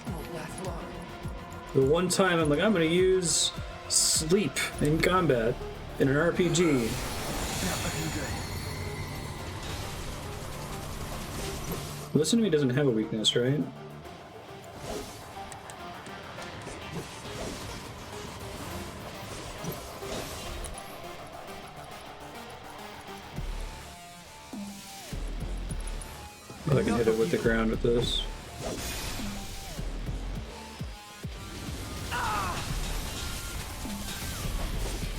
Won't last long. The one time I'm like, I'm gonna use sleep in combat in an RPG. Not looking good. This enemy doesn't have a weakness, right? I can hit it with the ground with this.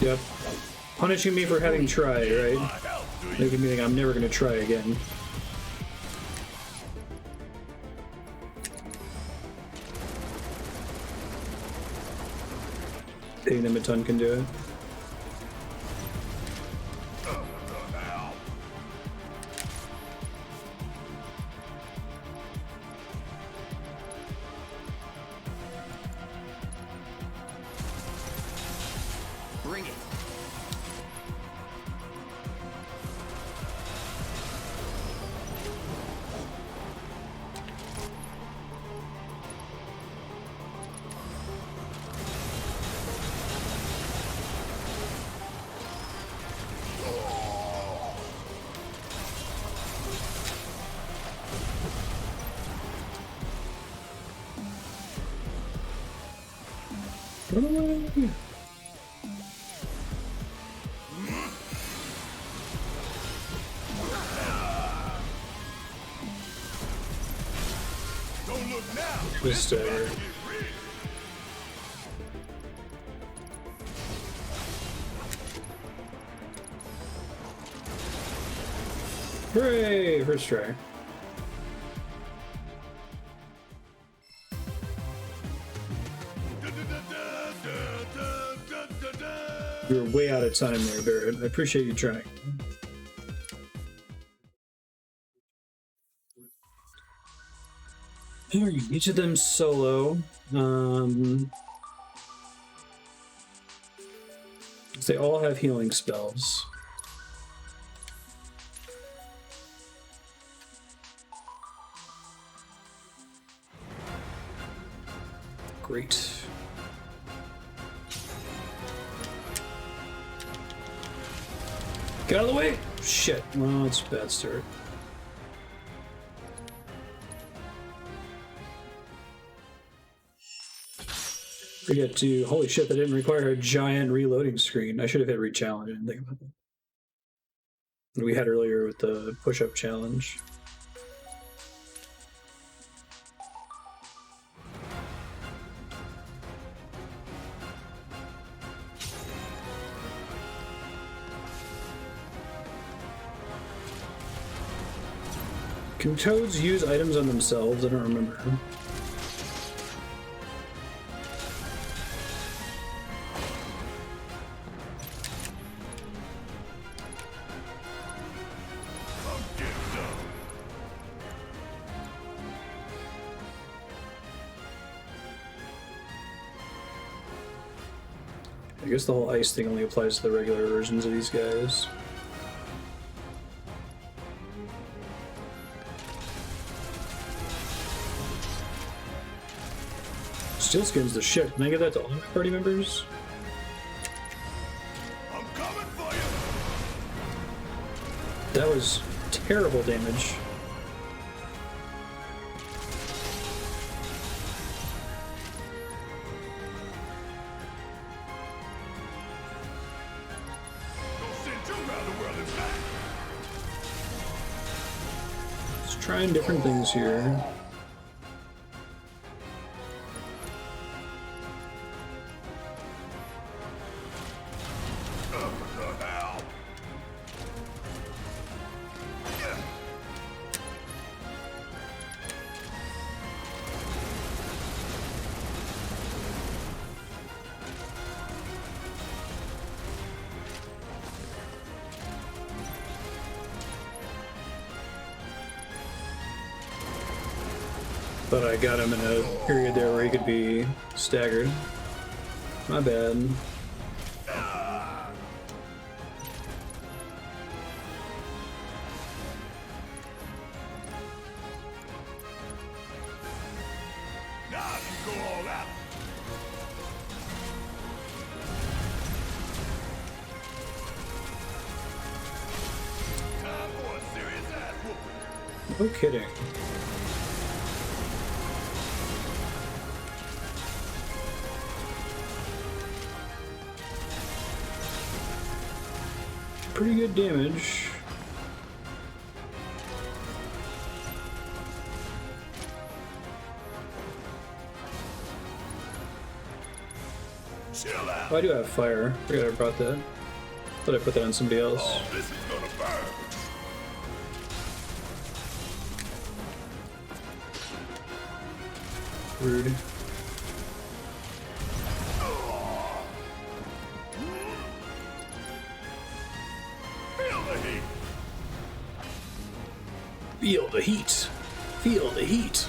Yep. Punishing me for having tried, right? Making me think I'm never gonna try again. Hitting them a ton can do it. Bring it. Run away! Don't look now. Just hooray! First try. You were way out of time there, Barrett. I appreciate you trying. Alright, each of them solo. They all have healing spells. Great. Get out of the way! Shit. Well, it's a bad start. We get to... Holy shit, that didn't require a giant reloading screen. I should have hit re-challenge. I didn't think about that. We had earlier with the push-up challenge. Can toads use items on themselves? I don't remember. I guess the whole ice thing only applies to the regular versions of these guys. Steelskin's the shit. Can I get that to all my party members? I'm coming for you. That was terrible damage. Just trying different things here. But I got him in a period there where he could be staggered. My bad. No kidding. Pretty good damage. Oh, I do have fire. I forgot I brought that. Thought I put that on somebody else. Oh, this is gonna burn. Rude. Feel the heat. Feel the heat.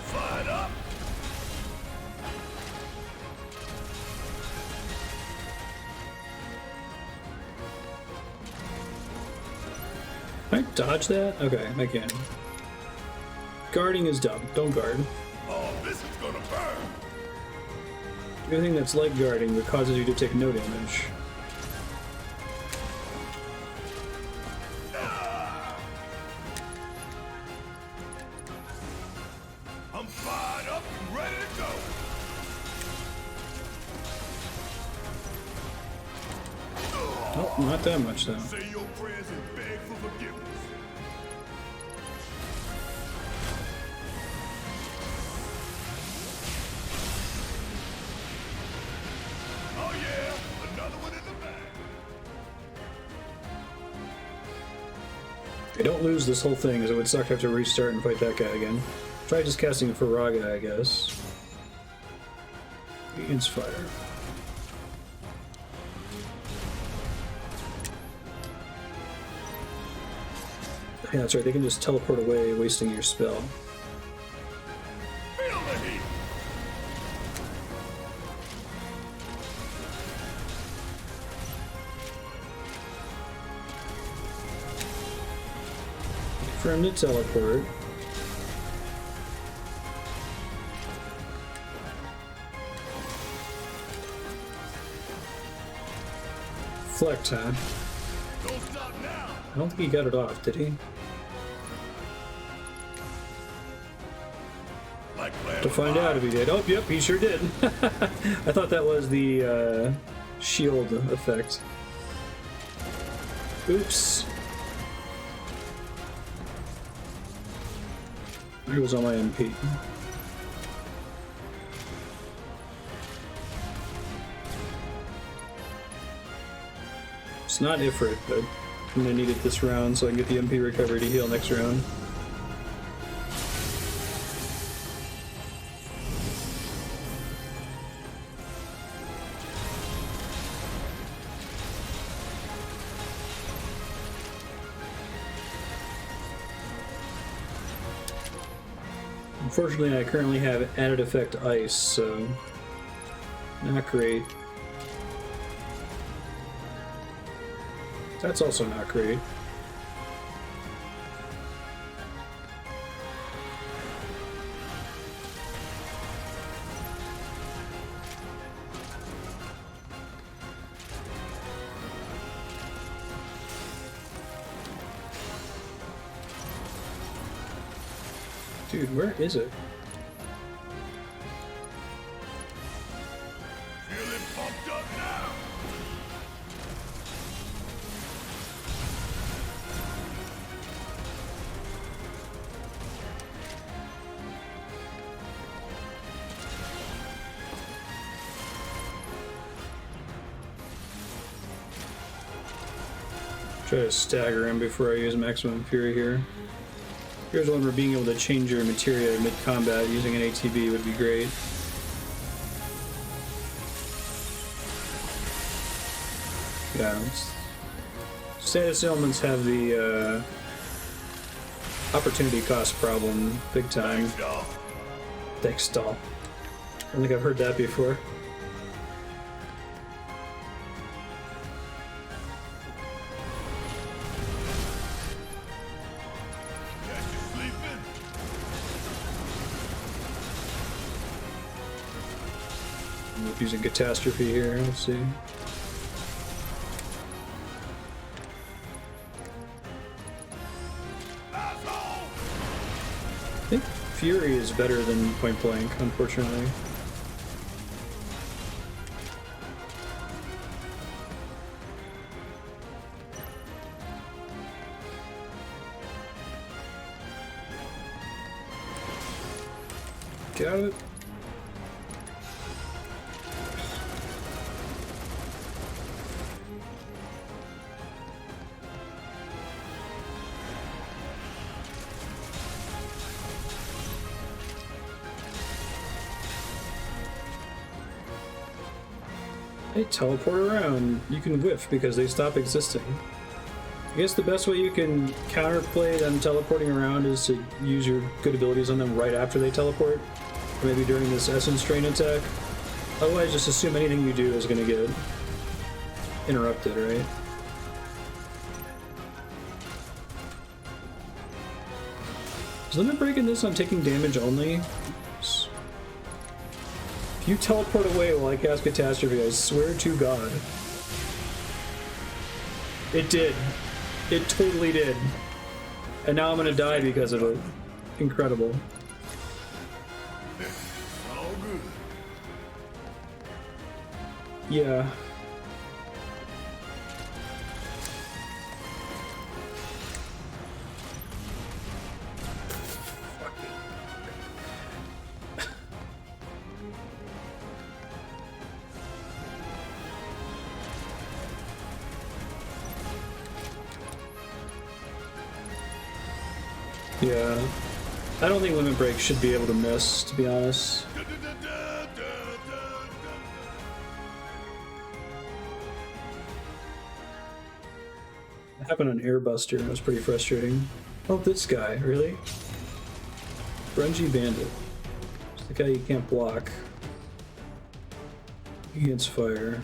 Fired up. Can I dodge that? Okay, I can. Guarding is dumb. Don't guard. Oh, this is gonna burn. Anything that's like guarding that causes you to take no damage. Oh, not that much though. Say your prayers and beg for forgiveness. Oh yeah, another one in the bag. If I don't lose this whole thing, as it would suck to have to restart and fight that guy again. Try just casting Faraga, I guess. Against fire. Yeah, that's right, they can just teleport away, wasting your spell. Feel the heat. For him to teleport. Flex, huh? Don't stop now. I don't think he got it off, did he? To find out if he did. Oh, yep, he sure did. I thought that was the shield effect. Oops. There was on my MP. It's not Ifrit, but I'm gonna need it this round so I can get the MP recovery to heal next round. Unfortunately, I currently have added effect ice, so not great. That's also not great. Dude, where is it? Feeling pumped up now. Try to stagger him before I use maximum fury here. Here's one where being able to change your materia mid-combat using an ATB would be great. Yeah. Status elements have the opportunity cost problem big time. Thanks, doll. I don't think I've heard that before. Using catastrophe here, let's see. I think Fury is better than Point Blank, unfortunately. Got it. They teleport around. You can whiff because they stop existing. I guess the best way you can counterplay them teleporting around is to use your good abilities on them right after they teleport. Or maybe during this Essence Drain attack. Otherwise, just assume anything you do is going to get interrupted, right? Is Limit Break in this on taking damage only? If you teleport away while I cast Catastrophe, I swear to God. It did. It totally did. And now I'm gonna die because of it. Incredible. All good. Yeah. Yeah. I don't think Limit Break should be able to miss, to be honest. It happened on Airbuster, and it was pretty frustrating. Oh, this guy, really? Grungy Bandit. It's the guy you can't block. Against fire.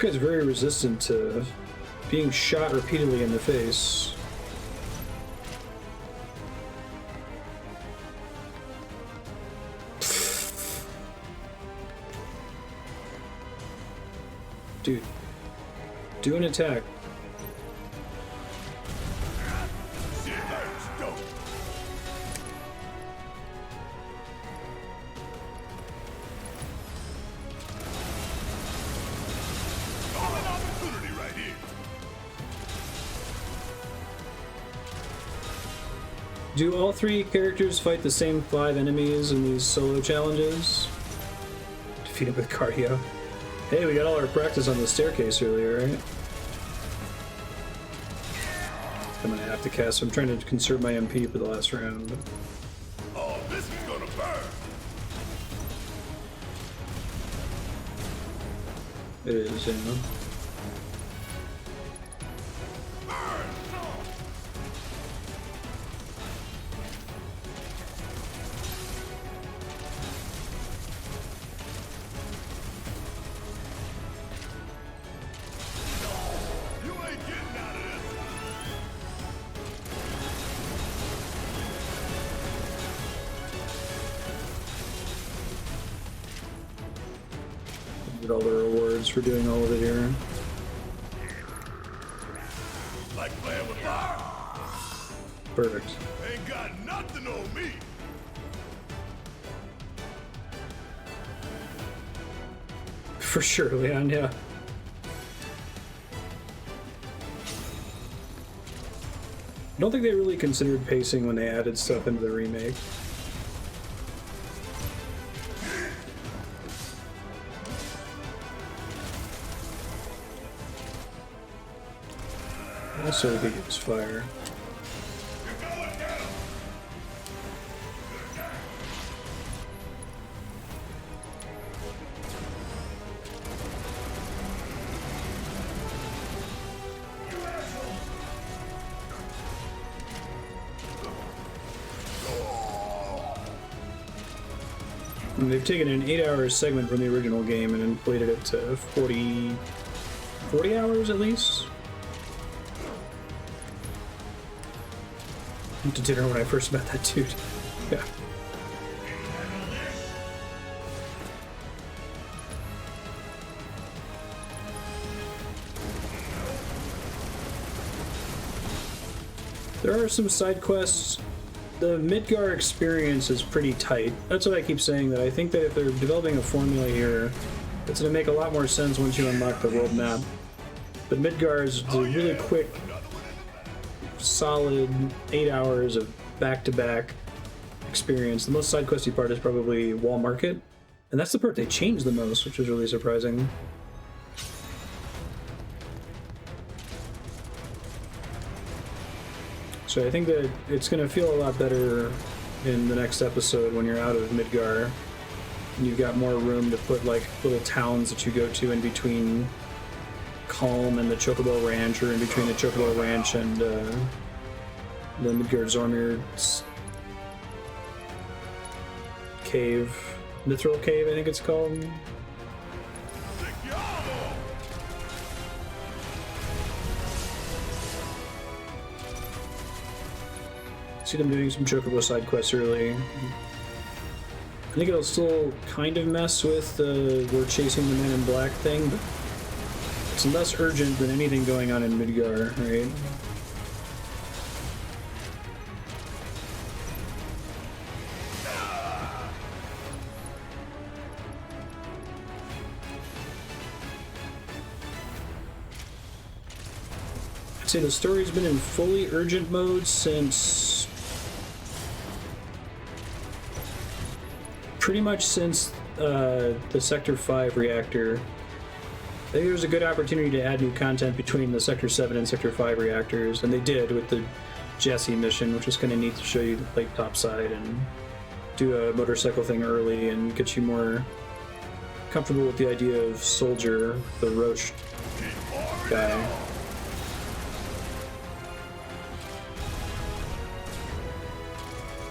This guy's very resistant to being shot repeatedly in the face. Dude, do an attack. Do all three characters fight the same 5 enemies in these solo challenges? Defeat it with cardio. Hey, we got all our practice on the staircase earlier, right? I'm gonna have to cast. I'm trying to conserve my MP for the last round. Oh, this is gonna burn. It is, you know. Get all the rewards for doing all of it here. Like playing with fire. Perfect. Ain't got nothing on me. For sure, Leon, yeah. I don't think they really considered pacing when they added stuff into the remake. Also, we could use fire. And they've taken an 8-hour segment from the original game and inflated it to 40 hours at least. I went to dinner when I first met that dude. Yeah. There are some side quests. The Midgar experience is pretty tight. That's what I keep saying, that I think that if they're developing a formula here, it's going to make a lot more sense once you unlock the world map. But Midgar is a really quick, solid 8 hours of back-to-back experience. The most side questy part is probably Wall Market, and that's the part they changed the most, which was really surprising. So I think that it's going to feel a lot better in the next episode when you're out of Midgar. And you've got more room to put like little towns that you go to in between Calm and the Chocobo Ranch, or in between the Chocobo Ranch and the Midgard Zormir's cave. Mithril Cave, I think it's called. See them doing some Chocobo side quests early. I think it'll still kind of mess with the we're chasing the Men in Black thing, but it's less urgent than anything going on in Midgar, right? say the story's been in fully urgent mode since pretty much since the Sector 5 reactor. I think there was a good opportunity to add new content between the Sector 7 and Sector 5 reactors, and they did with the Jesse mission, which was kind of neat to show you the plate topside and do a motorcycle thing early and get you more comfortable with the idea of Soldier, the Roche guy.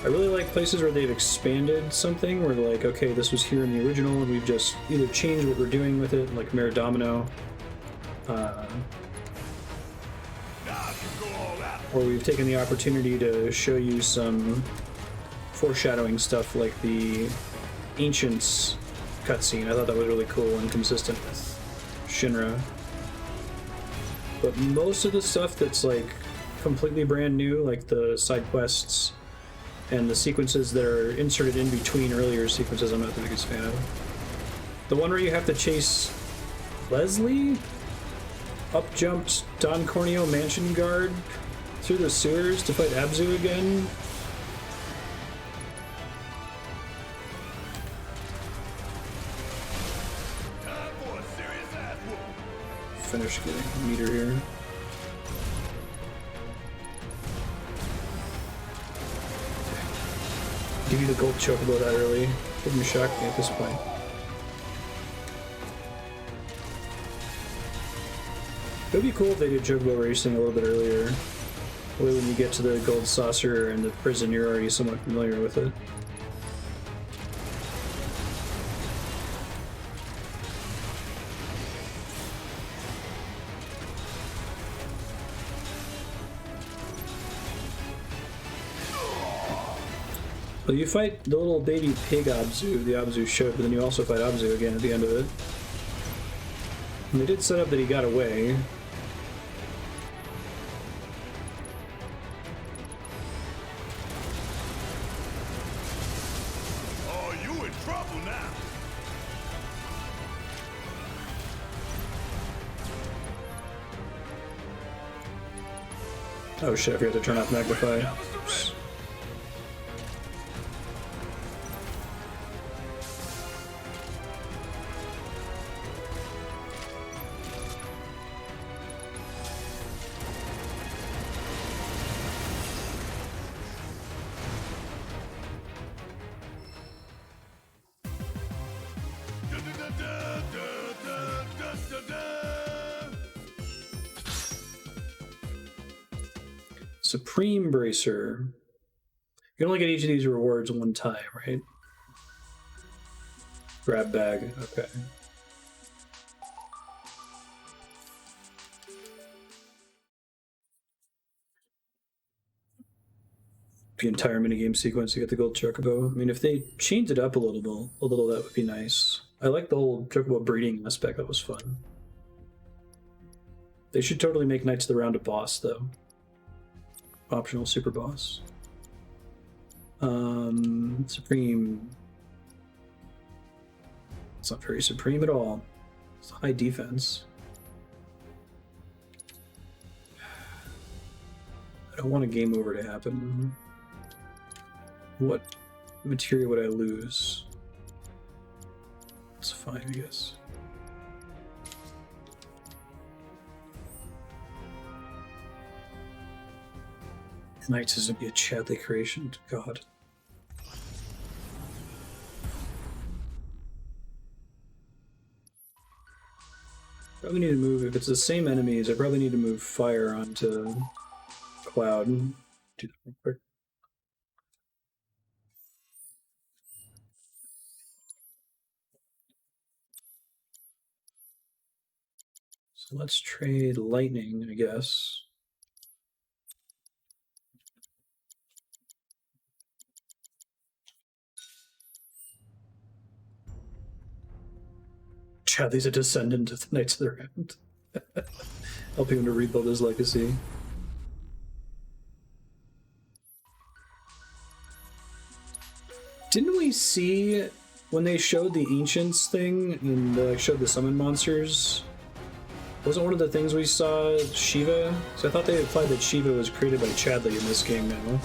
I really like places where they've expanded something, where like, okay, this was here in the original, and we've just either changed what we're doing with it, like Mayor Domino, or we've taken the opportunity to show you some foreshadowing stuff, like the Ancients cutscene. I thought that was really cool and consistent with Shinra. But most of the stuff that's like completely brand new, like the side quests and the sequences that are inserted in between earlier sequences, I'm not the biggest fan of. The one where you have to chase Leslie? Up-jumped Don Corneo mansion guard through the sewers to fight Abzu again? Finish getting a meter here. Give you the gold chocobo that early. Wouldn't shock me at this point. It would be cool if they did chocobo racing a little bit earlier. That way when you get to the gold saucer and the prison, you're already somewhat familiar with it. Well, you fight the little baby pig Abzu, the Abzu ship, but then you also fight Abzu again at the end of it. And they did set up that he got away. Oh, you in trouble now. Oh shit, I forgot to turn off Magnify. Supreme Bracer. You can only get each of these rewards one time, right? Grab bag, okay. The entire minigame sequence to get the gold chocobo. I mean, if they changed it up a little, that would be nice. I like the whole chocobo breeding aspect. That was fun. They should totally make Knights of the Round a boss, though. Optional super boss. Supreme. It's not very supreme at all. It's high defense. I don't want a game over to happen. What material would I lose? It's fine, I guess. Knights is to be a Chadley creation. God. Probably need to move, if it's the same enemies, I probably need to move fire onto Cloud. Do that real quick. So let's trade lightning, I guess. Chadley's a descendant of the Knights of the Round. Helping him to rebuild his legacy. Didn't we see when they showed the Ancients thing and they showed the summon monsters? Wasn't one of the things we saw Shiva? So I thought they implied that Shiva was created by Chadley in this game now.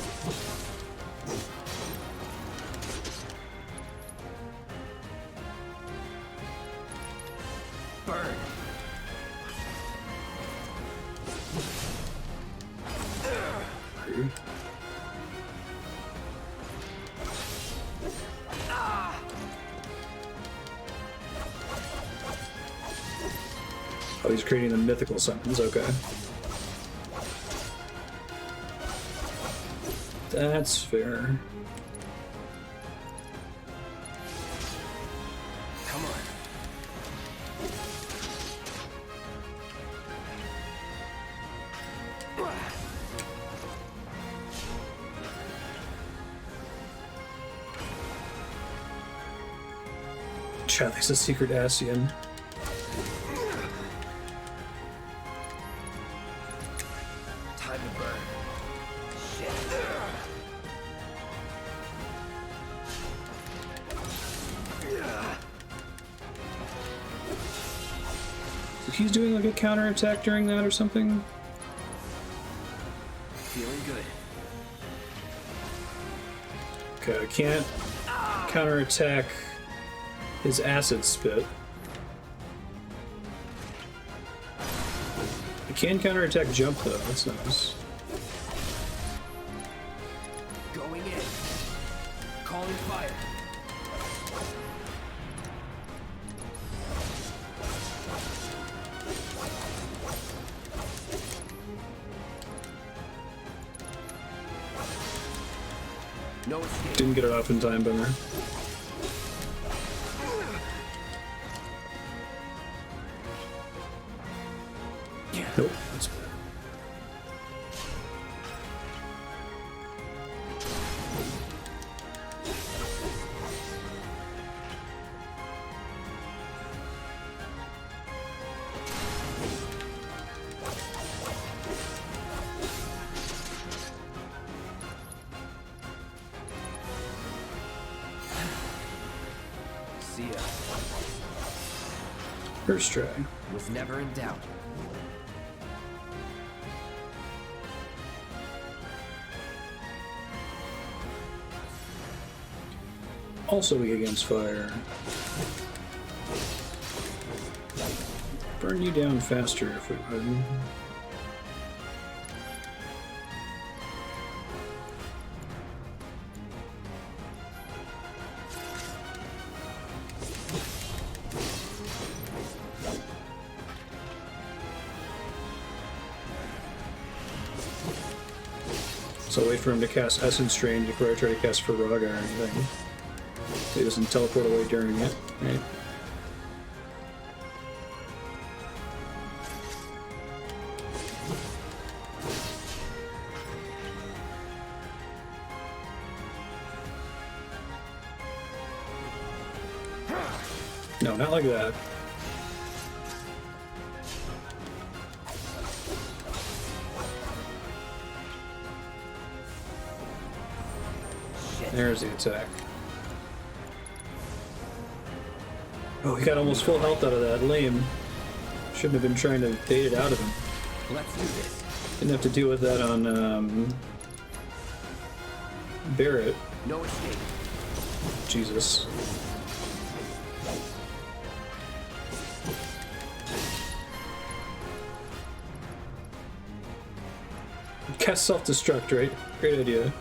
Burn. Oh, he's creating the mythical summons, okay. That's fair. Come on. Chadley's a secret Asian. Time to burn. Shit. He's doing like a counterattack during that or something? Feeling good. Okay, I can't counterattack his acid spit. I can counterattack jump though, that's nice. Going in. Calling fire. No escape. Didn't get it off in time, bummer. Nope, that's bad. See ya. First try. Was never in doubt. Also weak against fire. Burn you down faster if we would. So wait for him to cast Essence Drain before I try to cast Faraga or anything. So he doesn't teleport away during it, right? No, not like that. There's the attack. Oh, he got almost full health out of that. Lame. Shouldn't have been trying to bait it out of him. Let's do this. Didn't have to deal with that on Barrett. No escape. Jesus. Cast self-destruct, right? Great idea.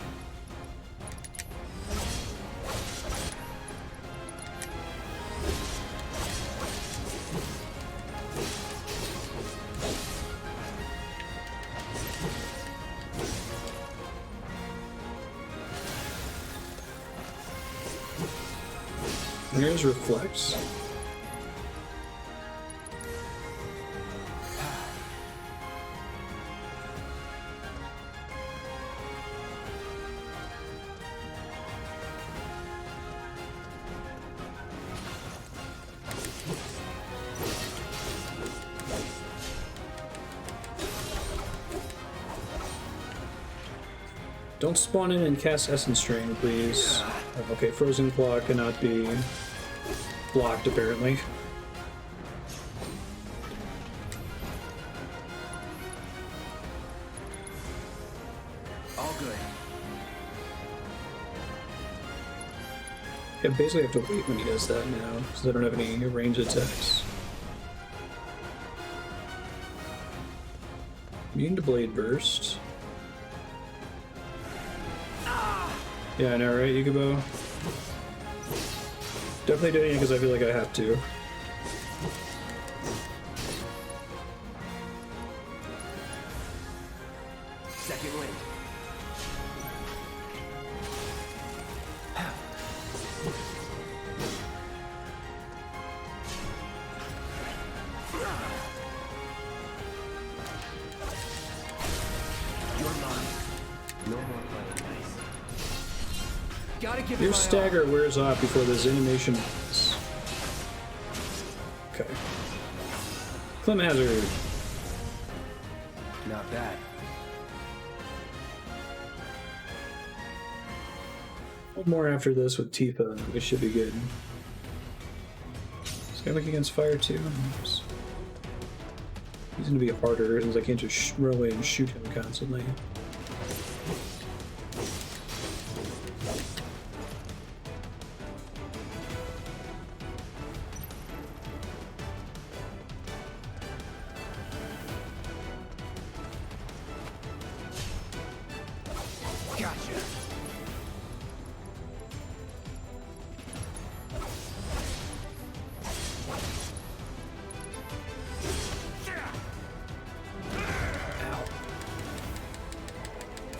Here's Reflex. Don't spawn in and cast Essence Drain, please. Okay, Frozen Claw cannot be blocked, apparently. I basically have to wait when he does that now, because I don't have any range attacks. Immune to Blade Burst. Yeah, I know, right, Yukubo? Definitely doing it because I feel like I have to. Second wind. Your stagger wears off before this animation ends. Okay. Clem Hazard. Not bad. One more after this with Tifa, and we should be good. This guy like against fire too? Oops. He's gonna be harder since I can't just run away and shoot him constantly.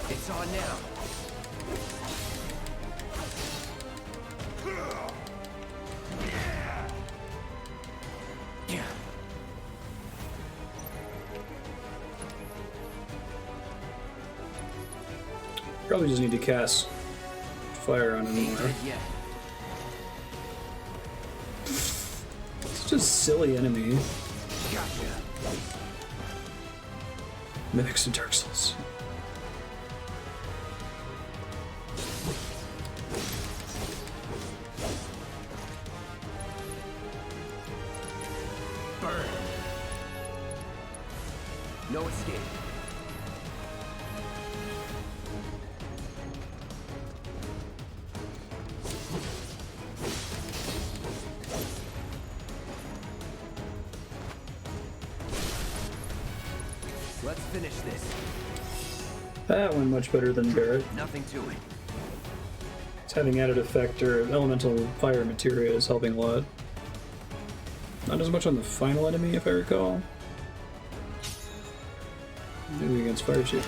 It's on now. Probably just need to cast fire on him more. Such a silly enemy. Mimics to Dark Souls. Burn. No escape. Let's finish this. That went much better than Barret. Nothing to it. It's having added effect or elemental fire materia is helping a lot. Not as much on the final enemy, if I recall. Maybe against fire too.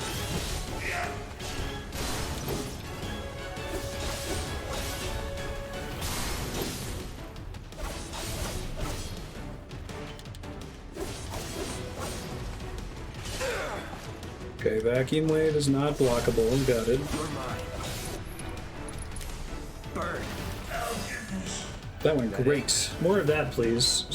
Okay, vacuum wave is not blockable. Got it. Burn. That went great. More of that, please.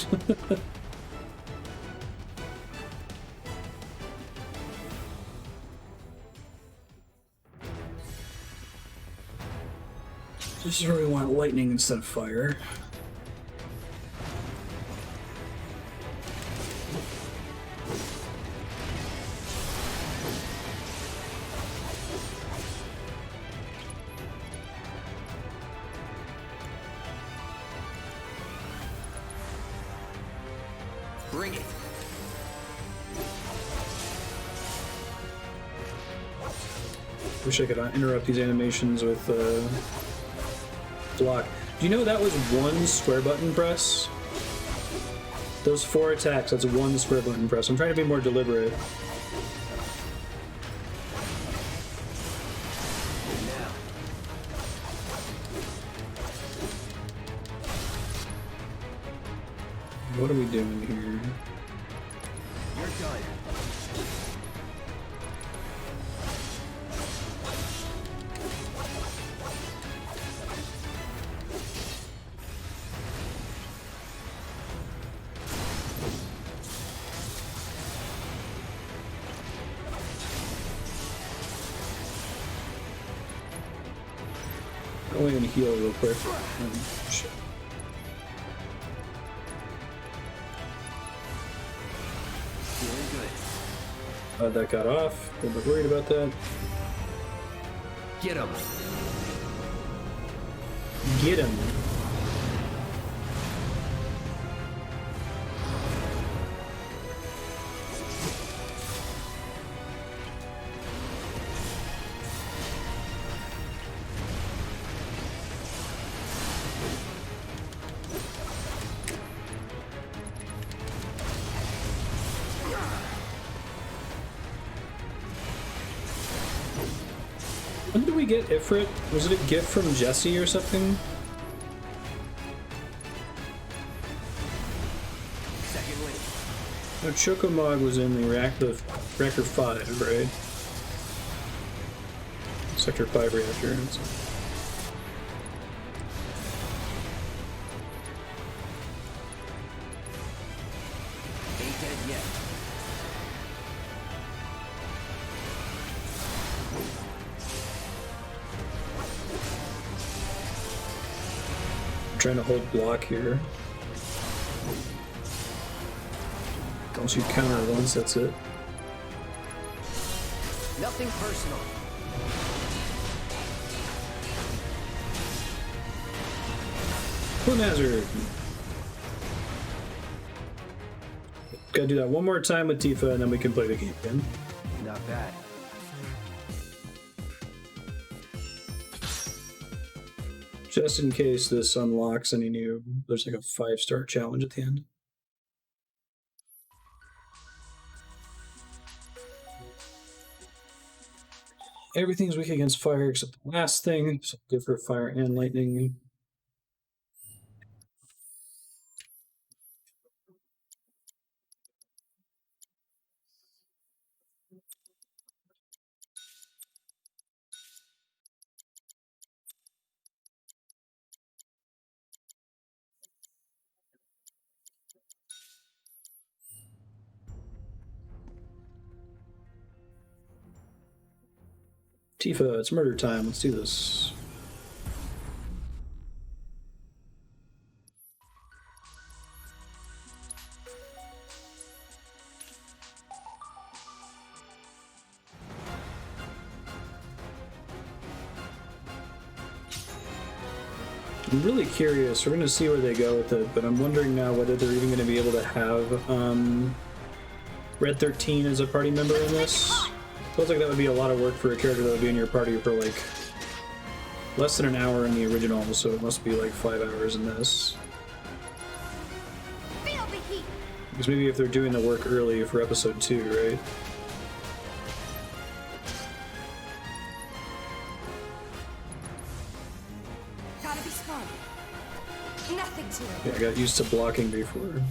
This is where we want lightning instead of fire. Bring it. Wish I could interrupt these animations with block. Do you know that was one square button press? Those 4 attacks, that's one square button press. I'm trying to be more deliberate. What are we doing here? You're done. I'm only gonna heal real quick. Shit. That got off. A little bit worried about that. Get him. Get him. When did we get Ifrit? Was it a gift from Jesse or something? Second link. No, Chocomog was in the reactor 5, right? Sector 5 reactor. Ain't dead yet. I'm trying to hold block here. Once you counter once, that's it. Nothing personal. Flint Hazard. Gotta do that one more time with Tifa, and then we can play the game again. Not bad. Just in case this unlocks any new, there's like a 5-star challenge at the end. Everything's weak against fire except the last thing, so good for fire and lightning. Tifa, it's murder time. Let's do this. I'm really curious. We're going to see where they go with it, but I'm wondering now whether they're even going to be able to have Red 13 as a party member in this. Feels like that would be a lot of work for a character that would be in your party for like less than an hour in the original, so it must be like 5 hours in this. Feel the heat. Because maybe if they're doing the work early for episode 2, right? Gotta be smart. Nothing to it. Yeah, I got used to blocking before.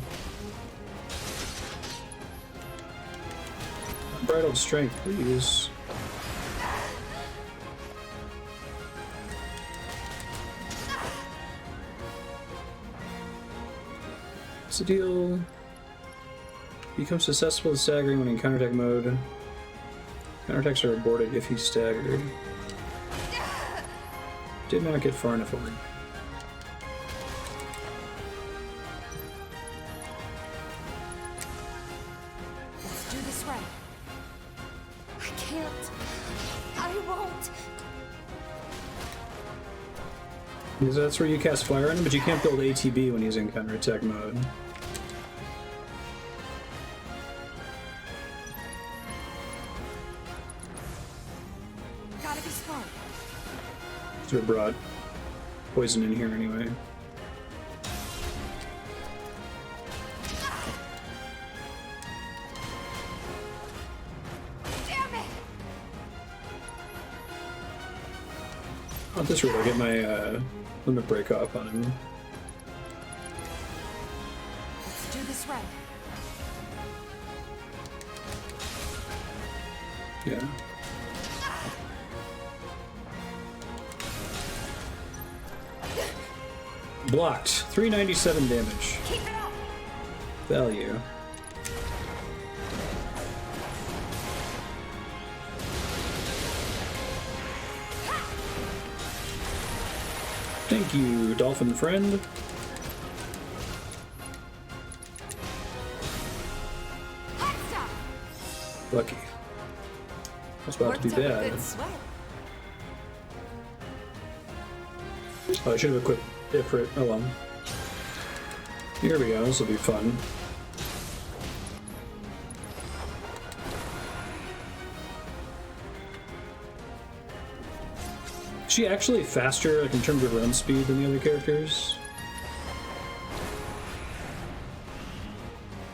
Unbridled strength, please. What's the deal? Become susceptible to staggering when in counterattack mode. Counterattacks are aborted if he's staggered. Did not get far enough away. Let's do this right. I can't. I won't. Because that's where you cast fire on him, but you can't build ATB when he's in counterattack mode. Gotta be smart. So we brought poison in here anyway. Damn it! On this route, I'll get my limit break off on him. Let's do this right. Yeah. Blocked. 397 damage. Keep it up. Value. Thank you, dolphin friend. Lucky. That's about to be bad. Oh, I should have equipped it for it. Oh well. Here we go. This will be fun. Is she actually faster, like in terms of run speed, than the other characters?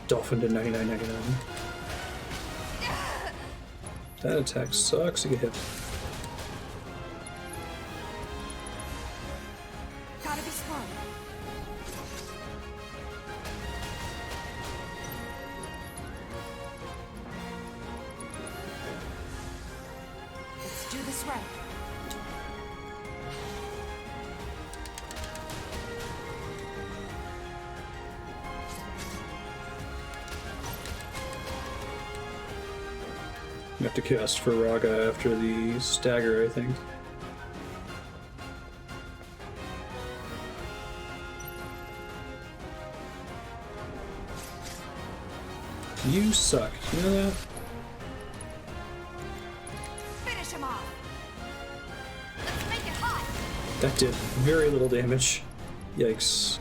Dolphin did 99.99. That attack sucks to get hit. Gotta be slow. Let's do this right. You have to cast for Raga after the stagger, I think. You suck. You know that? Finish him off. Let's make it hot. That did very little damage. Yikes.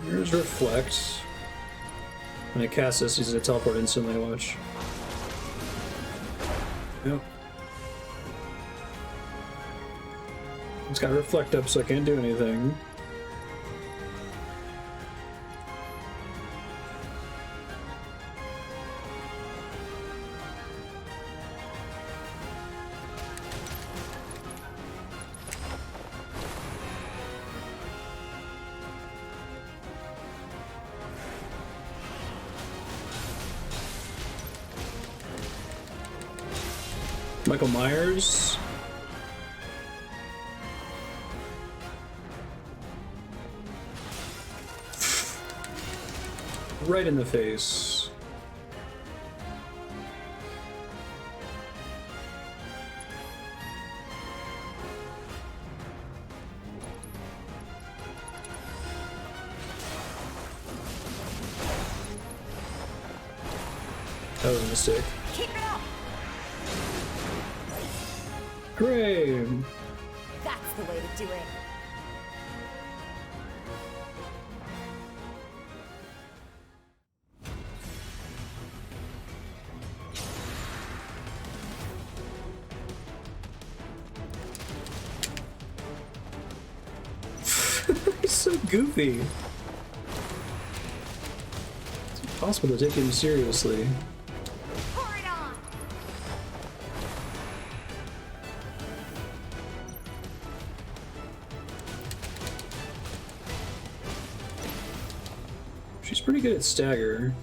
Here's Reflect. When I cast this, he's gonna teleport instantly, watch. Yep. It's got Reflect up, so I can't do anything. Michael Myers. Right in the face. That was a mistake. Keep it up. Hooray! That's the way to do it. He's so goofy. It's impossible to take him seriously. Pour it on. She's pretty good at stagger.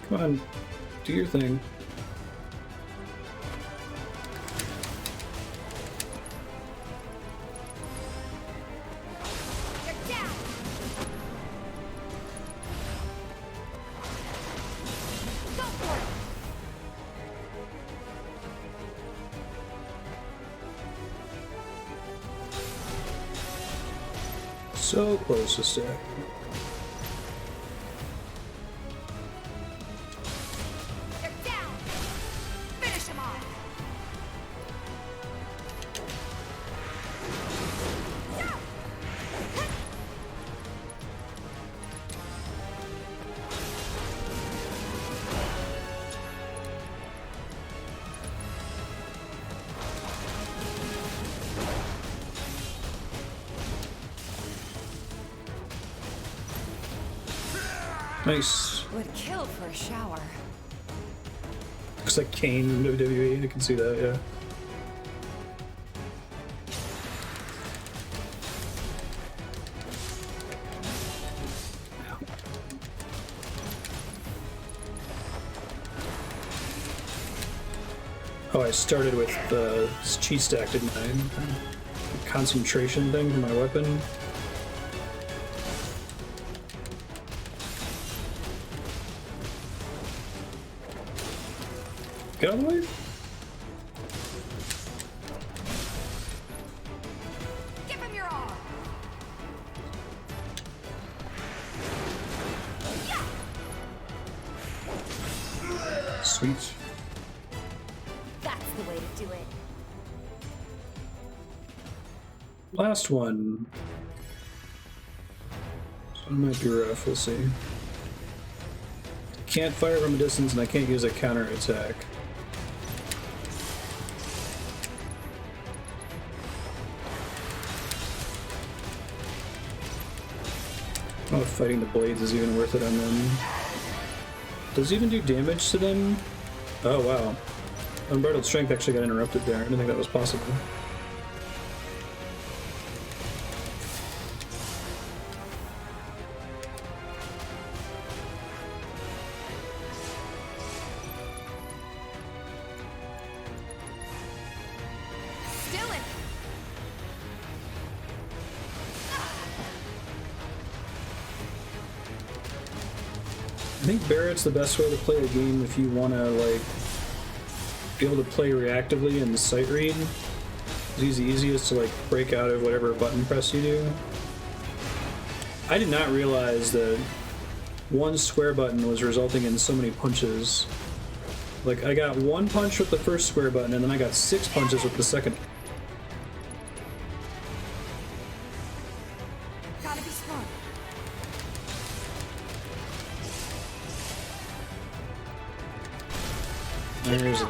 Come on, do your thing. You're down. Go for it. So close to stack. You're down. Finish him off. Nice. Would kill for a shower. Looks like Kane in WWE. I can see that, yeah. Oh, I started with the cheat stack, didn't I? Concentration thing for my weapon. Get out of the way. Give him your all. Yeah. Sweet. That's the way to do it. Last one. might be rough, we'll see. Can't fire from a distance, and I can't use a counter attack. I don't know if fighting the blades is even worth it on them. Does it even do damage to them? Oh wow. Unbridled strength actually got interrupted there. I didn't think that was possible. I think Barrett's the best way to play a game if you want to, like, be able to play reactively and sight read. He's the easiest to, like, break out of whatever button press you do. I did not realize that one square button was resulting in so many punches. Like, I got one punch with the first square button, and then I got 6 punches with the second. Gotta be smart. There's a...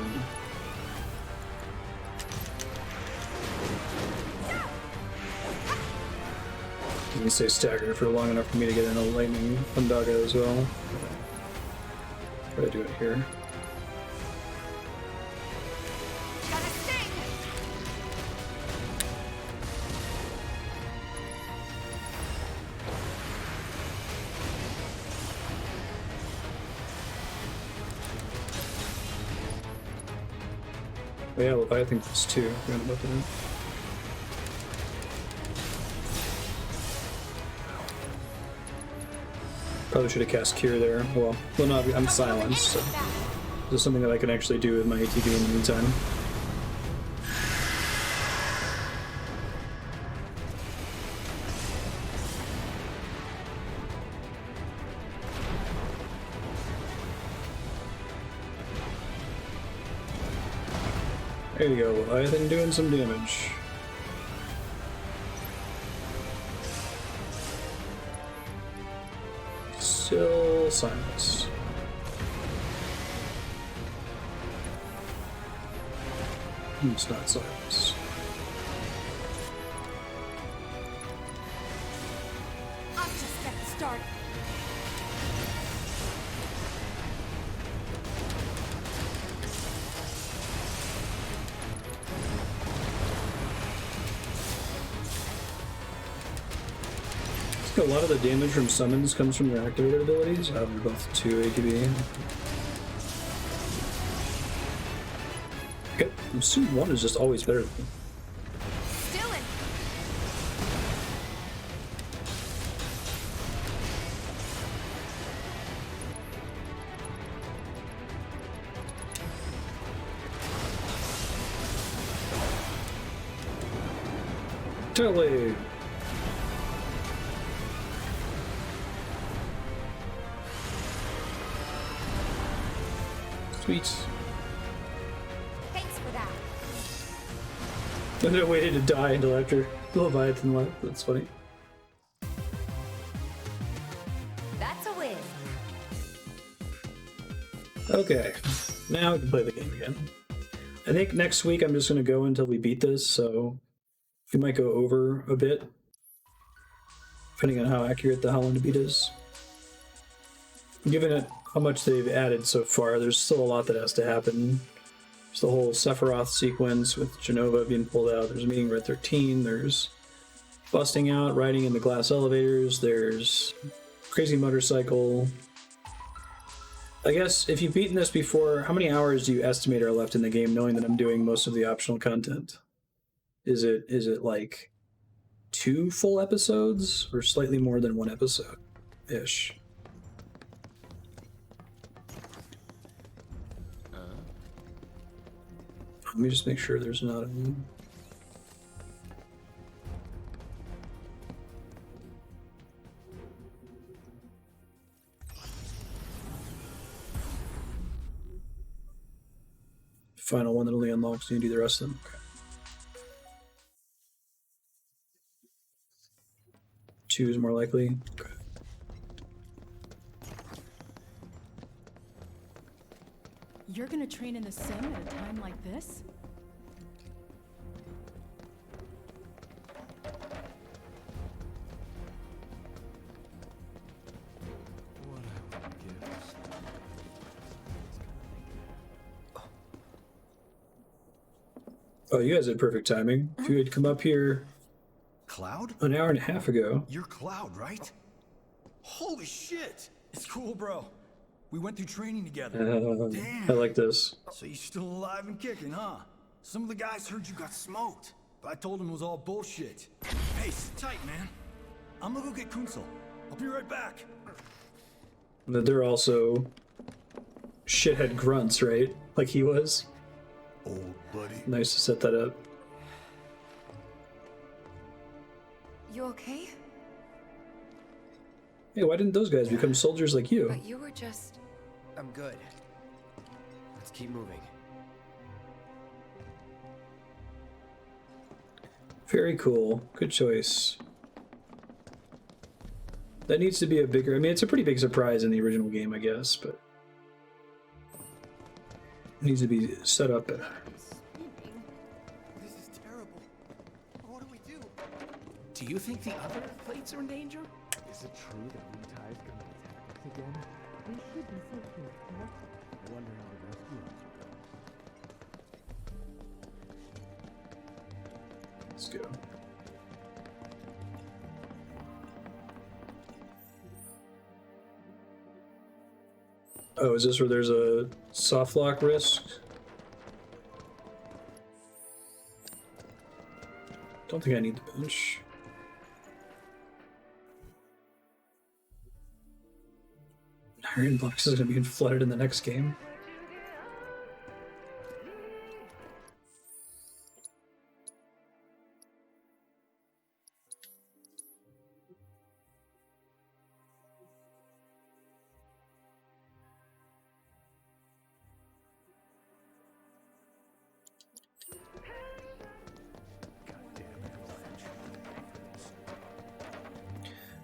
You can stay staggered for long enough for me to get in a lightning Fundaga as well. Try to do it here. Oh yeah, Leviathan plus 2. Forgot about that. Probably should have cast Cure there. Well no, I'm silenced, so this is something that I can actually do with my ATB in the meantime. There you go, Leviathan doing some damage. Still silence. It's not silence. I'm just getting started. A lot of the damage from summons comes from their activated abilities. They're both 2 ATB. Okay, I assume 1 is just always better than Totally. Sweet. Thanks for that. And I waited to die until after the Leviathan left. That's funny. That's a win. Okay, now we can play the game again. I think next week I'm just going to go until we beat this, so we might go over a bit, depending on how accurate the How Long to Beat is. Given it how much they've added so far, there's still a lot that has to happen. There's the whole Sephiroth sequence with Genova being pulled out, there's meeting Red 13, there's busting out, riding in the glass elevators, there's crazy motorcycle. I guess if you've beaten this before, how many hours do you estimate are left in the game, knowing that I'm doing most of the optional content? Is it like 2 full episodes, or slightly more than 1 episode-ish? Let me just make sure there's not a... final one that only unlocks, you do the rest of them. Okay. 2 is more likely. Okay. You're gonna train in the sim at a time like this? Oh, you guys had perfect timing. If you had come up here Cloud? an hour and a half ago. You're Cloud, right? Holy shit! It's cool, bro. We went through training together. Damn. I like this. So you're still alive and kicking, huh? Some of the guys heard you got smoked, but I told them it was all bullshit. Hey, sit tight, man. I'm gonna go get Kunsel. I'll be right back. That they're also shithead grunts, right? Like he was. Old buddy. Nice to set that up. You okay? Hey, why didn't those guys become soldiers like you? But you were just... I'm good. Let's keep moving. Very cool. Good choice. That needs to be a bigger... I mean, it's a pretty big surprise in the original game, I guess, but... It needs to be set up better. This is terrible. What do we do? Do you think the other plates are in danger? Is it true that Wu Tai's gonna attack us again? They should be safe. I wonder how to rescue him. Let's go. Oh, is this where there's a soft lock risk? Don't think I need the bench. Iron boxes are gonna be flooded in the next game.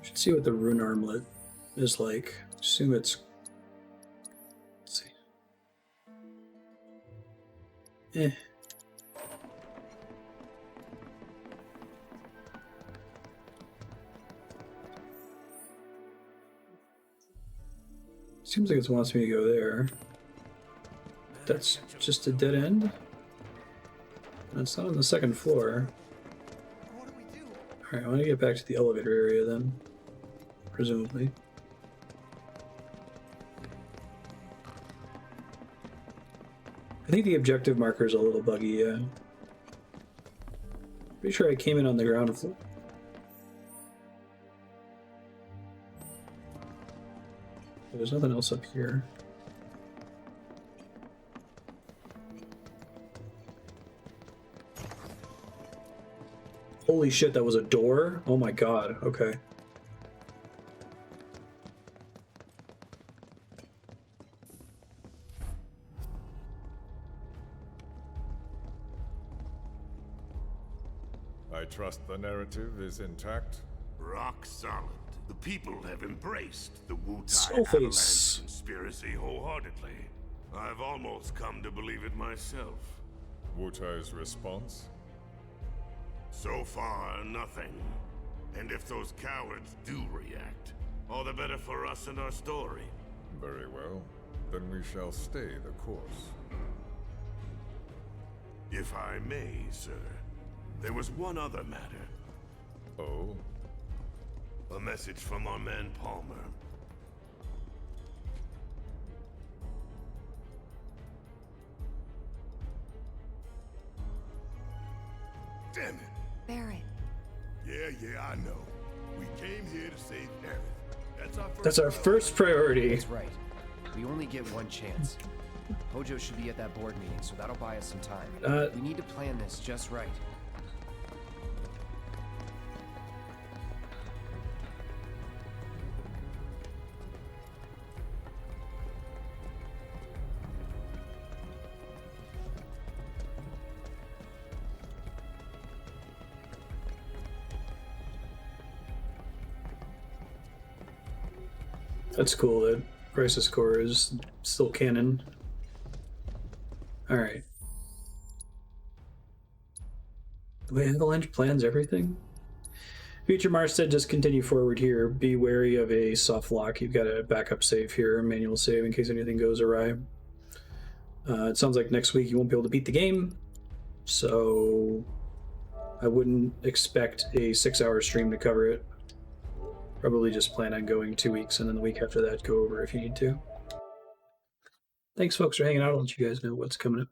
Should see what the rune armlet is like. Assume it's... Let's see. Eh. Seems like it wants me to go there. That's just a dead end? That's not on the second floor. Alright, I want to get back to the elevator area then. Presumably. I think the objective marker is a little buggy, yeah. Pretty sure I came in on the ground floor. There's nothing else up here. Holy shit, that was a door? Oh my god, okay. I trust the narrative is intact. Rock solid. The people have embraced the Wu Tai Skullface. Avalanche conspiracy wholeheartedly. I've almost come to believe it myself. Wu Tai's response? So far, nothing. And if those cowards do react, all the better for us and our story. Very well. Then we shall stay the course. If I may, sir, there was one other matter. Oh? A message from our man Palmer. Damn it! Barret. Yeah, I know. We came here to save Aerith. That's our first priority. That's right. We only get one chance. Hojo should be at that board meeting, so that'll buy us some time. We need to plan this just right. That's cool that Crisis Core is still canon. Alright. The way Avalanche plans everything? Future Marstead, just continue forward here. Be wary of a soft lock. You've got a backup save here, manual save in case anything goes awry. It sounds like next week you won't be able to beat the game, so I wouldn't expect a 6-hour stream to cover it. Probably just plan on going 2 weeks, and then the week after that, go over if you need to. Thanks, folks, for hanging out. I'll let you guys know what's coming up.